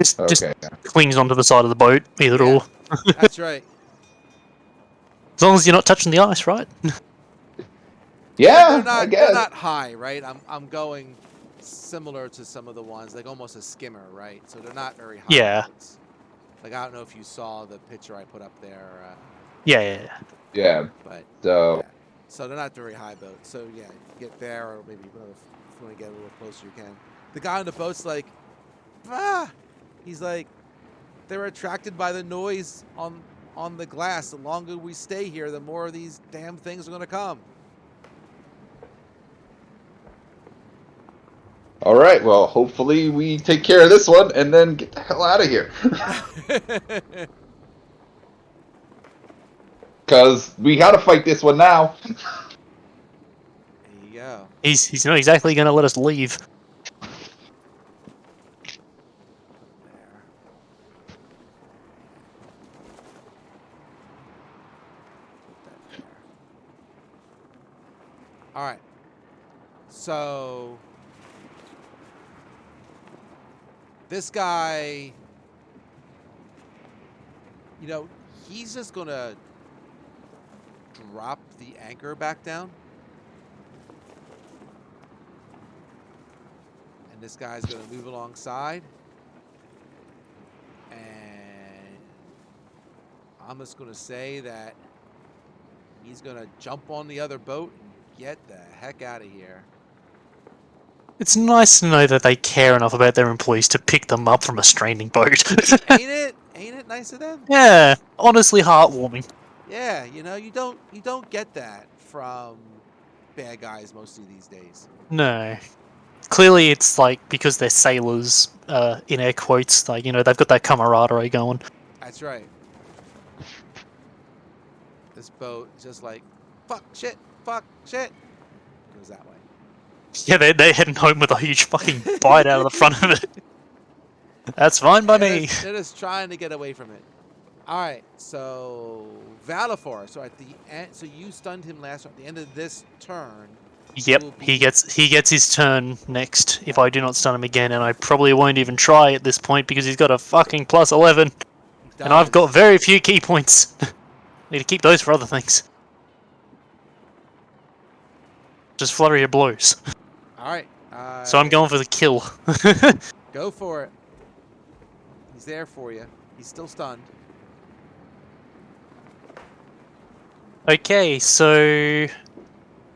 Just Okay. clings onto the side of the boat, either Yeah. or. That's right. As long as you're not touching the ice, right? Yeah. They're I not. guess. They're not high, right? I'm going similar to some of the ones, like almost a skimmer, right? So they're not very high. Yeah. boats. Like I don't know if you saw the picture I put up there, Yeah. Yeah. but So. yeah. So they're not very high boats. So yeah, you get there, or maybe if you want to get a little closer, you can. The guy on the boat's like, ah! He's like, they're attracted by the noise on the glass. The longer we stay here, the more of these damn things are gonna come. All right. Well, hopefully we take care of this one and then get the hell out of here. There Because we got to fight this one now. you go. He's not exactly going to let us leave. There. Put that there. All right. So this guy, you know, he's just gonna drop the anchor back down. And this guy's gonna move alongside. And I'm just gonna say that he's gonna jump on the other boat and get the heck out of here. It's nice to know that they care enough about their employees to pick them up from a straining boat. Ain't it? Ain't it nice of them? Yeah, honestly heartwarming. Yeah, you know, you don't get that from bad guys mostly these days. No. Clearly it's like, because they're sailors, in air quotes, like, you know, they've got that camaraderie going. That's right. This boat is just like, fuck, shit, goes that way. Yeah, they're heading home with a huge fucking bite out of the front of it. That's fine by me. They're just trying to get away from it. All right, so Valifor. So at the end, so you stunned him last. At the end of this turn. Yep, will he be- gets his turn next if I do not stun him again, and I probably won't even try at this point because he's got a fucking plus 11, and I've got very few key points. Need to keep those for other things. Just flurry of blows. All right. So I'm going for the kill. Go for it. He's there for you. He's still stunned. Okay, so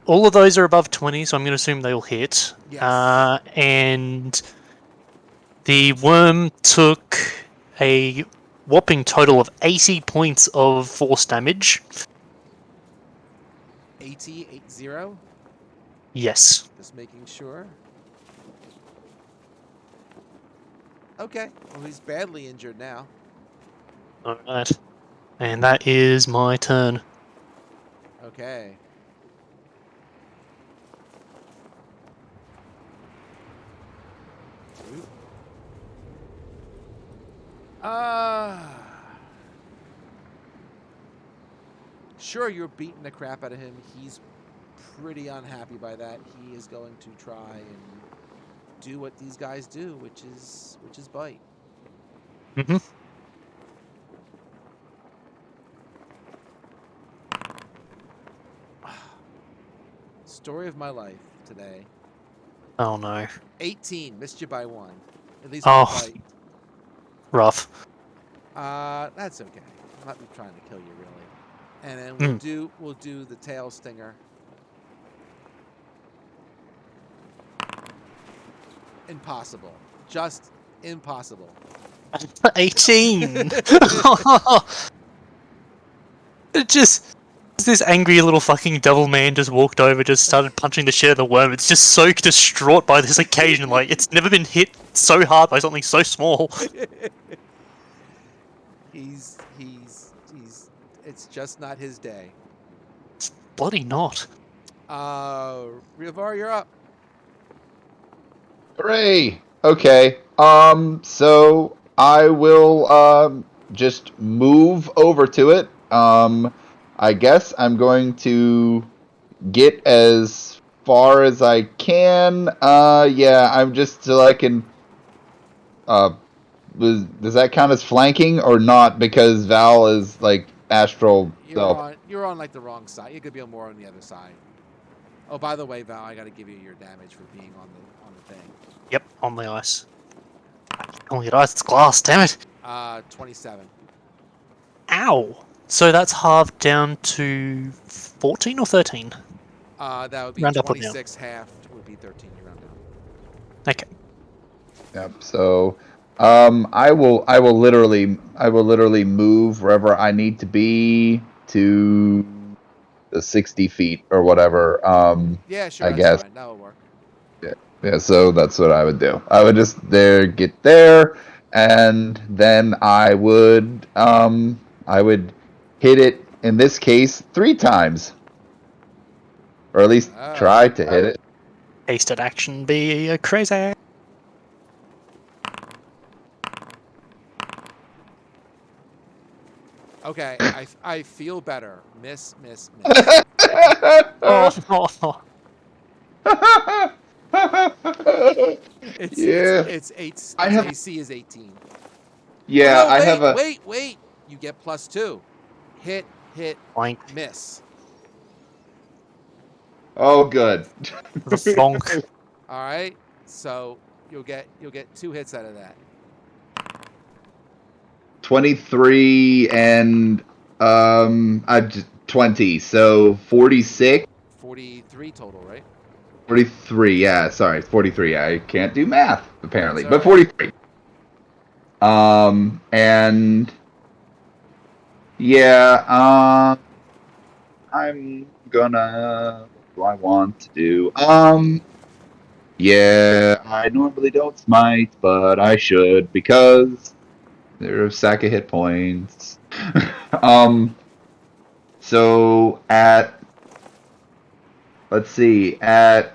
all of those are above 20, so I'm going to assume they'll hit. Yes. And the worm took a whopping total of 80 points of force damage. 80. Yes. Just making sure. Okay. Well, he's badly injured now. Alright. And that is my turn. Okay. Oop. Sure, you're beating the crap out of him. He's pretty unhappy by that. He is going to try and do what these guys do, which is bite. Mm-hmm. Story of my life today. Oh no. 18, missed you by 1. At least Oh. one bite. Rough. That's okay. I'm not trying to kill you really. And then we'll do the tail stinger. impossible. Just impossible. 18. It just this angry little fucking devil man just walked over, just started punching the shit out of the worm. It's just so distraught by this occasion. Like it's never been hit so hard by something so small. he's it's just not his day. Bloody not. Rivar, you're up. Hooray! Okay. So I will just move over to it. I guess I'm going to get as far as I can. Yeah, I'm just so I can. Does that count as flanking or not? Because Val is like astral self. You're on like the wrong side. You could be more on the other side. Oh, by the way, Val, I got to give you your damage for being on the thing. Yep, on the ice. Oh, your ice, it's glass, damn it. 27. Ow. So that's halved down to 14 or 13? That would be Round up or down? 26 half would be 13. You round down. Okay. Yep. So, I will literally move wherever I need to be to the 60 feet or whatever. Yeah, sure. I That's guess. fine. That would work. Yeah. So that's what I would do. I would just get there, and then I would hit it in this case 3 times, or at least Oh. try to hit it. Hasted action be crazy. Okay, I feel better. Miss. Oh, It's Yeah. it's 8. I have- AC is 18. Yeah, Oh, no, I have a. wait. You get +2. Hit, blank miss. Oh, good. the flonk. All right. So you'll get 2 hits out of that. 23 and I 20, so 46. 43 total, right? 43, yeah, sorry, 43. I can't do math apparently, That's but 43. And yeah, I'm gonna. What do I want to do? Yeah, I normally don't smite, but I should because they're a sack of hit points. So let's see, I'm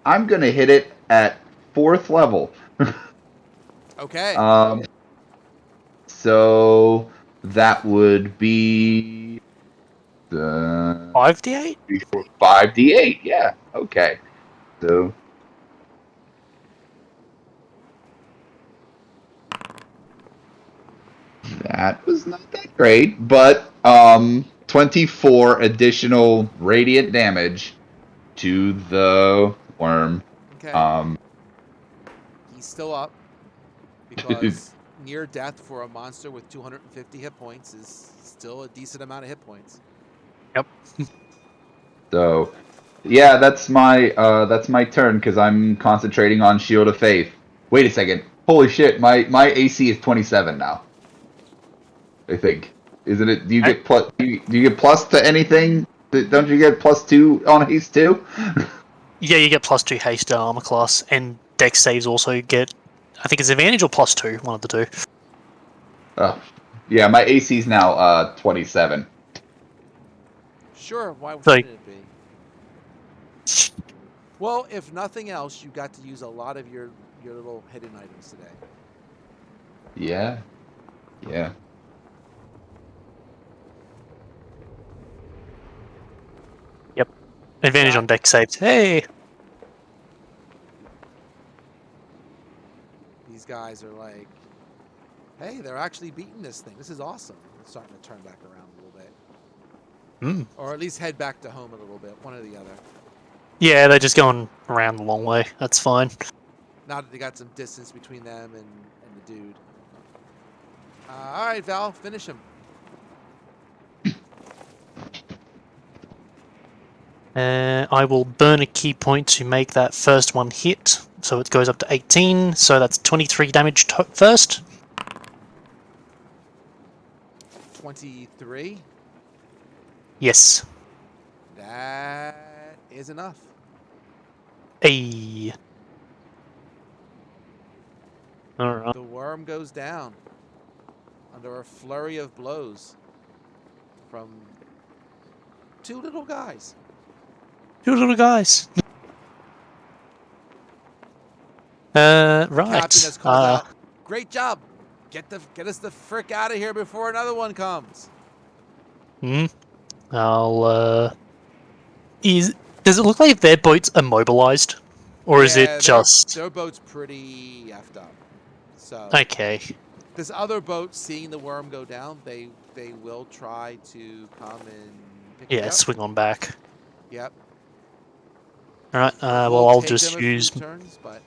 gonna hit it at 4th level. Okay. So that would be the 5d8? 5d8. Yeah. Okay. So that was not that great, but 24 additional radiant damage to the worm. Okay. He's still up because near death for a monster with 250 hit points is still a decent amount of hit points. Yep. So yeah, that's my turn because I'm concentrating on Shield of Faith. Wait a second. Holy shit, my AC is 27 now. I think. Isn't it? Do you get plus? Do you get plus to anything? Don't you get +2 on haste too? Yeah, you get +2 haste to armor class, and dex saves also get, I think it's advantage or +2, one of the two. Oh, yeah, my AC is now 27. Sure, why So- wouldn't it be? Well, if nothing else, you got to use a lot of your little hidden items today. Yeah. Yeah. Advantage on dex saves. Hey! These guys are like, hey, they're actually beating this thing. This is awesome. It's starting to turn back around a little bit. Hmm. Or at least head back to home a little bit, one or the other. Yeah, they're just going around the long way. That's fine. Now that they got some distance between them and the dude. All right, Val, finish him. I will burn a key point to make that first one hit, so it goes up to 18. So that's 23 damage first. 23. Yes. That is enough. Hey. All right. The worm goes down under a flurry of blows from two little guys. You little guys. Captain Right. has called out. Great job. Get us the frick out of here before another one comes. I'll. Does it look like their boats are mobilized, or is Yeah, it just their boat's pretty effed up. So okay? this other boat, seeing the worm go down, they will try to come and pick Yeah, me up. swing on back. Yep. All right. It Well, will I'll take just them a few use. turns, but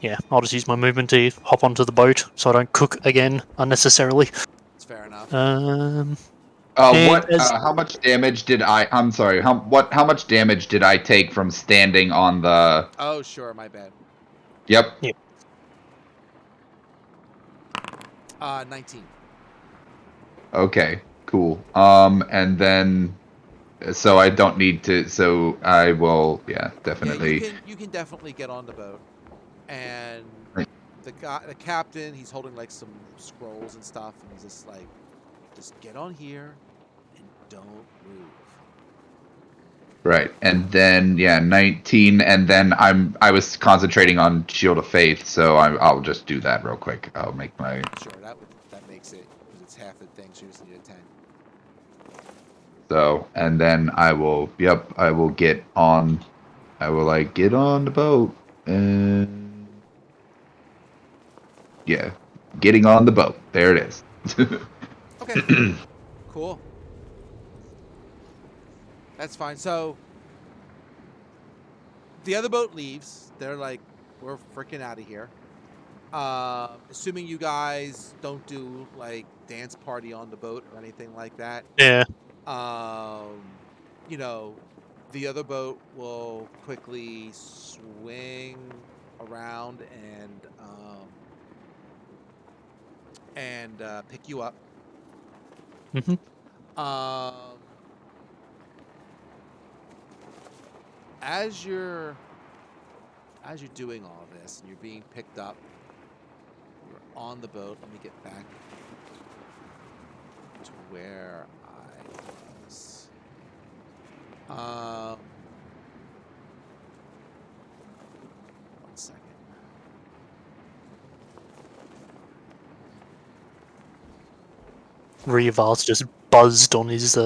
Yeah, I'll just use my movement to hop onto the boat, so I don't cook again unnecessarily. it's fair enough. And What? as- How much damage did I? I'm sorry. How much damage did I take from standing on the? Oh, sure, my bad. Yep. 19. Okay. Cool. And then, so I don't need to. So I will. Yeah, definitely. Yeah, you can definitely get on the boat, and Right. the captain, he's holding like some scrolls and stuff, and he's just like, just get on here and don't move. Right. And then 19, and then I was concentrating on Shield of Faith, so I'll just do that real quick. I'll make my. Sure, that makes it, because it's half the thing, so you just need a 10. So, and then I will get on. I will get on the boat and yeah, getting on the boat. There it is. Okay. Cool. That's fine. So the other boat leaves. They're like, we're freaking out of here. Assuming you guys don't do like dance party on the boat or anything like that. yeah, You know, the other boat will quickly swing around and pick you up. Mhm. As you're doing all of this and you're being picked up, you're on the boat. Let me get back to where I was. One second. Rival's just buzzed on his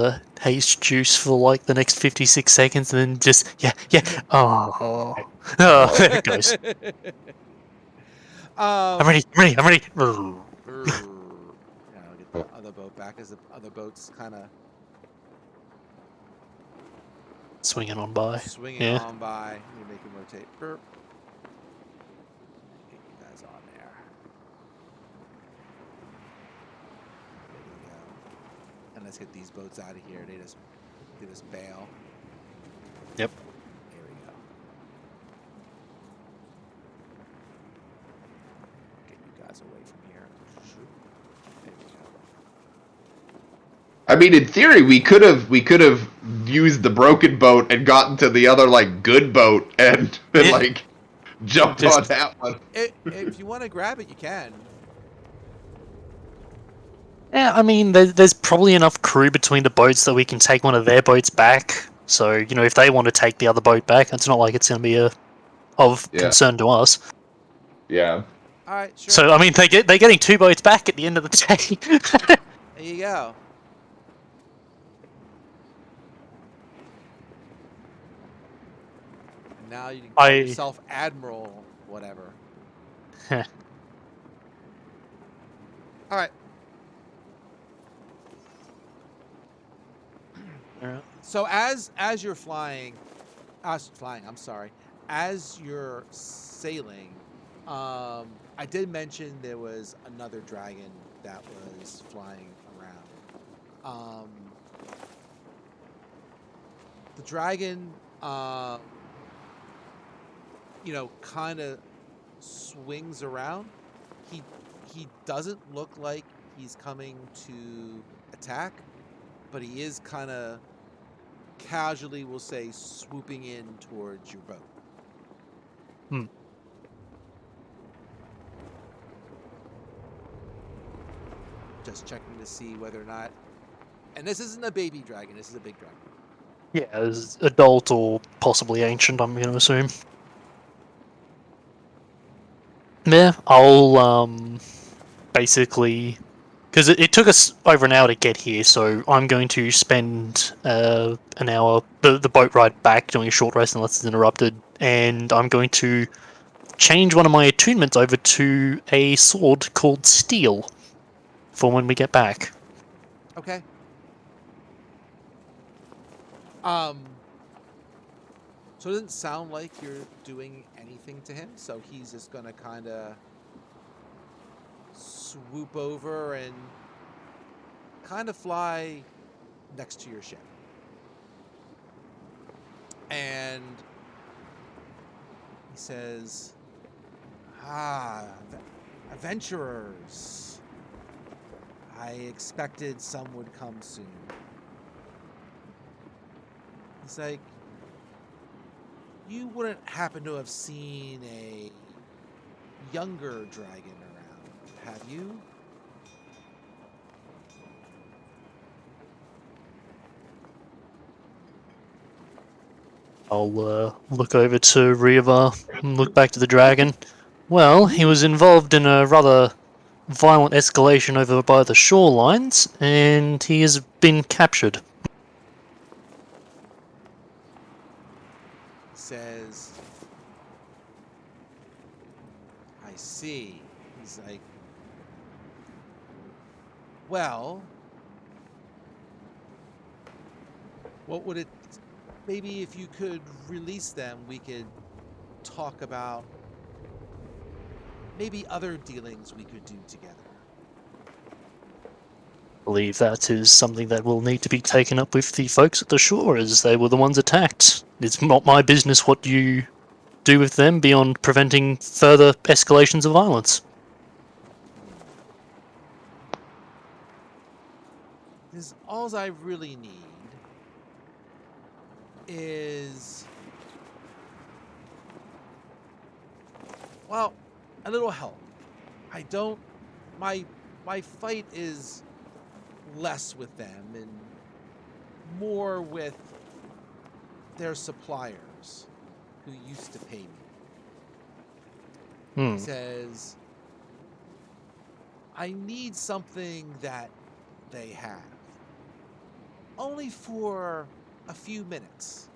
haste juice for like the next 56 seconds, and then just yeah. Oh, there it goes. I'm ready. Yeah, I'll get the other boat back as the other boat's kind of Swinging on by. swinging Yeah. on by. Let me make him rotate. Get you guys on there. There you go. And let's get these boats out of here. They just bail. Yep. Here we go. Get you guys away from here. There we go. I mean, in theory, we could have used the broken boat and gotten to the other good boat and Yeah. jumped Just- on that one. If you want to grab it, you can. Yeah, I mean, there's probably enough crew between the boats that we can take one of their boats back. So, if they want to take the other boat back, it's not like it's going to be of Yeah. concern to us. Yeah. All right, sure. So, I mean, they're getting 2 boats back at the end of the day. There you go. And now you can call yourself Admiral, whatever. Heh. All right. Alright. So as you're flying, I'm sorry. As you're sailing, I did mention there was another dragon that was flying around. The dragon, you know, kind of swings around. He he doesn't look like he's coming to attack, but he is kind of casually, we'll say, swooping in towards your boat. Hmm. Just checking to see whether or not. And this isn't a baby dragon. This is a big dragon. Yeah, as adult or possibly ancient, I'm going to assume. Yeah, I'll basically, because it took us over an hour to get here, so I'm going to spend an hour the boat ride back doing a short rest unless it's interrupted, and I'm going to change one of my attunements over to a sword called Steel for when we get back. Okay. So it doesn't sound like you're doing anything to him, so he's just gonna kind of swoop over and kind of fly next to your ship. And he says, adventurers. I expected some would come soon. He's like, you wouldn't happen to have seen a younger dragon around, have you? I'll look over to Riva and look back to the dragon. Well, he was involved in a rather violent escalation over by the shorelines, and he has been captured. Says, I see. He's like, well, what would it, maybe if you could release them, we could talk about maybe other dealings we could do together. I believe that is something that will need to be taken up with the folks at the shore, as they were the ones attacked. It's not my business what you do with them beyond preventing further escalations of violence. Because all I really need is, well, a little help. I don't, my fight is less with them and more with their suppliers who used to pay me. Hmm. He says, I need something that they have. Only for a few minutes.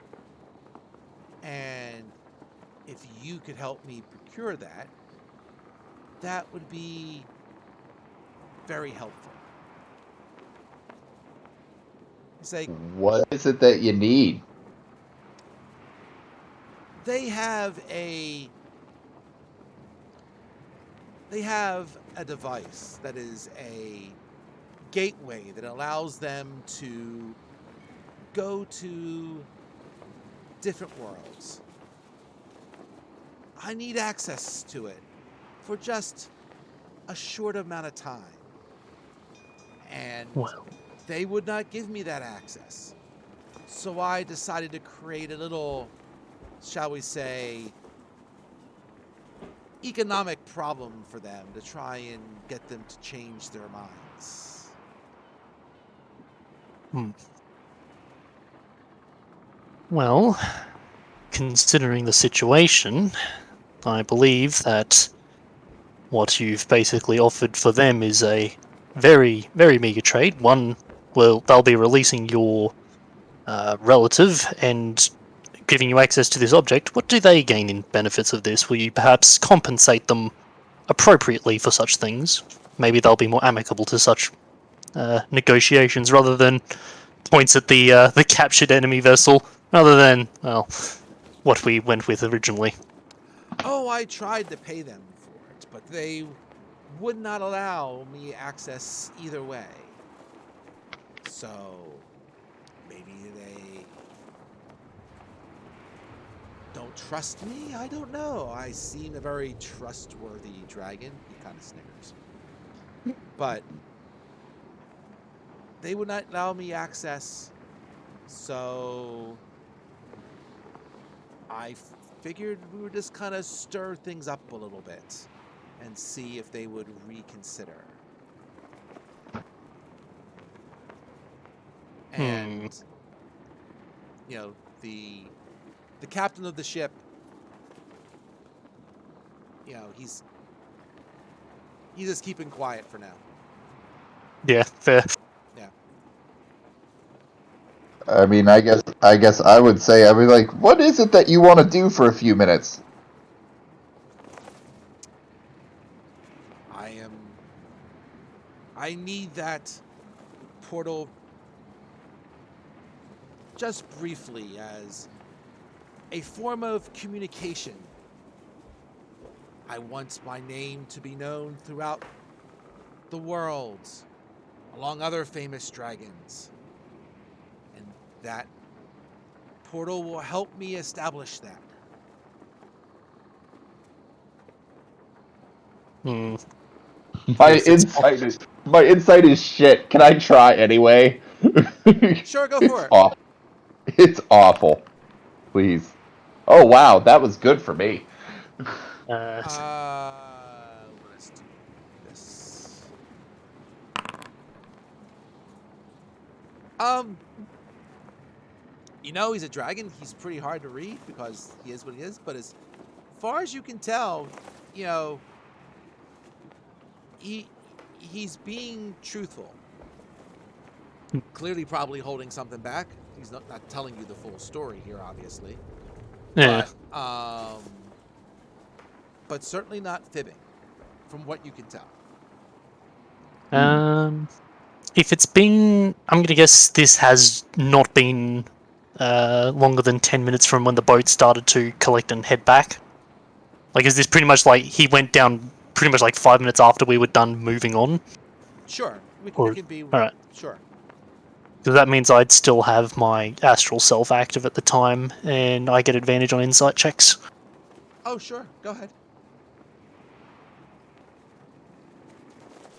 And if you could help me procure that, that would be very helpful. It's like, What is it that you need? they have a device that is a gateway that allows them to go to different worlds. I need access to it for just a short amount of time. And Well, they would not give me that access. So I decided to create a little, shall we say, economic problem for them to try and get them to change their minds. well, considering the situation, I believe that what you've basically offered for them is a very, very meager trade. One, well, they'll be releasing your relative and giving you access to this object. What do they gain in benefits of this? Will you perhaps compensate them appropriately for such things? Maybe they'll be more amicable to such negotiations rather than points at the captured enemy vessel, rather than, well, what we went with originally. Oh, I tried to pay them for it, but they would not allow me access either way. So maybe they don't trust me? I don't know. I seem a very trustworthy dragon. He kind of snickers. But they would not allow me access, so I figured we would just kind of stir things up a little bit and see if they would reconsider. And you know, the captain of the ship, you know, he's just keeping quiet for now. Yeah, fair. I mean, I guess I would say, I'd be like, what is it that you want to do for a few minutes? I need that portal just briefly as a form of communication. I want my name to be known throughout the world, along other famous dragons. And that portal will help me establish that. My If it's insight is shit. Can I try anyway? Sure, go for it. It's awful. Please. Oh wow, that was good for me. Let's do this. You know, he's a dragon. He's pretty hard to read because he is what he is. But as far as you can tell, you know, he's being truthful. Clearly, probably holding something back. He's not telling you the full story here, obviously. yeah. But certainly not fibbing, from what you can tell. If it's been, I'm gonna guess this has not been longer than 10 minutes from when the boat started to collect and head back. Like, is this pretty much like he went down pretty much like 5 minutes after we were done moving on? Sure, we can be. All right. Sure. Because that means I'd still have my astral self active at the time, and I get advantage on insight checks. Oh, sure. Go ahead.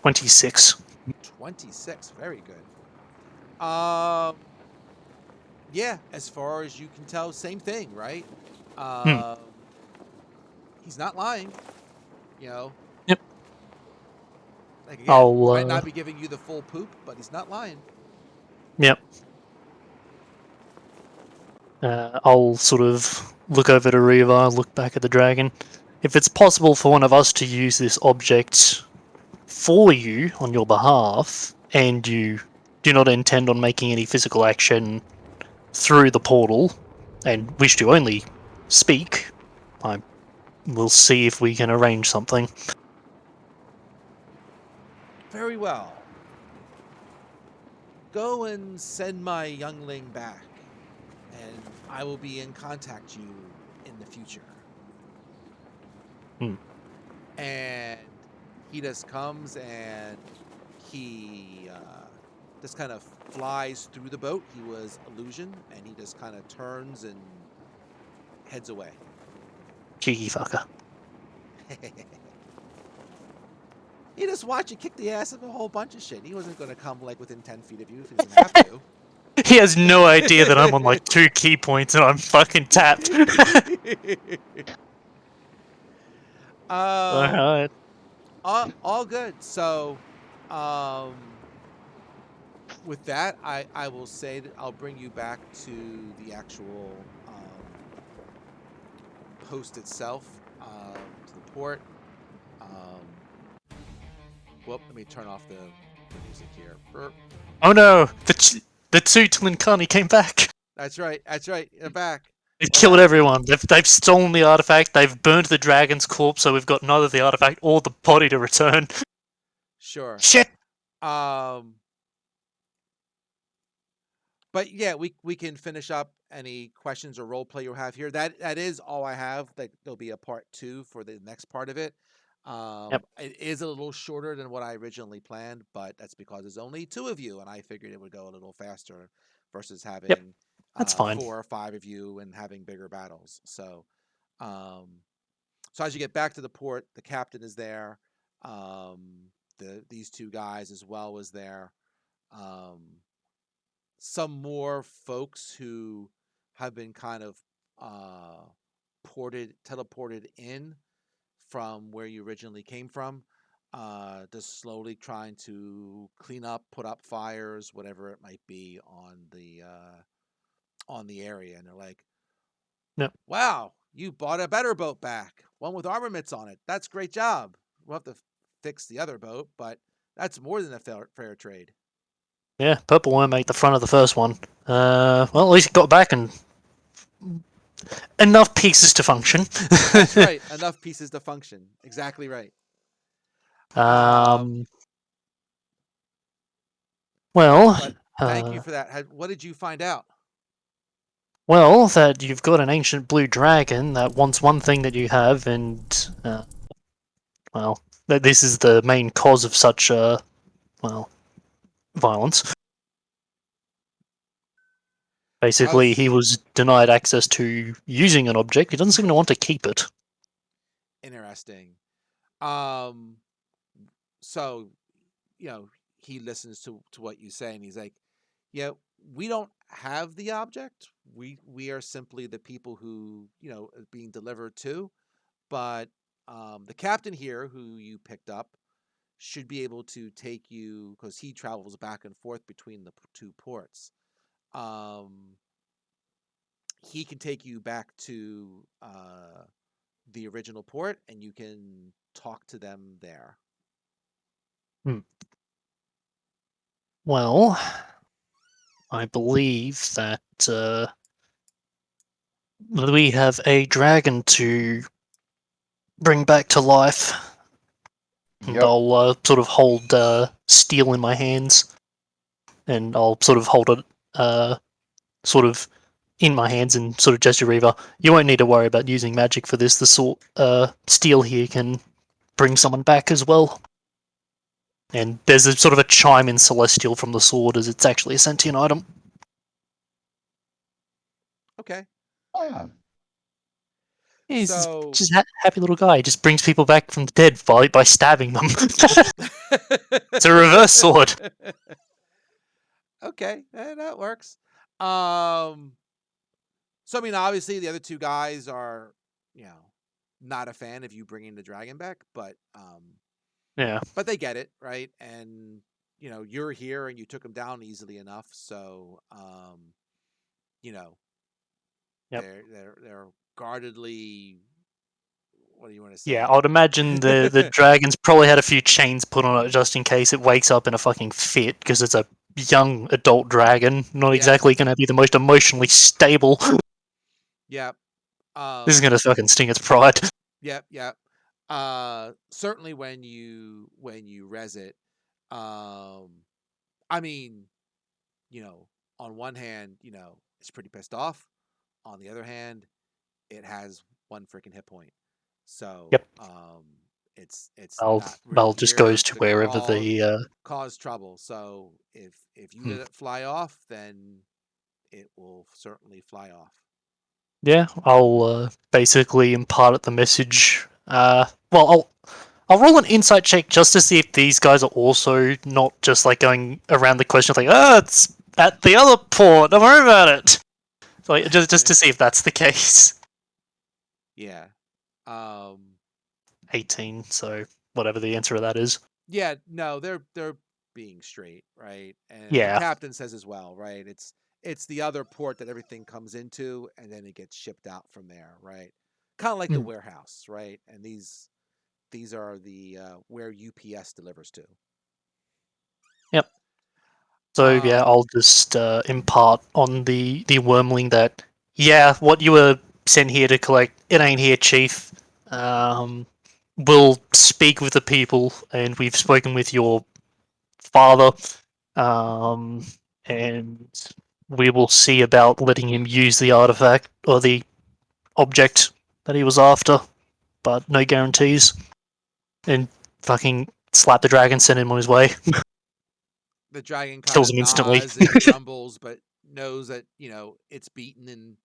26. 26. Very good. Yeah, as far as you can tell, same thing, right? He's not lying, you know. Yep. Like, again, he might not be giving you the full poop, but he's not lying. Yep. I'll sort of look over to Riva, look back at the dragon. If it's possible for one of us to use this object for you on your behalf, and you do not intend on making any physical action through the portal, and wish to only speak, we'll see if we can arrange something. Very well. Go and send my youngling back, and I will be in contact you in the future. And he just comes and he just kind of flies through the boat. He was illusion, and he just kind of turns and heads away. Cheeky fucker. He just watched you kick the ass of a whole bunch of shit. He wasn't going to come like within 10 feet of you if he didn't have to. He has no idea that I'm on like 2 key points and I'm fucking tapped. Alright. All good. So, with that, I will say that I'll bring you back to the actual post itself, to the port. Well, let me turn off the music here. Burp. Oh no! The two Tlinkani came back! That's right. They're back. They've killed everyone. They've stolen the artifact. They've burned the dragon's corpse, so we've got neither the artifact or the body to return. Sure. Shit! But yeah, we can finish up any questions or roleplay you have here. That is all I have. There'll be a part 2 for the next part of it. It is a little shorter than what I originally planned, but that's because there's only 2 of you, and I figured it would go a little faster versus having That's fine. 4 or 5 of you and having bigger battles. So, so as you get back to the port, the captain is there. These two guys as well was there. Some more folks who have been kind of teleported in from where you originally came from, just slowly trying to clean up, put up fires, whatever it might be on the area, and they're like, Yep. "Wow, you bought a better boat back, one with armaments on it. That's a great job. We'll have to fix the other boat, but that's more than a fair trade." Yeah, Purple Worm ate the front of the first one. Well, at least it got back and enough pieces to function. That's right. Enough pieces to function. Exactly right. Well, But thank you for that. What did you find out? well, that you've got an ancient blue dragon that wants one thing that you have, and well, that this is the main cause of such violence. Basically, he was denied access to using an object. He doesn't seem to want to keep it. Interesting. So, he listens to what you say, and he's like, "Yeah, we don't have the object. We are simply the people who, being delivered to. But the captain here, who you picked up, should be able to take you, because he travels back and forth between the two ports. He can take you back to the original port, and you can talk to them there." Well, I believe that we have a dragon to bring back to life. And Yep. I'll sort of hold steel in my hands, and I'll sort of hold it sort of in my hands and sort of gesture Reaver. You won't need to worry about using magic for this. The steel here can bring someone back as well. And there's a sort of a chime in Celestial from the sword, as it's actually a sentient item. Okay. Oh, yeah. He's So- just a happy little guy. He just brings people back from the dead by stabbing them. It's a reverse sword. Okay, that works. So I mean, obviously the other two guys are, not a fan of you bringing the dragon back, but Yeah. but they get it, right? And you're here and you took him down easily enough, so Yep. they're guardedly. What do you want to say? Yeah, I'd imagine the dragon's probably had a few chains put on it just in case it wakes up in a fucking fit, because it's a young adult dragon, not Yeah. exactly going to be the most emotionally stable. Yep. This is going to fucking sting its pride. Yep. Certainly when you res it, I mean, on one hand, it's pretty pissed off. On the other hand, it has one freaking hit point. So, Yep. it's I'll not really just here goes to wherever the cause trouble. So if you let it fly off, then it will certainly fly off. yeah, I'll basically impart the message. Well, I'll roll an insight check just to see if these guys are also not just like going around the question like, it's at the other port. Don't worry about it. So, like, just to see if that's the case. Yeah. 18. So whatever the answer to that is. Yeah. No, they're being straight, right? And Yeah. the captain says as well, right? It's the other port that everything comes into, and then it gets shipped out from there, right? Kind of like the warehouse, right? And these are the where UPS delivers to. Yep. So yeah, I'll just impart on the wormling that what you were sent here to collect, it ain't here, Chief. We'll speak with the people, and we've spoken with your father, and we will see about letting him use the artifact or the object that he was after, but no guarantees. And fucking slap the dragon, send him on his way. The dragon Kills kind him of instantly. nods and grumbles, but knows that it's beaten and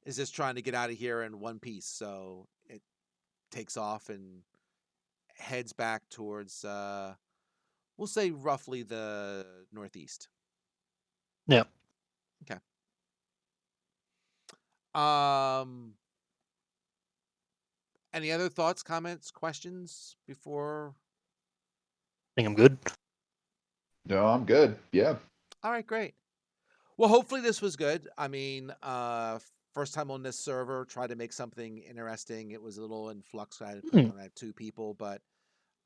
is just trying to get out of here in one piece. So it takes off and heads back towards we'll say roughly the northeast. Yeah. Okay. Any other thoughts, comments, questions before? I think I'm good. No, I'm good. Yeah. All right, great. Well, hopefully this was good. I mean, first time on this server, tried to make something interesting. It was a little in flux. I only had 2 people, but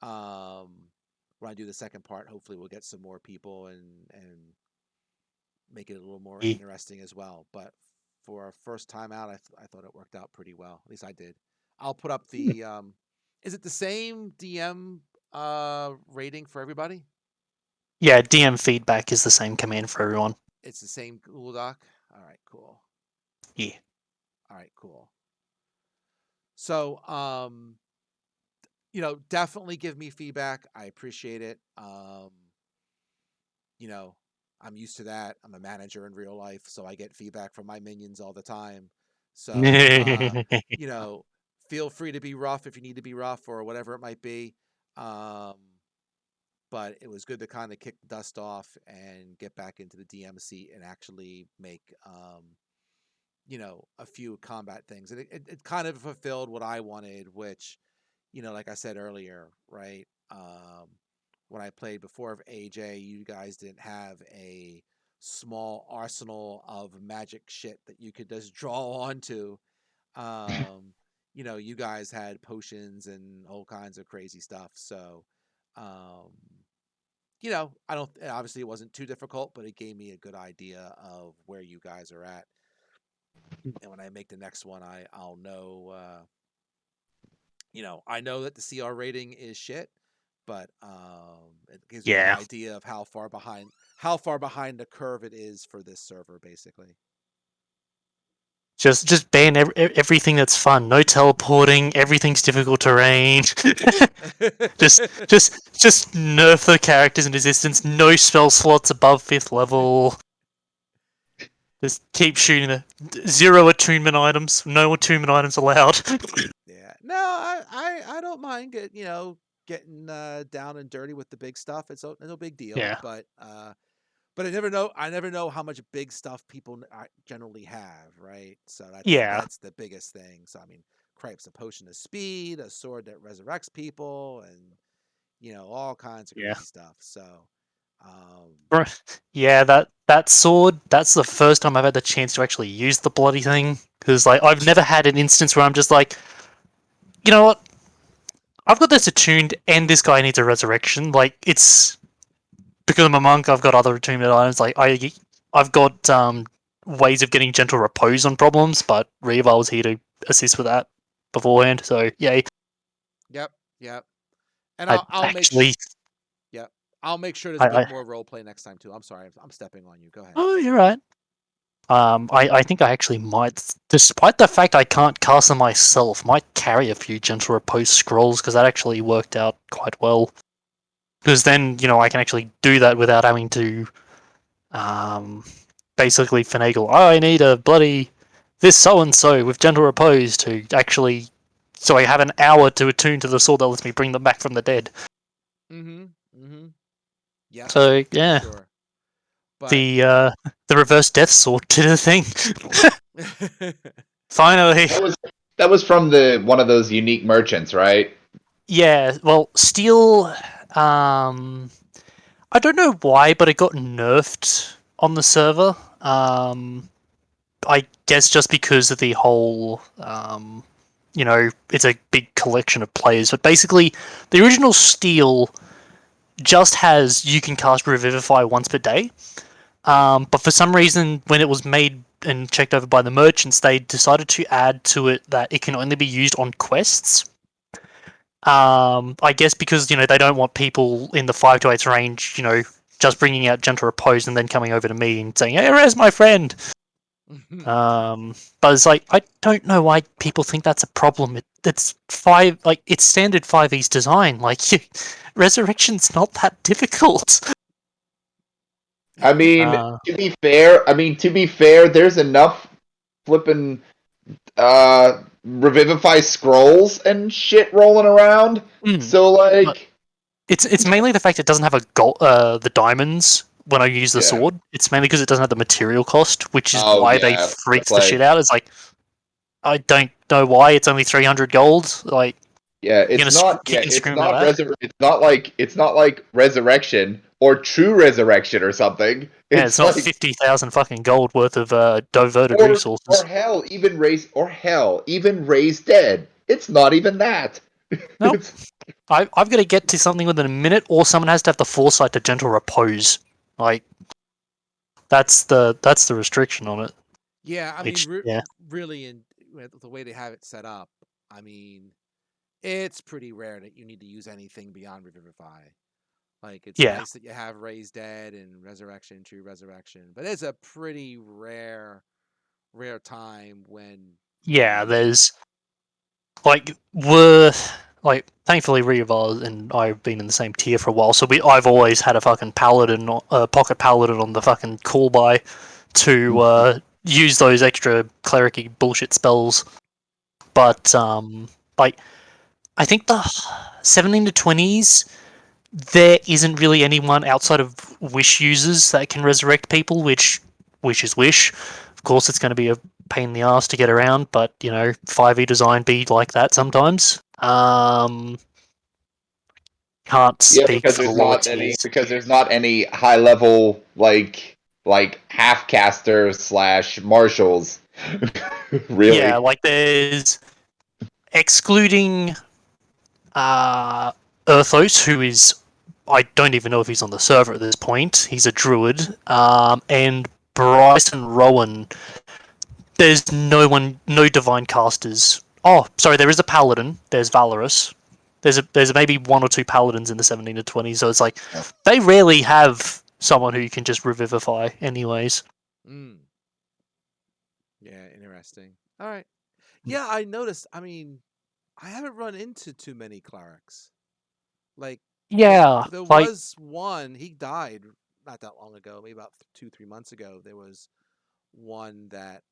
when I do the second part, hopefully we'll get some more people and make it a little more interesting as well. But for a first time out, I thought it worked out pretty well. At least I did. I'll put up the is it the same DM rating for everybody? Yeah, DM feedback is the same command for everyone. It's the same Google Doc. All right, cool. Yeah. All right, cool. So, definitely give me feedback. I appreciate it. I'm used to that. I'm a manager in real life, so I get feedback from my minions all the time. So, feel free to be rough if you need to be rough or whatever it might be. But it was good to kind of kick the dust off and get back into the DM seat and actually make, a few combat things. And it kind of fulfilled what I wanted, which, like I said earlier, right? When I played before of AJ, you guys didn't have a small arsenal of magic shit that you could just draw onto. You guys had potions and all kinds of crazy stuff. So, I don't, obviously it wasn't too difficult, but it gave me a good idea of where you guys are at. And when I make the next one, I'll know, I know that the CR rating is shit, but it gives me an idea of how far behind the curve it is for this server, basically. Just ban everything that's fun. No teleporting. Everything's difficult terrain. just nerf the characters in existence. No spell slots above 5th level. Just keep shooting the 0 attunement items. No attunement items allowed. Yeah. No, I don't mind getting down and dirty with the big stuff. It's no big deal. Yeah. But I never know how much big stuff people generally have, right? So that's the biggest thing. So I mean, cripes, a potion of speed, a sword that resurrects people, and all kinds of crazy stuff. So, yeah, that sword. That's the first time I've had the chance to actually use the bloody thing. Because I've never had an instance where I'm just like, you know what? I've got this attuned, and this guy needs a resurrection. It's because I'm a monk. I've got other attunement items. I've got ways of getting gentle repose on problems, but Reva was here to assist with that beforehand. So yay. Yep. And I'll make sure there's a bit more roleplay next time too. I'm sorry, I'm stepping on you. Go ahead. Oh, you're right. I think I actually might, despite the fact I can't cast them myself, might carry a few gentle repose scrolls because that actually worked out quite well. Because then, I can actually do that without having to basically finagle, I need a bloody this so-and-so with gentle repose to actually, so I have an hour to attune to the sword that lets me bring them back from the dead. Yeah. So, yeah. Sure. But the reverse death sword did a thing. Finally. That was from one of those unique merchants, right? Yeah, well, steel, I don't know why, but it got nerfed on the server. I guess just because of the whole, it's a big collection of players. But basically, the original steel just has you can cast Revivify once per day. But for some reason, when it was made and checked over by the merchants, they decided to add to it that it can only be used on quests. I guess because, they don't want people in the 5 to 8 range, just bringing out Gentle Repose and then coming over to me and saying, hey, where's my friend? But it's I don't know why people think that's a problem. It's standard 5e's design. Resurrection's not that difficult. I mean, Uh, to be fair, there's enough flipping revivify scrolls and shit rolling around. mm, So but like, it's mainly the fact it doesn't have a gold, the diamonds when I use the yeah. sword. It's mainly because it doesn't have the material cost, which is Oh why they yeah, freaks it's the shit like, out. It's like I don't know why it's only 300 gold. Like yeah, you're gonna kick and scream about that. it's not like resurrection or true resurrection or something. Yeah, it's It's not like 50,000 fucking gold worth of diverted or resources. hell, even raise dead. It's not even that. Nope. It's I've got to get to something within a minute, or someone has to have the foresight to gentle repose. Like that's the restriction on it. Yeah, I mean, Which yeah, really, in with the way they have it set up, I mean, it's pretty rare that you need to use anything beyond Revivify. Like, it's yeah, nice that you have Raise Dead and Resurrection, True Resurrection, but it's a pretty rare time when you yeah. need it. There's like we're like thankfully Reavar and I've been in the same tier for a while, so I've always had a fucking paladin, pocket paladin on the fucking call by to use those extra clericy bullshit spells. But like I think the 17 to 20s, there isn't really anyone outside of Wish users that can resurrect people, which Wish is Wish. Of course, it's going to be a pain in the ass to get around, but 5e design be like that sometimes. Can't yeah, speak for the lower tiers. because there's not any high level like half caster slash marshals. Yeah, Really. like there's excluding Earthos, who is I don't even know if he's on the server at this point. He's a druid, and Bryson Rowan. There's no divine casters. Oh, sorry, there is a paladin. There's Valorous. There's maybe one or two paladins in the 17 to 20. So it's like they rarely have someone who you can just revivify, anyways. Mm. Yeah, interesting. All right. Yeah, I noticed. I mean, I haven't run into too many clerics. Like Yeah, there like was one. He died not that long ago, maybe about 2-3 months ago. There was one that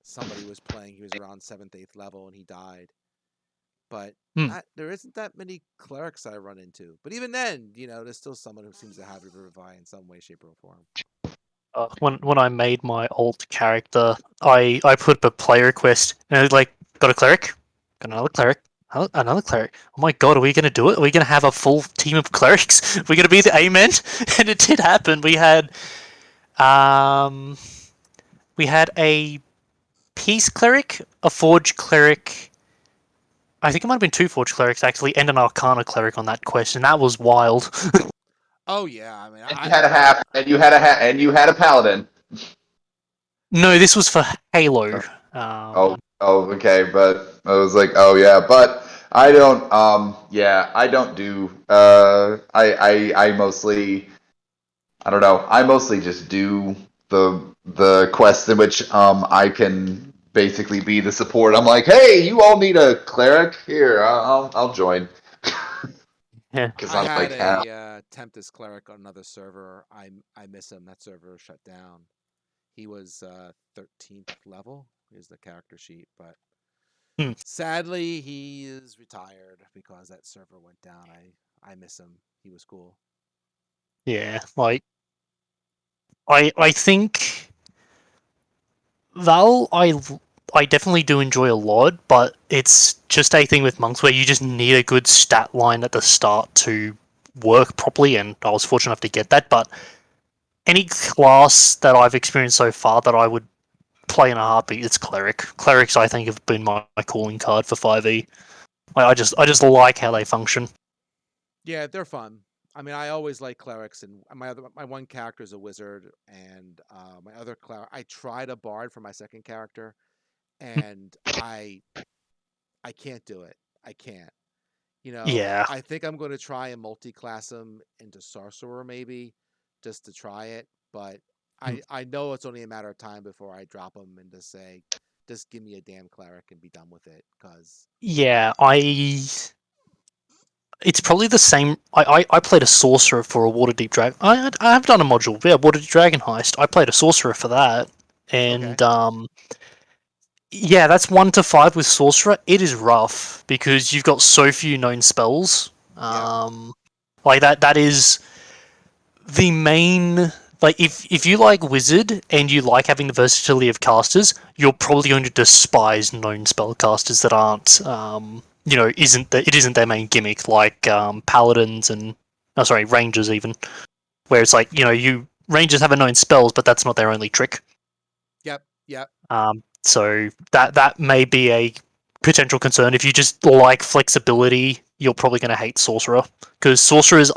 somebody was playing. He was around 7th, 8th level, and he died. But hmm. there isn't that many clerics I run into. But even then, there's still someone who seems to have Revivify in some way, shape, or form. When I made my alt character, I put up a play request and it was like, got a cleric, got another cleric, another cleric. Oh my god, are we gonna do it? Are we gonna have a full team of clerics? We're gonna be the Amen? And it did happen. Um we had a peace cleric, a forge cleric. I think it might have been two forge clerics actually, and an arcana cleric on that quest, and that was wild. Oh yeah, I mean, And you had a and you had a paladin. No, this was for Halo. Okay, but I was like, oh yeah, but I don't yeah, I don't do I mostly I don't know. I mostly just do the quests in which I can basically be the support. I'm like, "Hey, you all need a cleric? Here, I'll join." Yeah. Cuz I I'm had like, "Hell, a Tempest cleric on another server. I miss him. That server shut down. He was 13th level. Here's the character sheet, but Hmm. sadly he is retired because that server went down. I miss him. He was cool. Yeah, like I think Val I definitely do enjoy a lot, but it's just a thing with monks where you just need a good stat line at the start to work properly, and I was fortunate enough to get that. But any class that I've experienced so far that I would play in a heartbeat, it's cleric. Clerics I think have been my calling card for 5e. Like, I just like how they function. Yeah, they're fun. I mean, I always like clerics, and my one character is a wizard, and my other cleric. I tried a bard for my second character, and I can't do it. I can't. Yeah. I think I'm going to try and multi-class him into sorcerer maybe, just to try it. But I know it's only a matter of time before I drop him and just say, just give me a damn cleric and be done with it. Cause Yeah, it's probably the same. I played a sorcerer for a Waterdeep Dragon. I have done a module, yeah, Waterdeep Dragon Heist. I played a sorcerer for that, and yeah, that's 1 to 5 with sorcerer. It is rough because you've got so few known spells. Like that is the main. Like if you like wizard and you like having the versatility of casters, you're probably going to despise known spellcasters that aren't it isn't their main gimmick, like paladins and rangers even, where it's like you rangers have a known spells, but that's not their only trick. Yep. So that may be a potential concern. If you just like flexibility, you're probably going to hate sorcerer, because sorcerers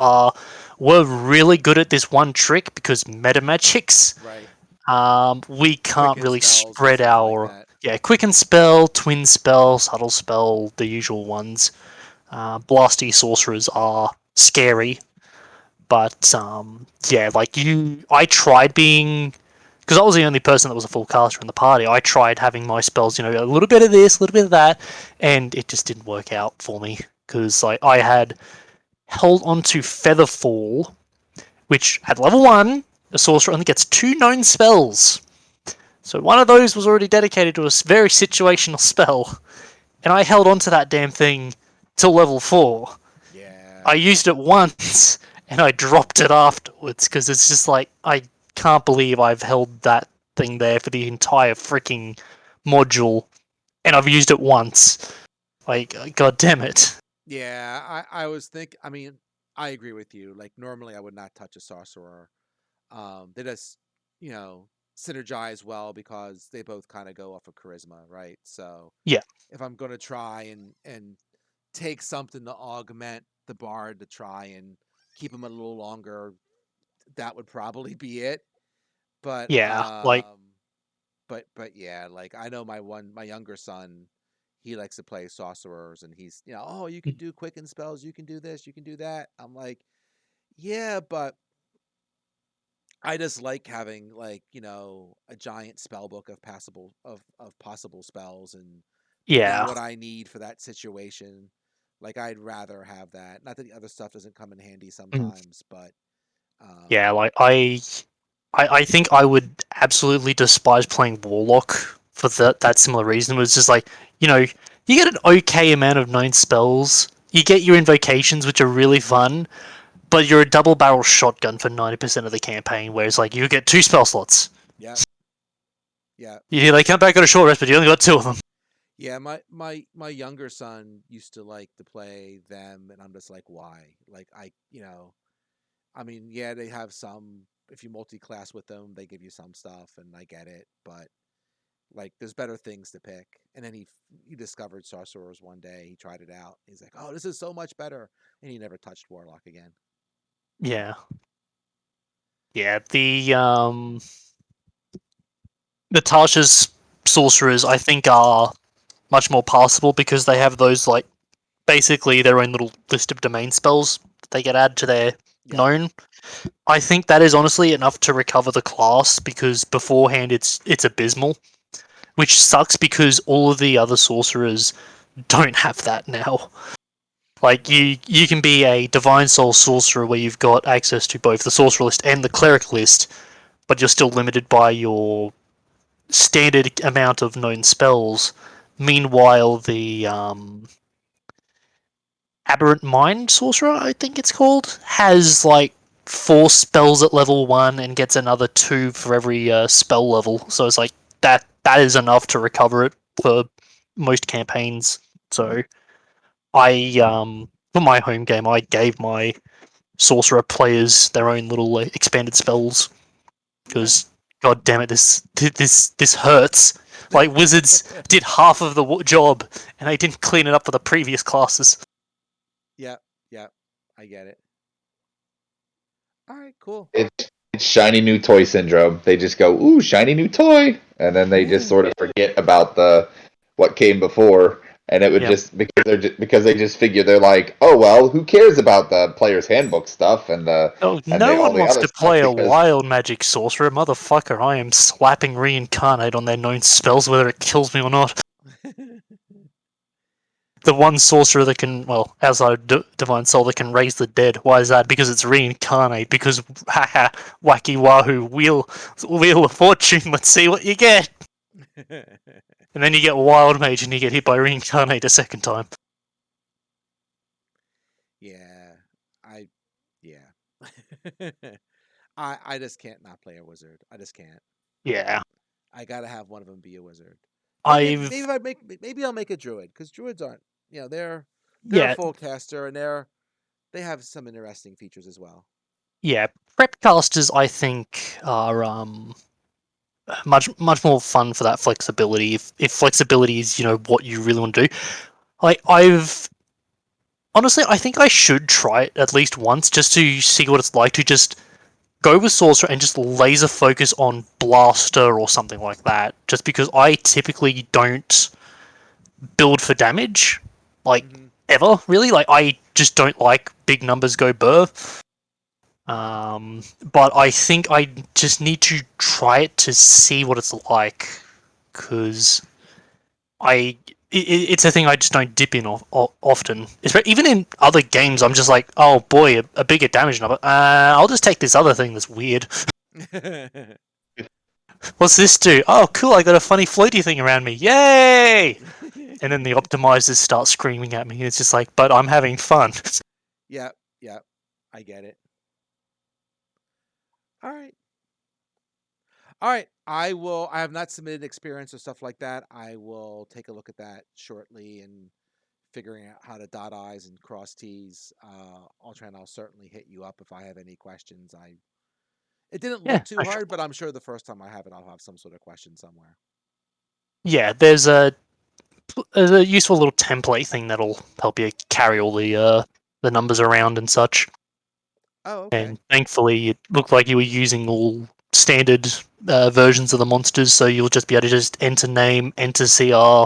were really good at this one trick because meta magics. Right. We can't Quicken really spells or spread something our like that. quicken spell, twin spell, subtle spell, the usual ones. Blasty sorcerers are scary, but I tried being, because I was the only person that was a full caster in the party. I tried having my spells, a little bit of this, a little bit of that, and it just didn't work out for me because I had held onto Featherfall, which at level 1, a sorcerer only gets 2 known spells. So one of those was already dedicated to a very situational spell, and I held onto that damn thing till level 4. Yeah. I used it once, and I dropped it afterwards, because it's just like, I can't believe I've held that thing there for the entire freaking module, and I've used it once. Like, god damn it. Yeah, I was thinking. I mean, I agree with you. Like normally, I would not touch a sorcerer. They just, you know, synergize well because they both kind of go off of charisma, right? So Yeah. if I'm gonna try and take something to augment the bard to try and keep him a little longer, that would probably be it. But Yeah, like, but yeah, like I know my younger son, he likes to play sorcerers, and he's oh, you can do quicken spells, you can do this, you can do that. I'm like, yeah, but I just like having like a giant spell book of possible spells and picking yeah. what I need for that situation. Like I'd rather have that. Not that the other stuff doesn't come in handy sometimes, but Yeah, like, I think I would absolutely despise playing Warlock for that similar reason. It was just like, you get an okay amount of known spells, you get your invocations, which are really fun, but you're a double barrel shotgun for 90% of the campaign, whereas like you get 2 spell slots. yeah, yeah. They come back on a short rest, but you only got 2 of them. Yeah, my younger son used to like to play them, and I'm just like, why? Like I mean, yeah, they have some. If you multi-class with them, they give you some stuff, and I get it. But like, there's better things to pick. And then he discovered sorcerers one day. He tried it out. He's like, oh, this is so much better, and he never touched warlock again. Yeah. Yeah, the Tasha's sorcerers, I think, are much more passable because they have those, like, basically their own little list of domain spells that they get added to their known. I think that is honestly enough to recover the class, because beforehand it's abysmal, which sucks because all of the other sorcerers don't have that now. Like, you can be a Divine Soul sorcerer where you've got access to both the sorcerer list and the cleric list, but you're still limited by your standard amount of known spells. Meanwhile, the Aberrant Mind Sorcerer, I think it's called, has like 4 spells at level 1 and gets another 2 for every spell level. So it's like that is enough to recover it for most campaigns. So for my home game, I gave my sorcerer players their own little expanded spells, because god damn it, this hurts. Like, wizards did half of the job, and they didn't clean it up for the previous classes. Yeah, I get it. All right, cool. It's shiny new toy syndrome. They just go, ooh, shiny new toy, and then they just sort of forget about what came before, and it would just because they just figure they're like, oh well, who cares about the player's handbook stuff and no all one the wants other to play stuff a because wild magic sorcerer, motherfucker. I am slapping reincarnate on their known spells, whether it kills me or not. the one sorcerer that can, well, outside of Divine Soul, that can raise the dead. Why is that? Because it's reincarnate. Because, haha, wacky wahoo, wheel of fortune. Let's see what you get. And then you get Wild Mage and you get hit by reincarnate a second time. Yeah, yeah. I just can't not play a wizard. I just can't. Yeah, I gotta have one of them be a wizard. But maybe, I've maybe if I maybe I'll make a druid because druids aren't, you know, they're yeah a full caster and they have some interesting features as well. yeah. Prep casters, I think, are much more fun for that flexibility. If flexibility is what you really want to do, like I've honestly, I think I should try it at least once just to see what it's like to just go with sorcerer and just laser focus on blaster or something like that. Just because I typically don't build for damage, like ever really. Like I just don't like big numbers go burr. But I think I just need to try it to see what it's like, because it's a thing I just don't dip in often. Even in other games, I'm just like, oh boy, a bigger damage number. I'll just take this other thing that's weird. What's this do? Oh, cool! I got a funny floaty thing around me. Yay! And then the optimizers start screaming at me, and it's just like, but I'm having fun. Yep, yep. I get it. All right. All right. I have not submitted experience or stuff like that. I will take a look at that shortly and figuring out how to dot I's and cross T's. I'll certainly hit you up if I have any questions. It didn't Yeah, look too okay. hard, but I'm sure the first time I have it, I'll have some sort of question somewhere. Yeah, there's a useful little template thing that'll help you carry all the numbers around and such. Oh, okay. And thankfully, it looked like you were using all standard versions of the monsters, so you'll just be able to just enter name, enter CR/XP,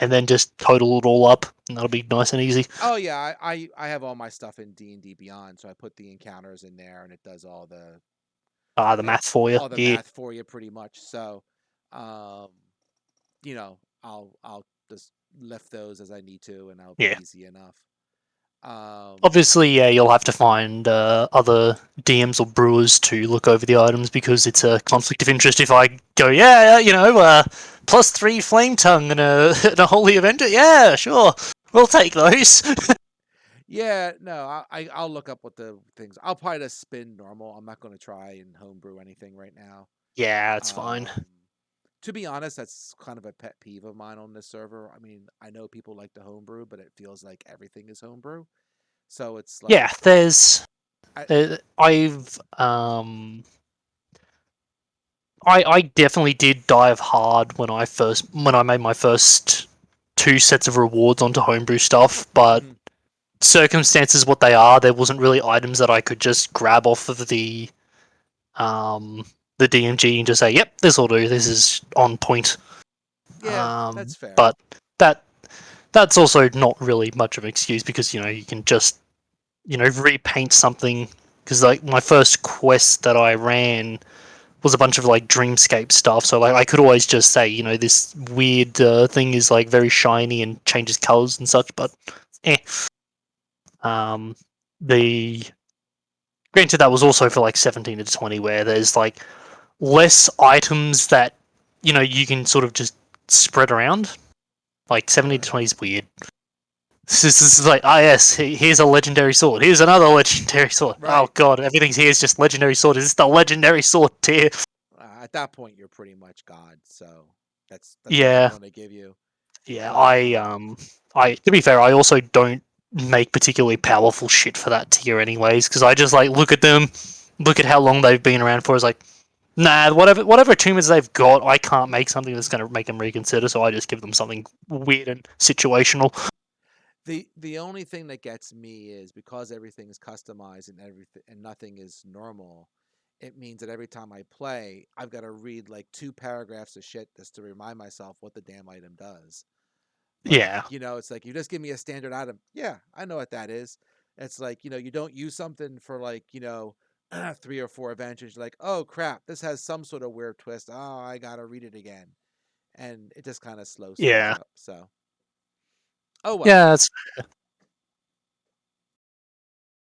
and then just total it all up, and that'll be nice and easy. Oh yeah, I have all my stuff in D&D Beyond, so I put the encounters in there, and it does all the The math for you. all the Yeah. math for you pretty much. So, you know, I'll just lift those as I need to, and that'll be Yeah. easy enough. Obviously, yeah, you'll have to find other DMs or brewers to look over the items, because it's a conflict of interest if I go, +3 flame tongue and and a holy avenger. Yeah, sure, we'll take those. Yeah, no, I'll look up what the things. I'll probably just spin normal. I'm not going to try and homebrew anything right now. Yeah, that's fine. To be honest, that's kind of a pet peeve of mine on this server. I mean, I know people like to homebrew, but it feels like everything is homebrew. So it's like, Yeah, there's. I- I definitely did dive hard when I made my first 2 sets of rewards onto homebrew stuff, but circumstances what they are, there wasn't really items that I could just grab off of the DMG and just say, yep, this will do, this is on point. yeah, that's fair. But that's also not really much of an excuse, because you can just repaint something, because like my first quest that I ran was a bunch of like dreamscape stuff, so like I could always just say, this weird thing is like very shiny and changes colors and such, but the granted, that was also for like 17 to 20, where there's like less items that you can sort of just spread around. Like 17 to 20 is weird. This is like, yes, here's a legendary sword. Here's another legendary sword. Right. Oh god, everything here is just legendary sword. Is this the legendary sword tier? At that point, you're pretty much God. So that's Yeah. all I'm going to give you. Yeah, I to be fair, I also don't make particularly powerful shit for that tier anyways, because I just like look at them, look at how long they've been around for. It's like, nah, whatever achievements they've got, I can't make something that's going to make them reconsider. So I just give them something weird and situational. The only thing that gets me is because everything is customized and everything and nothing is normal. It means that every time I play, I've got to read like 2 paragraphs of shit just to remind myself what the damn item does. Like, Yeah. it's like, you just give me a standard item. Yeah, I know what that is. It's like, you don't use something for like, 3 or 4 adventures. You're like, oh crap, this has some sort of weird twist. Oh, I gotta read it again. And it just kind of slows things Yeah. up. So Oh well. Yeah, that's